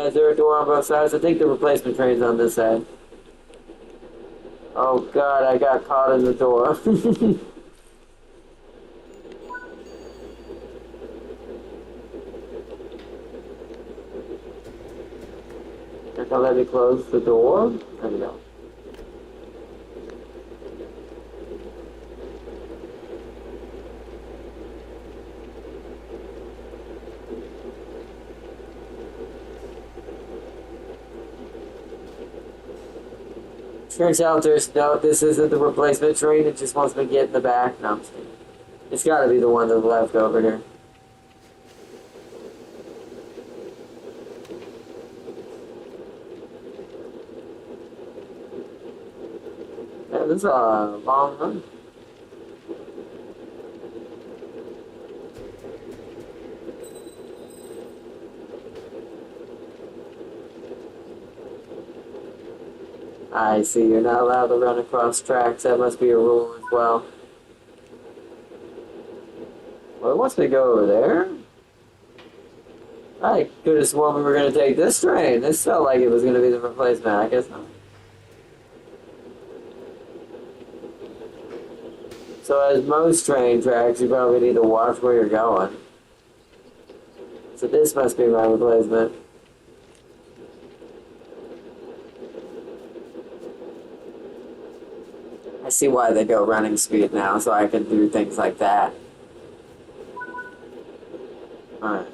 Is there a door on both sides? I think the replacement train's on this side. Oh god, I got caught in the door. Now let me close the door. There we go. Turns out this isn't the replacement train, it just wants me to get in the back. No, I'm just kidding. It's gotta be the one to the left over here. Yeah, this is a long run. I see, you're not allowed to run across tracks. That must be a rule as well. Well, it wants me to go over there. I could have sworn we were going to take this train. This felt like it was going to be the replacement. I guess not. So as most train tracks, you probably need to watch where you're going. So this must be my replacement. I see why they go running speed now, so I can do things like that. Alright.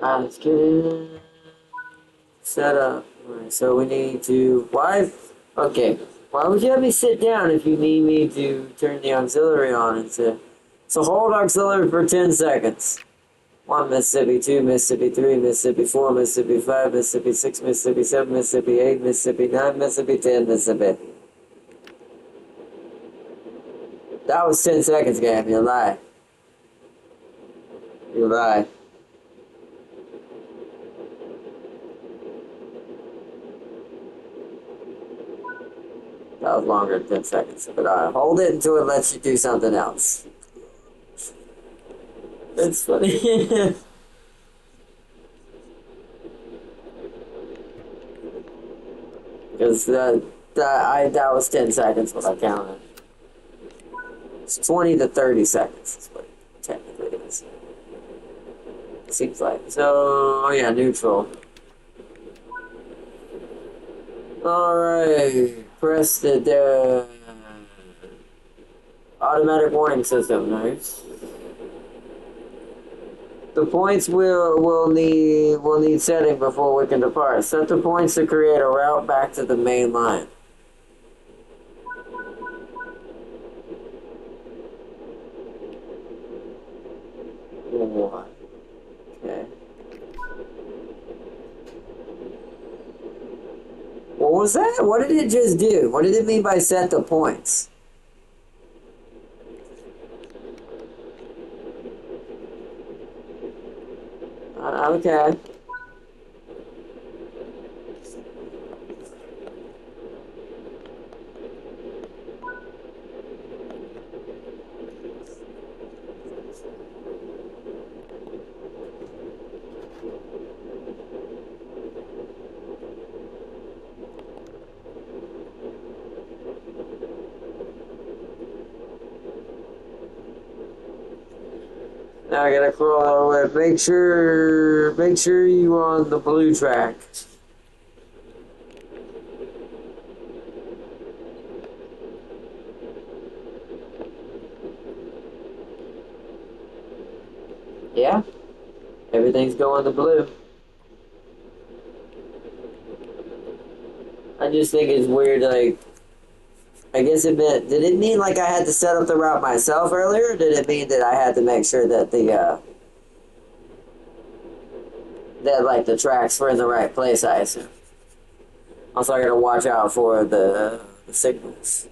Alright, let's get it set up. Alright, so we need to... Okay. Why would you have me sit down if you need me to turn the auxiliary on instead? So hold auxiliary for 10 seconds. 1 Mississippi, 2 Mississippi, 3 Mississippi, 4 Mississippi, 5 Mississippi, 6 Mississippi, 7 Mississippi, 8 Mississippi, 9 Mississippi, 10 Mississippi. That was 10 seconds, Gab. You lie. You lie. That was longer than 10 seconds. But hold it until it lets you do something else. It's funny. Because that was 10 seconds when I counted. It's 20 to 30 seconds is what it technically is. Seems like. So, yeah, neutral. Alright. Press the automatic warning system. Nice. The points will need setting before we can depart. Set the points to create a route back to the main line. Okay. What was that? What did it just do? What did it mean by set the points? Okay. Now I gotta crawl all the way. Make sure you on the blue track. Yeah, everything's going to blue. I just think it's weird, like, I guess it meant, did it mean like I had to set up the route myself earlier, or did it mean that I had to make sure that the tracks were in the right place, I assume? Also, I gotta watch out for the signals.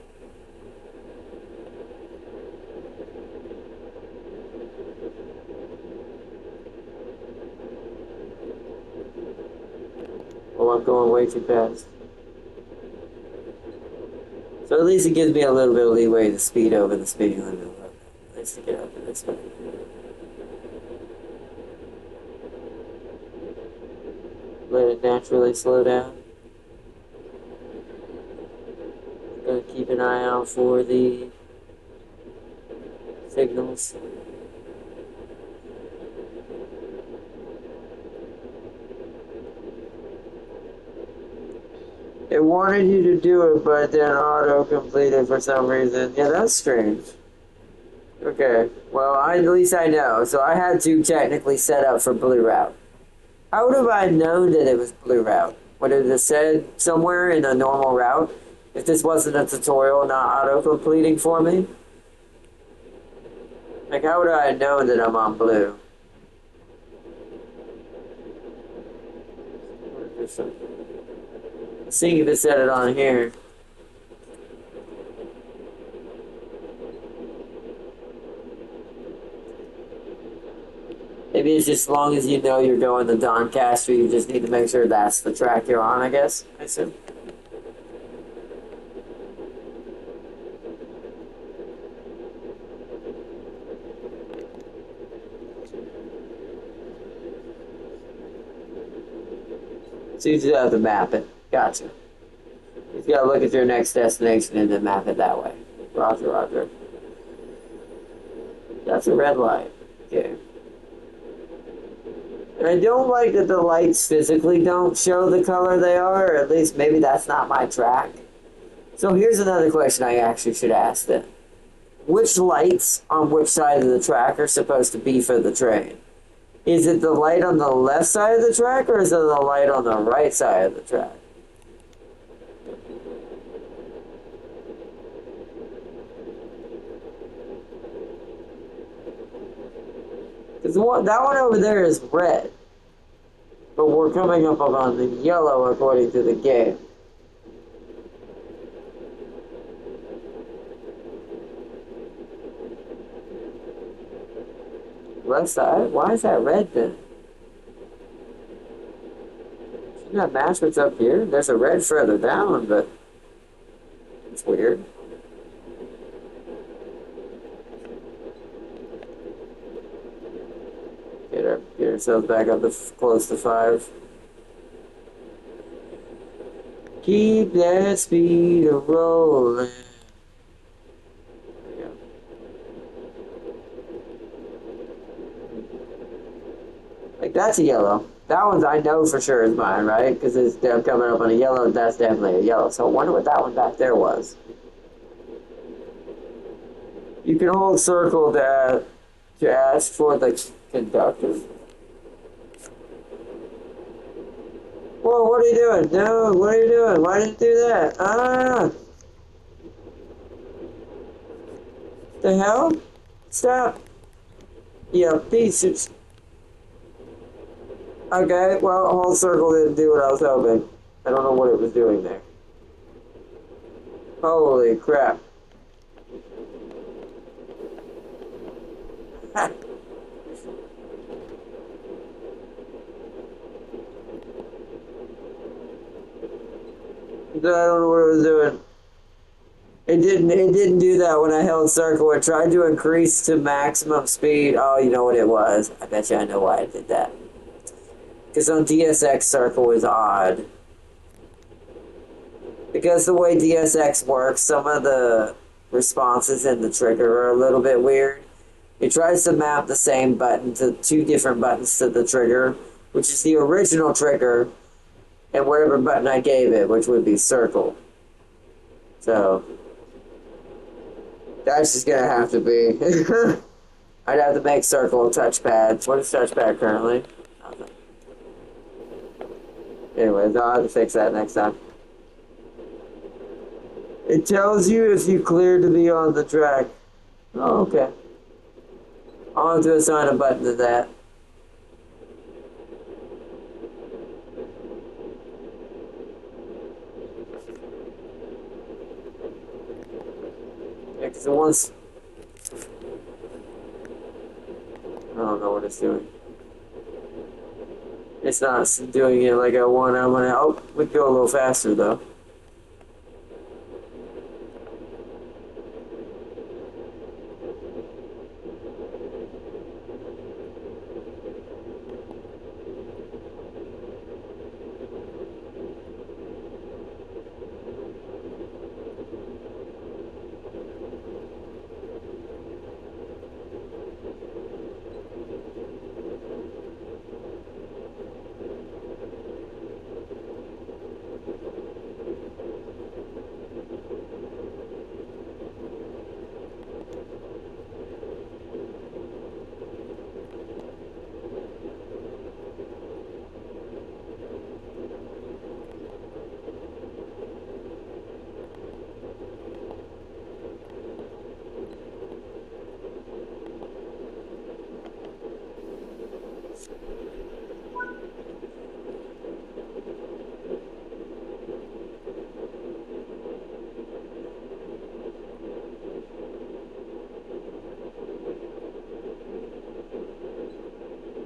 Oh, I'm going way too fast. So at least it gives me a little bit of leeway to speed over the speeding limit. At least to get up to this way. Let it naturally slow down. I'm gonna keep an eye out for the signals. It wanted you to do it, but then auto-completed for some reason. Yeah, that's strange. Okay, well, at least I know. So I had to technically set up for blue route. How would have I known that it was blue route? Would it have said somewhere in a normal route if this wasn't a tutorial not auto-completing for me? Like, how would I know that I'm on blue? Let's see if it said it on here. Maybe it's just as long as you know you're going to Doncaster, you just need to make sure that's the track you're on, I guess. I assume. So you just have to map it. Gotcha. You just gotta look at your next destination and then map it that way. Roger, roger. That's a red light. Okay. And I don't like that the lights physically don't show the color they are, or at least maybe that's not my track. So here's another question I actually should ask then. Which lights on which side of the track are supposed to be for the train? Is it the light on the left side of the track, or is it the light on the right side of the track? Because that one over there is red. But we're coming up on the yellow according to the game. Left side? Why is that red then? Shouldn't that match what's up here? There's a red further down, but it's weird. Get ourselves back up to close to 5. Keep that speed a rolling. There we go. Like, that's a yellow. That one's I know for sure is mine, right? Because it's coming up on a yellow, that's definitely a yellow. So I wonder what that one back there was. You can hold circle to ask for the conductor. Whoa, what are you doing? No, what are you doing? Why did you do that? Ah! The hell? Stop! Yeah, pieces. Okay, well, a whole circle didn't do what I was hoping. I don't know what it was doing there. Holy crap. Ha! I don't know what it was doing. It didn't do that when I held circle. It tried to increase to maximum speed. Oh, you know what it was. I bet you I know why it did that. Because on DSX, circle is odd. Because the way DSX works, some of the responses in the trigger are a little bit weird. It tries to map the same button to 2 different buttons to the trigger, which is the original trigger, and whatever button I gave it, which would be circle. So, that's just gonna have to be. I'd have to make circle a touchpad. What is touchpad currently? Nothing. Anyways, I'll have to fix that next time. It tells you if you clear to be on the track. Oh, okay. I'll have to assign a button to that. Yeah, because it wants... I don't know what it's doing. It's not doing it like I want. I want to... Oh, we could go a little faster, though.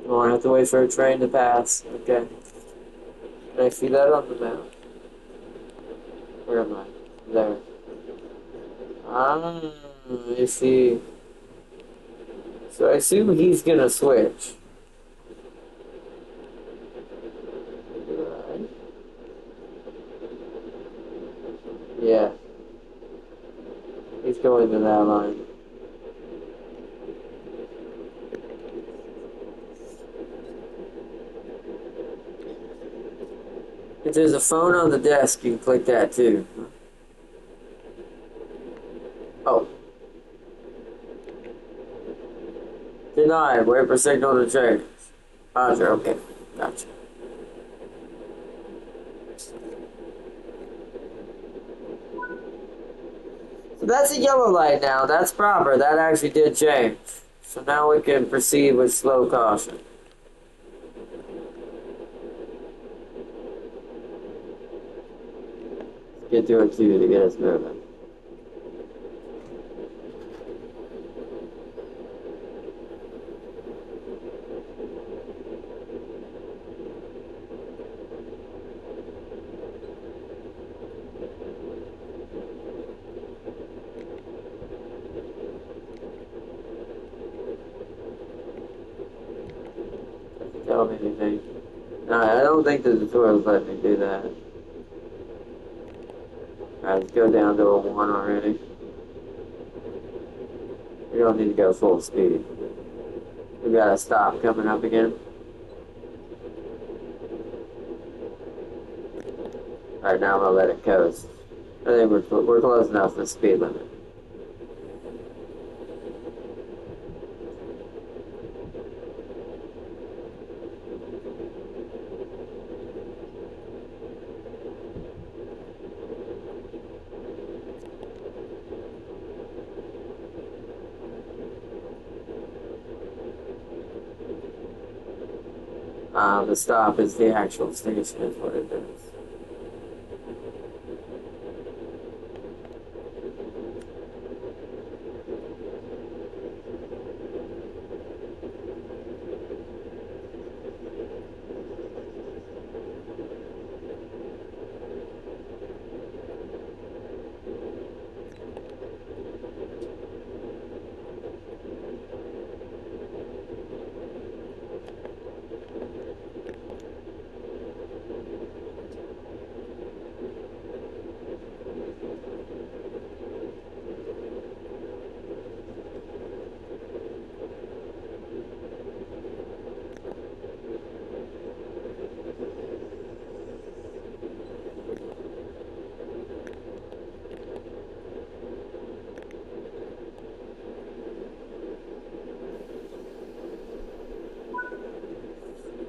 Oh, I have to wait for a train to pass. Okay. Can I see that on the map? Where am I? There. Ah, I see. So I assume he's gonna switch. Yeah. He's going to that line. If there's a phone on the desk, you can click that too. Oh. Denied. Wait for signal to change. Roger, okay. Gotcha. So that's a yellow light now. That's proper. That actually did change. So now we can proceed with slow caution. Get to it too to get us moving. Tell me anything. No, I don't think the tutorial's letting me do that. Alright, let's go down to a 1 already. We don't need to go full speed. We got a stop coming up again. Alright, now I'm gonna let it coast. I think we're close enough to the speed limit. The stop is the actual station, is what it is.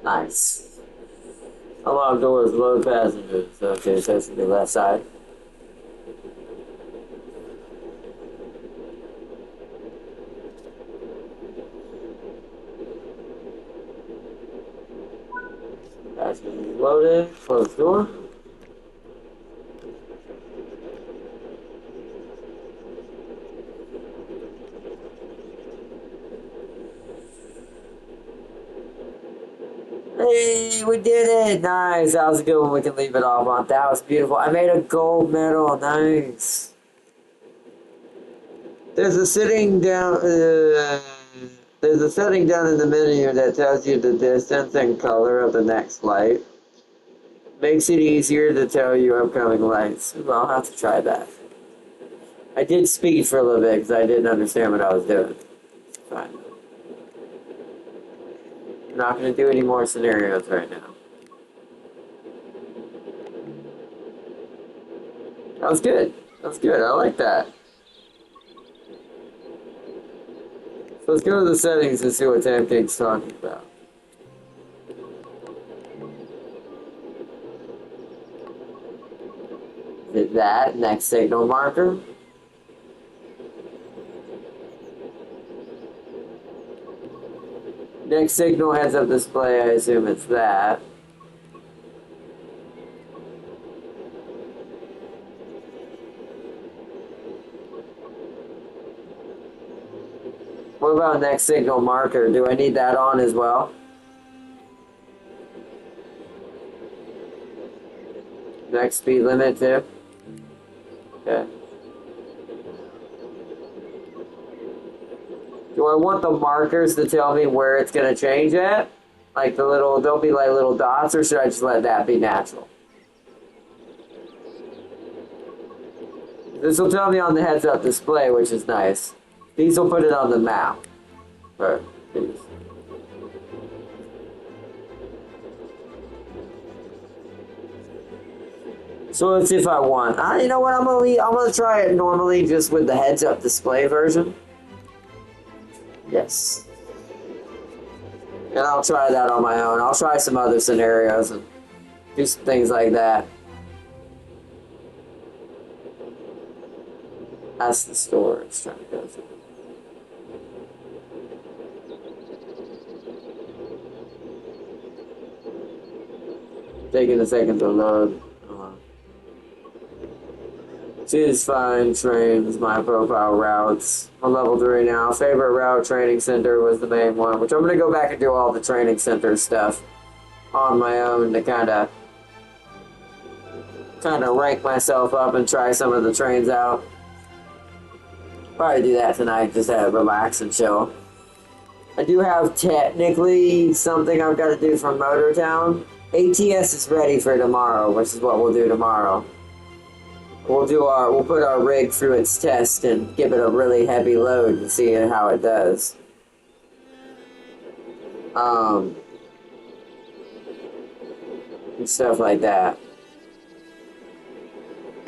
Nice. Unlock doors, load passengers. Okay, so that's the left side. Passengers loaded, close door. Hey, we did it! Nice. That was a good one. We can leave it off on. That was beautiful. I made a gold medal. Nice. There's a setting down. There's a setting down in the menu that tells you the distance and color of the next light. Makes it easier to tell you upcoming lights. Well, I'll have to try that. I did speed for a little bit because I didn't understand what I was doing. Fine. I'm not going to do any more scenarios right now. That was good. That was good. I like that. So let's go to the settings and see what Tam King's talking about. Is it that? Next signal marker? Next signal heads up display, I assume it's that. What about next signal marker? Do I need that on as well? Next speed limit too? Okay. Do I want the markers to tell me where it's gonna change at? Like the little, there'll be like little dots, or should I just let that be natural? This will tell me on the heads-up display, which is nice. These will put it on the map. Right, these. So let's see if I want. You know what? I'm gonna try it normally, just with the heads-up display version. Yes. And I'll try that on my own. I'll try some other scenarios and do some things like that. That's the store it's trying to go through. Taking a second to load. Choose fine trains, my profile routes. I'm level 3 now. Favorite route, training center was the main one, which I'm going to go back and do all the training center stuff on my own to kind of rank myself up and try some of the trains out. Probably do that tonight, just have relax and chill. I do have technically something I've got to do from Motor Town. ATS is ready for tomorrow, which is what we'll do tomorrow. We'll put our rig through its test and give it a really heavy load and see how it does. And stuff like that.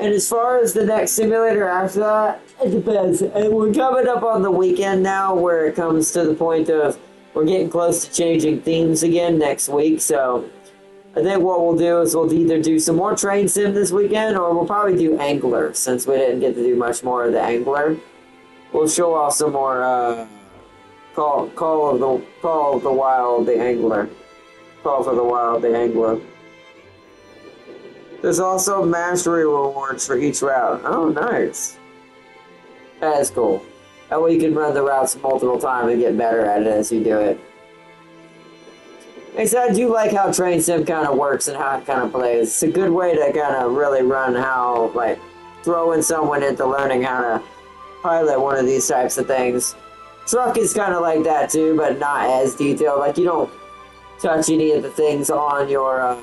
And as far as the next simulator after that, it depends. And we're coming up on the weekend now where it comes to the point of we're getting close to changing themes again next week, so I think what we'll do is we'll either do some more train sim this weekend, or we'll probably do Angler, since we didn't get to do much more of the Angler. We'll show off some more Call of the Wild, the Angler. Call for the Wild, the Angler. There's also mastery rewards for each route. Oh, nice. That is cool. That way you can run the routes multiple times and get better at it as you do it. I do like how Train Sim kind of works and how it kind of plays. It's a good way to kind of really run how, like, throwing someone into learning how to pilot one of these types of things. Truck is kind of like that too, but not as detailed. Like, you don't touch any of the things on your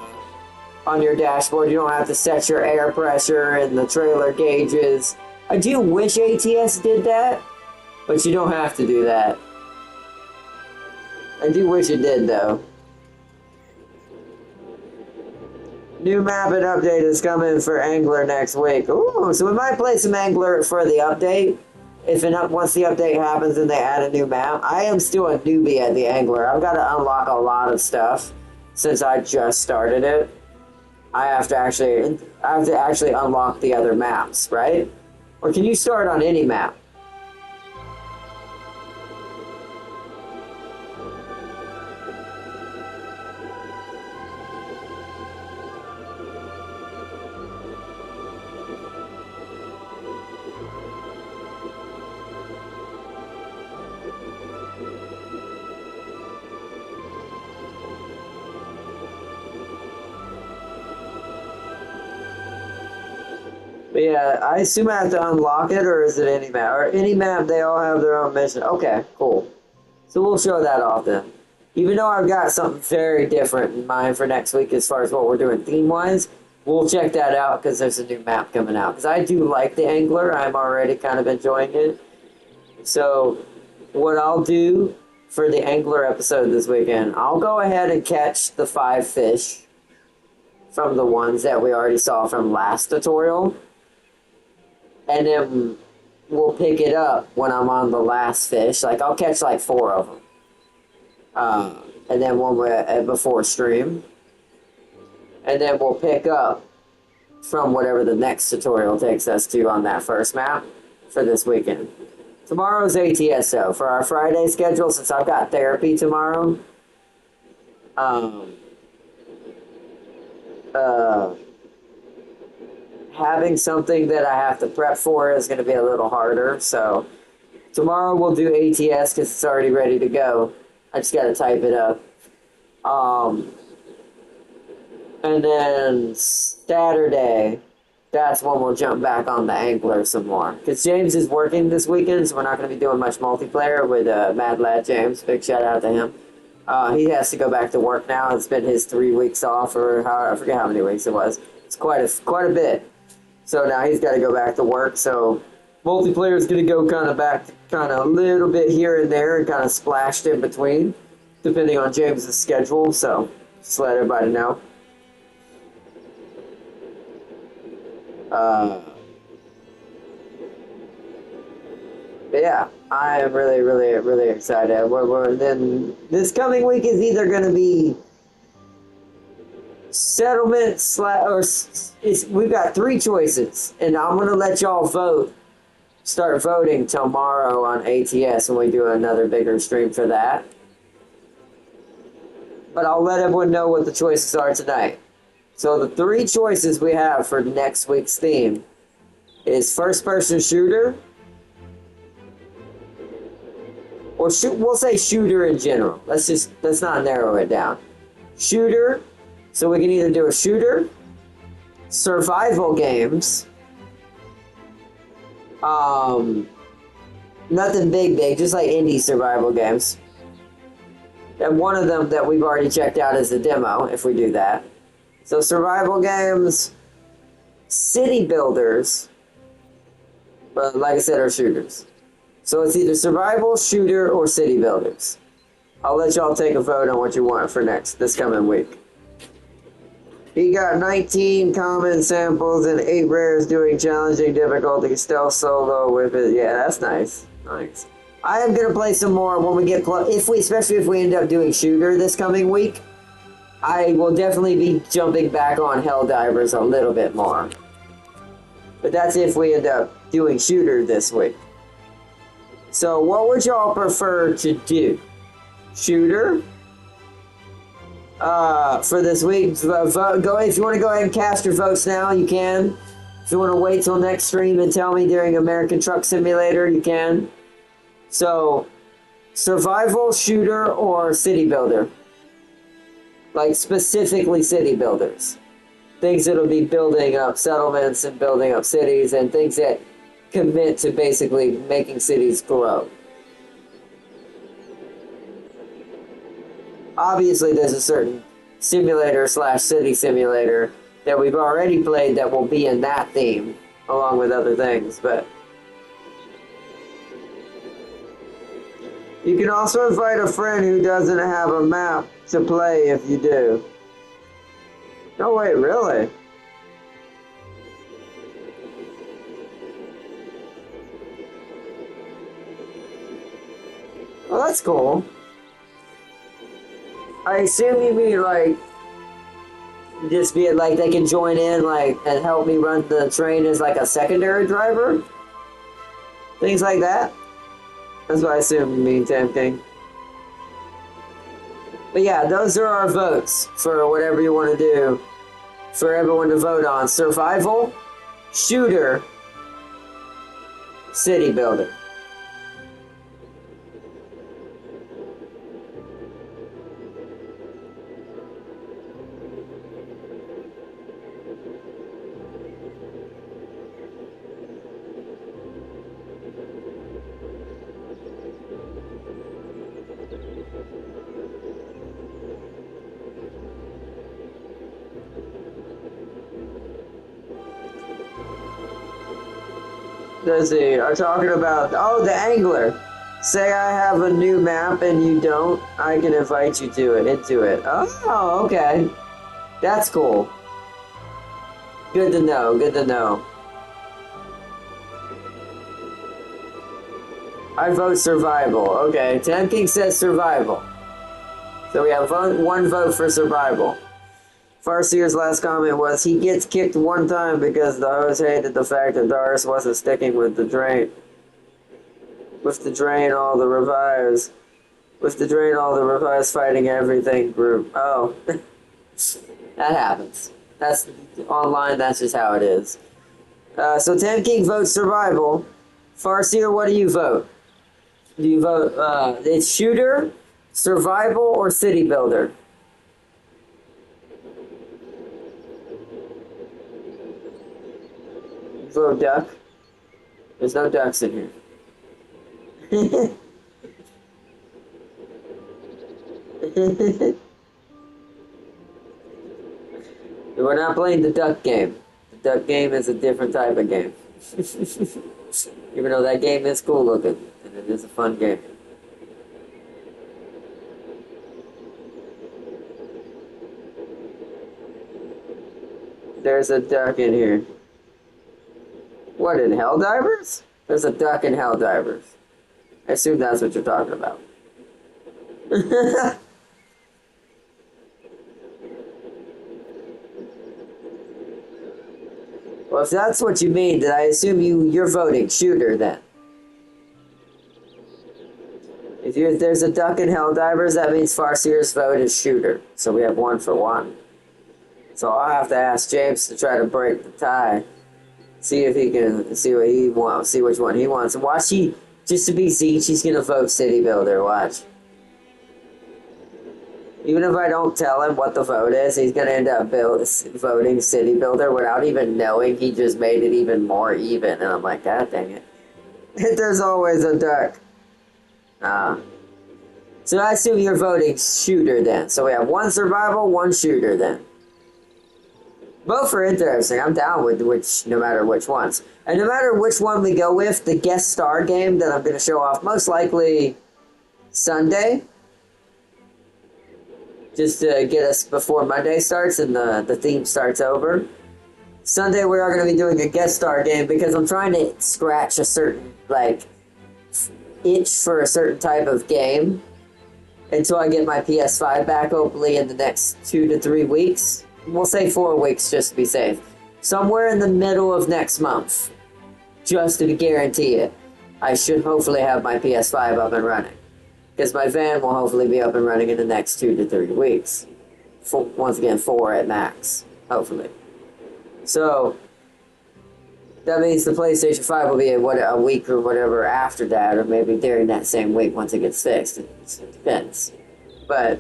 dashboard. You don't have to set your air pressure and the trailer gauges. I do wish ATS did that, but you don't have to do that. I do wish it did, though. New map and update is coming for Angler next week. Ooh, so we might play some Angler for the update. Once the update happens and they add a new map. I am still a newbie at the Angler. I've got to unlock a lot of stuff since I just started it. I have to actually unlock the other maps, right? Or can you start on any map? But yeah, I assume I have to unlock it, or is it any map? Or any map, they all have their own mission. Okay, cool. So we'll show that off then. Even though I've got something very different in mind for next week as far as what we're doing theme-wise, we'll check that out because there's a new map coming out. Because I do like the Angler. I'm already kind of enjoying it. So what I'll do for the Angler episode this weekend, I'll go ahead and catch the 5 fish from the ones that we already saw from last tutorial. And then we'll pick it up when I'm on the last fish. Like, I'll catch like 4 of them. And then one before stream. And then we'll pick up from whatever the next tutorial takes us to on that first map for this weekend. Tomorrow's ATS, though. For our Friday schedule, since I've got therapy tomorrow, having something that I have to prep for is going to be a little harder. So tomorrow we'll do ATS because it's already ready to go. I just got to type it up. And then Saturday, that's when we'll jump back on the Angler some more. Because James is working this weekend, so we're not going to be doing much multiplayer with Mad Lad James. Big shout out to him. He has to go back to work now. It's been his 3 weeks off, or I forget how many weeks it was. It's quite a bit. So now he's got to go back to work. So multiplayer is going to go kind of back, kind of a little bit here and there, and kind of splashed in between, depending on James's schedule. So just let everybody know. But yeah, I am really, really, really excited. Then this coming week is either going to be settlement we've got 3 choices, and I'm going to let y'all start voting tomorrow on ATS when we do another bigger stream for that. But I'll let everyone know what the choices are tonight. So the 3 choices we have for next week's theme is first-person shooter, or we'll say shooter in general. Let's not narrow it down. Shooter, so we can either do a shooter, survival games, nothing big, just like indie survival games. And one of them that we've already checked out is the demo, if we do that. So survival games, city builders, but like I said, are shooters. So it's either survival, shooter, or city builders. I'll let y'all take a vote on what you want for this coming week. He got 19 common samples and 8 rares doing challenging difficulty stealth solo with it. Yeah, that's nice. Nice. I am gonna play some more when we get close. Especially if we end up doing shooter this coming week, I will definitely be jumping back on Helldivers a little bit more. But that's if we end up doing shooter this week. So what would y'all prefer to do? Shooter? For this week, if you want to go ahead and cast your votes now, you can. If you want to wait till next stream and tell me during American Truck Simulator, you can. So, survival, shooter, or city builder? Like, specifically city builders. Things that'll be building up settlements and building up cities, and things that commit to basically making cities grow. Obviously, there's a certain simulator / city simulator that we've already played that will be in that theme, along with other things, but you can also invite a friend who doesn't have a map to play if you do. No, wait, really? Well, that's cool. I assume you mean like just be like they can join in like and help me run the train as like a secondary driver? Things like that? That's what I assume you mean, Tam King. But yeah, those are our votes for whatever you want to do for everyone to vote on. Survival, shooter, city builder. Let's see, I'm talking about, the Angler. Say I have a new map and you don't, I can invite you to it, into it. Oh, okay. That's cool. Good to know, good to know. I vote survival. Okay, Tam King says survival. So we have one vote for survival. Farseer's last comment was, he gets kicked one time because the host hated the fact that Doris wasn't sticking with the drain. With the drain, all the revives. With the drain, all the revives fighting everything group. Oh. That happens. That's online, that's just how it is. So Tam King votes survival. Farseer, what do you vote? Do you vote, it's shooter, survival, or city builder? Little duck. There's no ducks in here. We're not playing the duck game. The duck game is a different type of game. Even though that game is cool looking, and it is a fun game. There's a duck in here. What, in Helldivers? There's a duck in Helldivers. I assume that's what you're talking about. Well, if that's what you mean, then I assume you're voting shooter then. If there's a duck in Helldivers, that means Farseer's vote is shooter. So we have 1 for 1. So I'll have to ask James to try to break the tie. See if he can, see what he wants, see which one he wants. And watch, just to be seen, she's gonna vote City Builder, watch. Even if I don't tell him what the vote is, he's gonna end up voting City Builder without even knowing. He just made it even more even, and I'm like, God dang it. There's always a duck. So I assume you're voting shooter then. So we have 1 survival, 1 shooter then. Both are interesting. I'm down with no matter which ones. And no matter which one we go with, the guest star game that I'm going to show off most likely Sunday. Just to get us before Monday starts and the theme starts over. Sunday we are going to be doing a guest star game because I'm trying to scratch a certain, itch for a certain type of game until I get my PS5 back, hopefully in the next 2 to 3 weeks. We'll say 4 weeks just to be safe. Somewhere in the middle of next month, just to guarantee it, I should hopefully have my PS5 up and running. Because my van will hopefully be up and running in the next 2 to 3 weeks. Once again, 4 at max, hopefully. So, that means the PlayStation 5 will be a week or whatever after that, or maybe during that same week once it gets fixed. It depends. But,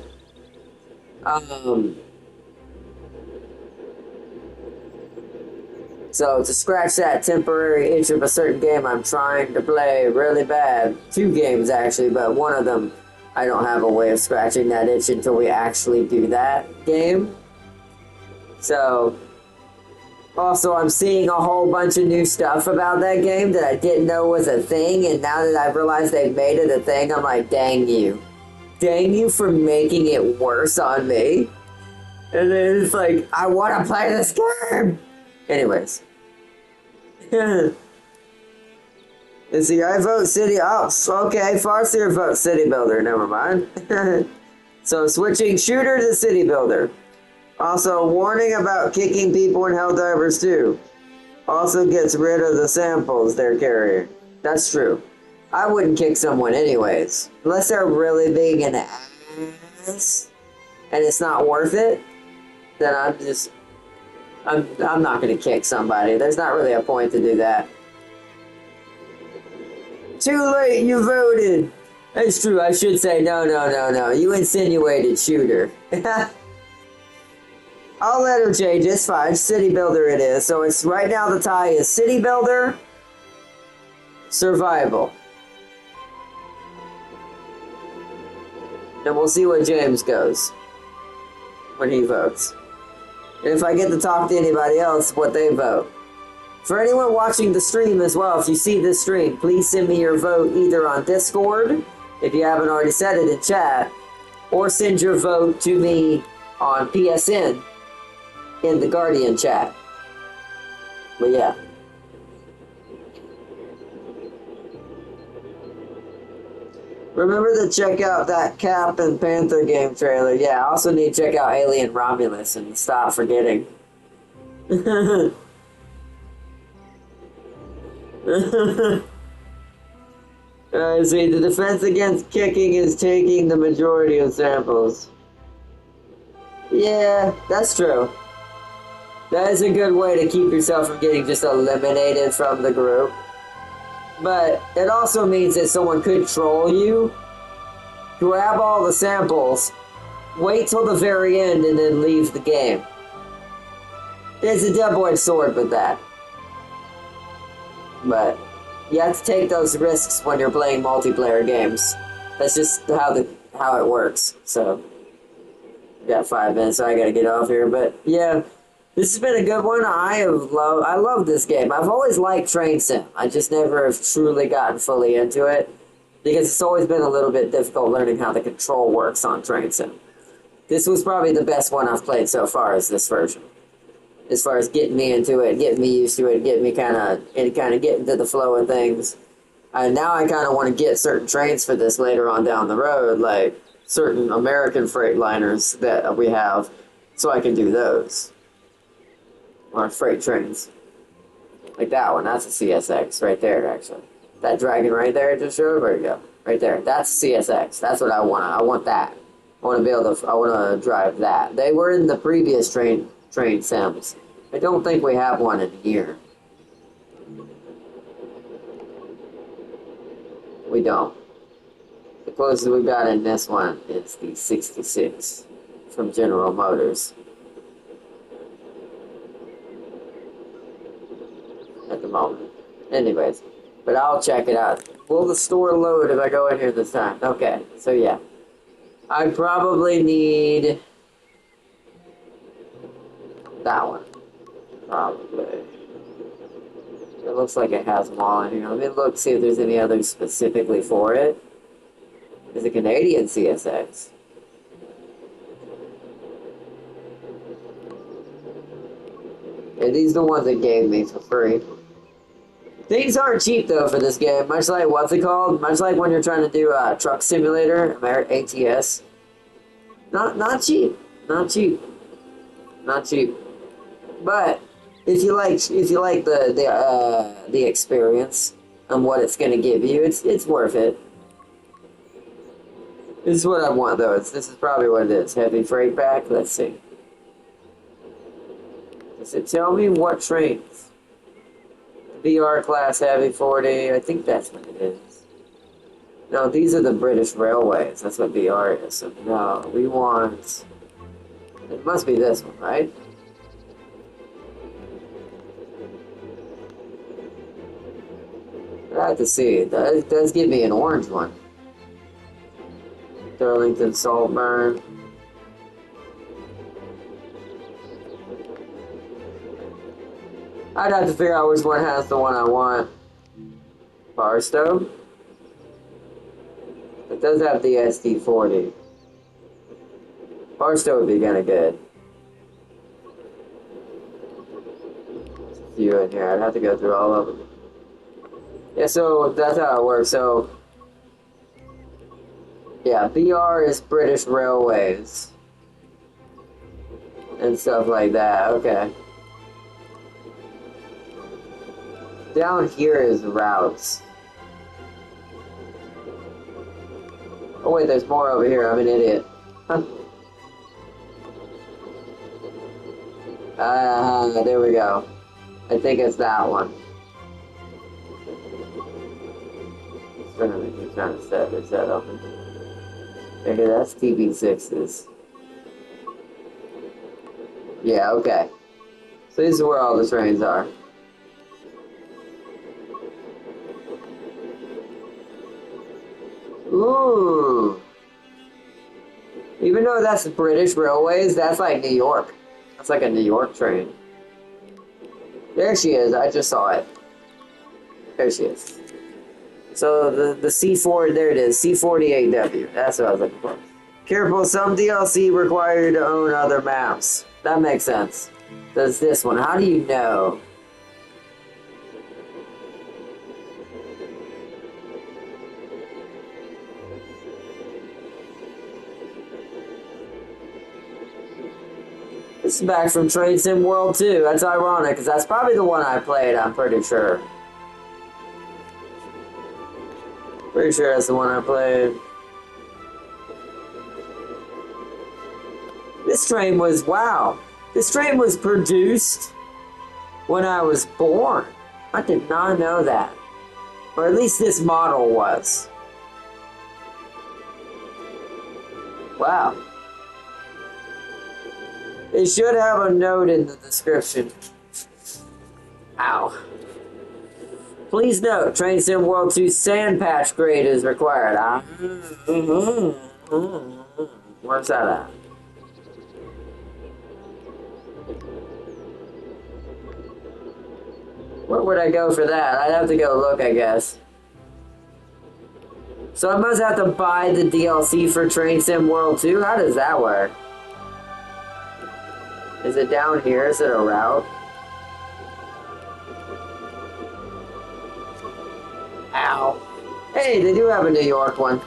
so to scratch that temporary itch of a certain game I'm trying to play really bad, 2 games actually, but one of them I don't have a way of scratching that itch until we actually do that game. So, also I'm seeing a whole bunch of new stuff about that game that I didn't know was a thing, and now that I've realized they've made it a thing, I'm like, dang you. Dang you for making it worse on me. And then it's like, I want to play this game! Anyways. Let's see, I vote City. Oh, okay. Farseer votes City Builder. Never mind. So switching shooter to City Builder. Also, warning about kicking people in Helldivers 2. Also gets rid of the samples they're carrying. That's true. I wouldn't kick someone anyways. Unless they're really being an ass and it's not worth it, then I'm not going to kick somebody. There's not really a point to do that. Too late, you voted. It's true, I should say no. You insinuated shooter. I'll let her change, it's fine. City Builder it is. So it's right now the tie is City Builder, Survival. And we'll see what James goes when he votes. And if I get to talk to anybody else, what they vote. For anyone watching the stream as well, if you see this stream, please send me your vote either on Discord, if you haven't already said it in chat, or send your vote to me on PSN in the Guardian chat. But yeah. Remember to check out that Cap and Panther game trailer. Yeah, I also need to check out Alien Romulus and stop forgetting. See, the defense against kicking is taking the majority of samples. Yeah, that's true. That is a good way to keep yourself from getting just eliminated from the group. But it also means that someone could troll you, grab all the samples, wait till the very end, and then leave the game. It's a double-edged sword with that. But you have to take those risks when you're playing multiplayer games. That's just how it works. So, we got 5 minutes, so I gotta get off here. But yeah, this has been a good one. I love this game. I've always liked Train Sim. I just never have truly gotten fully into it because it's always been a little bit difficult learning how the control works on Train Sim. This was probably the best one I've played so far is this version. As far as getting me into it, getting me used to it, getting me kind of getting into the flow of things. Now I kind of want to get certain trains for this later on down the road, like certain American freight liners that we have, so I can do those. Or freight trains. Like that one, that's a CSX right there, actually. That dragon right there just showed, where you go? Right there, that's CSX. That's what I want. I want that. I want to drive that. They were in the previous train sims. I don't think we have one in here. We don't. The closest we got in this one is the 66 from General Motors. At the moment. Anyways, but I'll check it out. Will the store load if I go in here this time? Okay, so yeah. I probably need that one. Probably. It looks like it has them all in here. Let me look, see if there's any others specifically for it. There's a Canadian CSX. Yeah, these are the ones they gave me for free. Things aren't cheap though for this game. Much like what's it called? Much like when you're trying to do a truck simulator, ATS. Not cheap. Not cheap. Not cheap. But if you like the experience and what it's gonna give you, it's worth it. This is what I want though. This is probably what it is. Heavy freight back. Let's see. Does it tell me what trains? VR class heavy 40. I think that's what it is. No, these are the British Railways. That's what VR is. So no, we want. It must be this one, right? I have to see. It does give me an orange one. Darlington Saltburn. I'd have to figure out which one has the one I want. Barstow. It does have the SD40. Barstow would be kind of good. There's a few in here. I'd have to go through all of them. Yeah, so that's how it works. So, yeah, BR is British Railways. And stuff like that. Okay. Down here is routes. Oh wait, there's more over here. I'm an idiot. Huh. There we go. I think it's that one. You're trying to set that open. Okay, that's TB6s. Yeah, okay. So this is where all the trains are. Ooh. Even though that's British Railways, that's like New York. That's like a New York train. There she is. I just saw it. There she is. So the C4, there it is. C48W. That's what I was looking for. Careful, some DLC require you to own other maps. That makes sense. Does this one? How do you know? This is back from Train Sim World 2. That's ironic, because that's probably the one I played, I'm pretty sure. Pretty sure that's the one I played. This train was, wow. This train was produced when I was born. I did not know that. Or at least this model was. Wow. It should have a note in the description. Ow. Please note, Train Sim World 2 sand patch grade is required. Where's that at? Where would I go for that? I'd have to go look, I guess. So I must have to buy the DLC for Train Sim World 2? How does that work? Is it down here? Is it a route? Ow. Hey, they do have a New York one.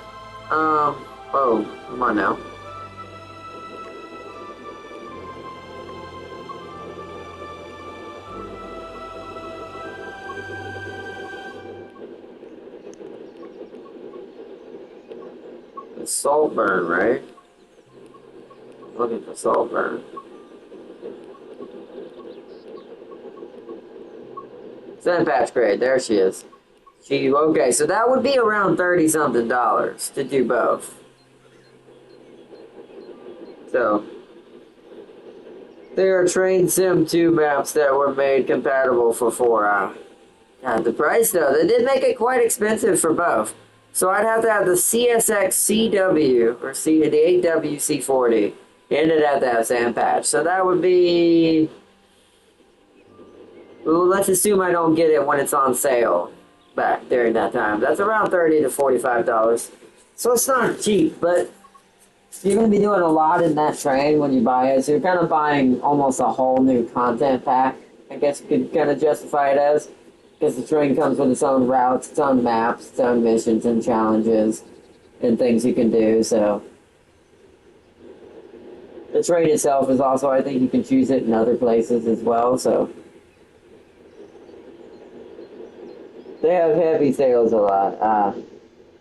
Oh, come on now. Saltburn, right? Looking for Saltburn. Sand patch grade, there she is. Okay, so that would be around $30-something to do both. So, there are Train Sim 2 maps that were made compatible for 4 God, the price though, they did make it quite expensive for both. So I'd have to have the CSX CW, or the 8WC40, and it'd have to have sand patch. So that would be... Well, let's assume I don't get it when it's on sale back during that time. That's around $30 to $45. So it's not cheap, but you're going to be doing a lot in that train when you buy it. So you're kind of buying almost a whole new content pack, I guess you could kind of justify it as. Because the train comes with its own routes, its own maps, its own missions and challenges and things you can do, so. The train itself is also, I think you can choose it in other places as well, so. They have heavy sales a lot.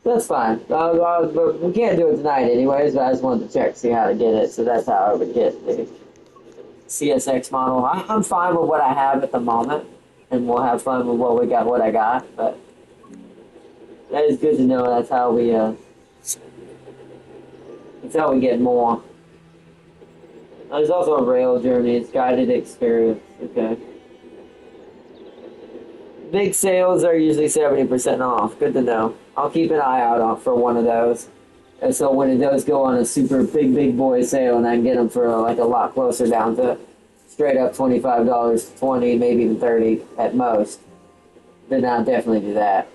That's fine. But we can't do it tonight anyways, but I just wanted to check to see how to get it, so that's how I would get the CSX model. I'm fine with what I have at the moment. And we'll have fun with what I got, but that is good to know. That's how we get more. There's also a rail journey. It's guided experience. Okay. Big sales are usually 70% off. Good to know. I'll keep an eye out for one of those. And so when it does go on a super big boy sale, and I can get them for like a lot closer down to straight up $25, 20, maybe even 30 at most, then I'll definitely do that.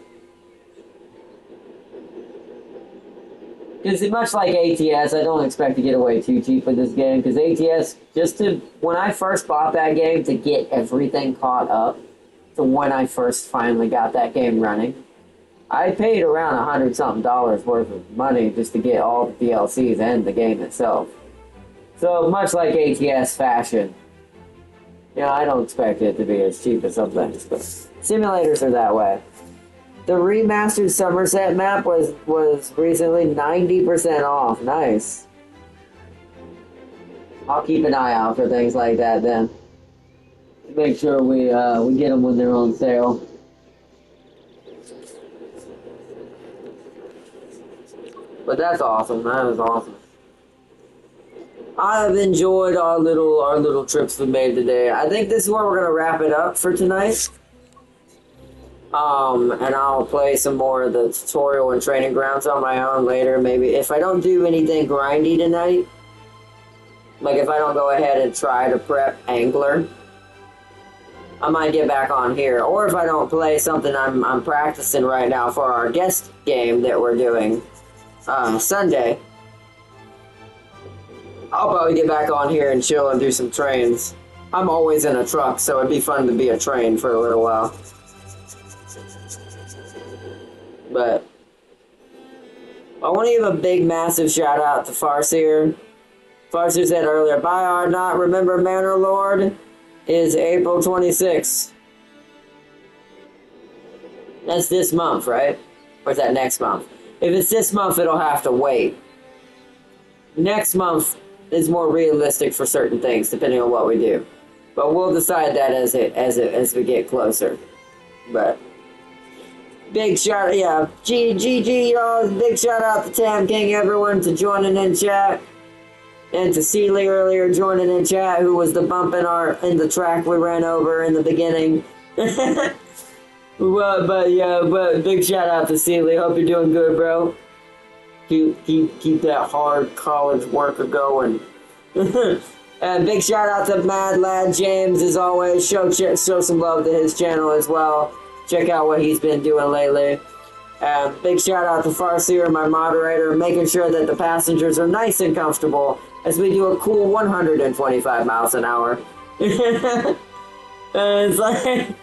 Because much like ATS, I don't expect to get away too cheap with this game, because ATS, when I first bought that game to get everything caught up to when I first finally got that game running, I paid around $100-something worth of money just to get all the DLCs and the game itself. So much like ATS fashion, I don't expect it to be as cheap as some things, but simulators are that way. The remastered Somerset map was recently 90% off. Nice. I'll keep an eye out for things like that then. Make sure we get them when they're on sale. But that's awesome. That was awesome. I've enjoyed our little trips we made today. I think this is where we're gonna wrap it up for tonight. And I'll play some more of the tutorial and training grounds on my own later. Maybe if I don't do anything grindy tonight, like if I don't go ahead and try to prep Angler, I might get back on here. Or if I don't play something I'm practicing right now for our guest game that we're doing Sunday, I'll probably get back on here and chill and do some trains. I'm always in a truck, so it'd be fun to be a train for a little while. But I want to give a big, massive shout out to Farseer. Farseer said earlier, "Bye, Ardnot. Remember, Manor Lord is April 26th. That's this month, right? Or is that next month? If it's this month, it'll have to wait. Next month is more realistic for certain things, depending on what we do. But we'll decide that as we get closer. But big shout, yeah, GG, y'all. Big shout out to Tam King, everyone, to joining in chat. And to Seeley earlier joining in chat, who was the bump in the track we ran over in the beginning. Well, but big shout out to Sealy. Hope you're doing good, bro. Keep that hard college worker going. And big shout out to Mad Lad James as always. Show some love to his channel as well. Check out what he's been doing lately. Big shout out to Farseer, my moderator, making sure that the passengers are nice and comfortable as we do a cool 125 miles an hour. And it's like,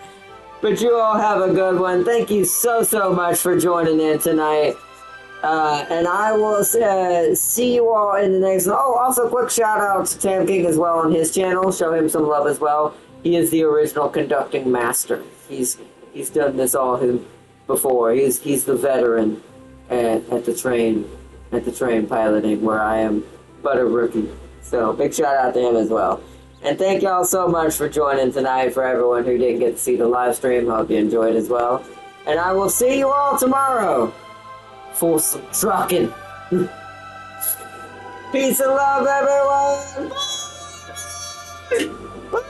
but you all have a good one. Thank you so much for joining in tonight. And I will see you all in the next. Oh, also quick shout out to Tam King as well on his channel. Show him some love as well. He is the original conducting master. He's done this all before. He's the veteran at the train piloting, where I am but a rookie. So big shout out to him as well. And thank y'all so much for joining tonight. For everyone who didn't get to see the live stream, hope you enjoyed as well. And I will see you all tomorrow for some trucking. Peace and love, everyone. Bye. Bye.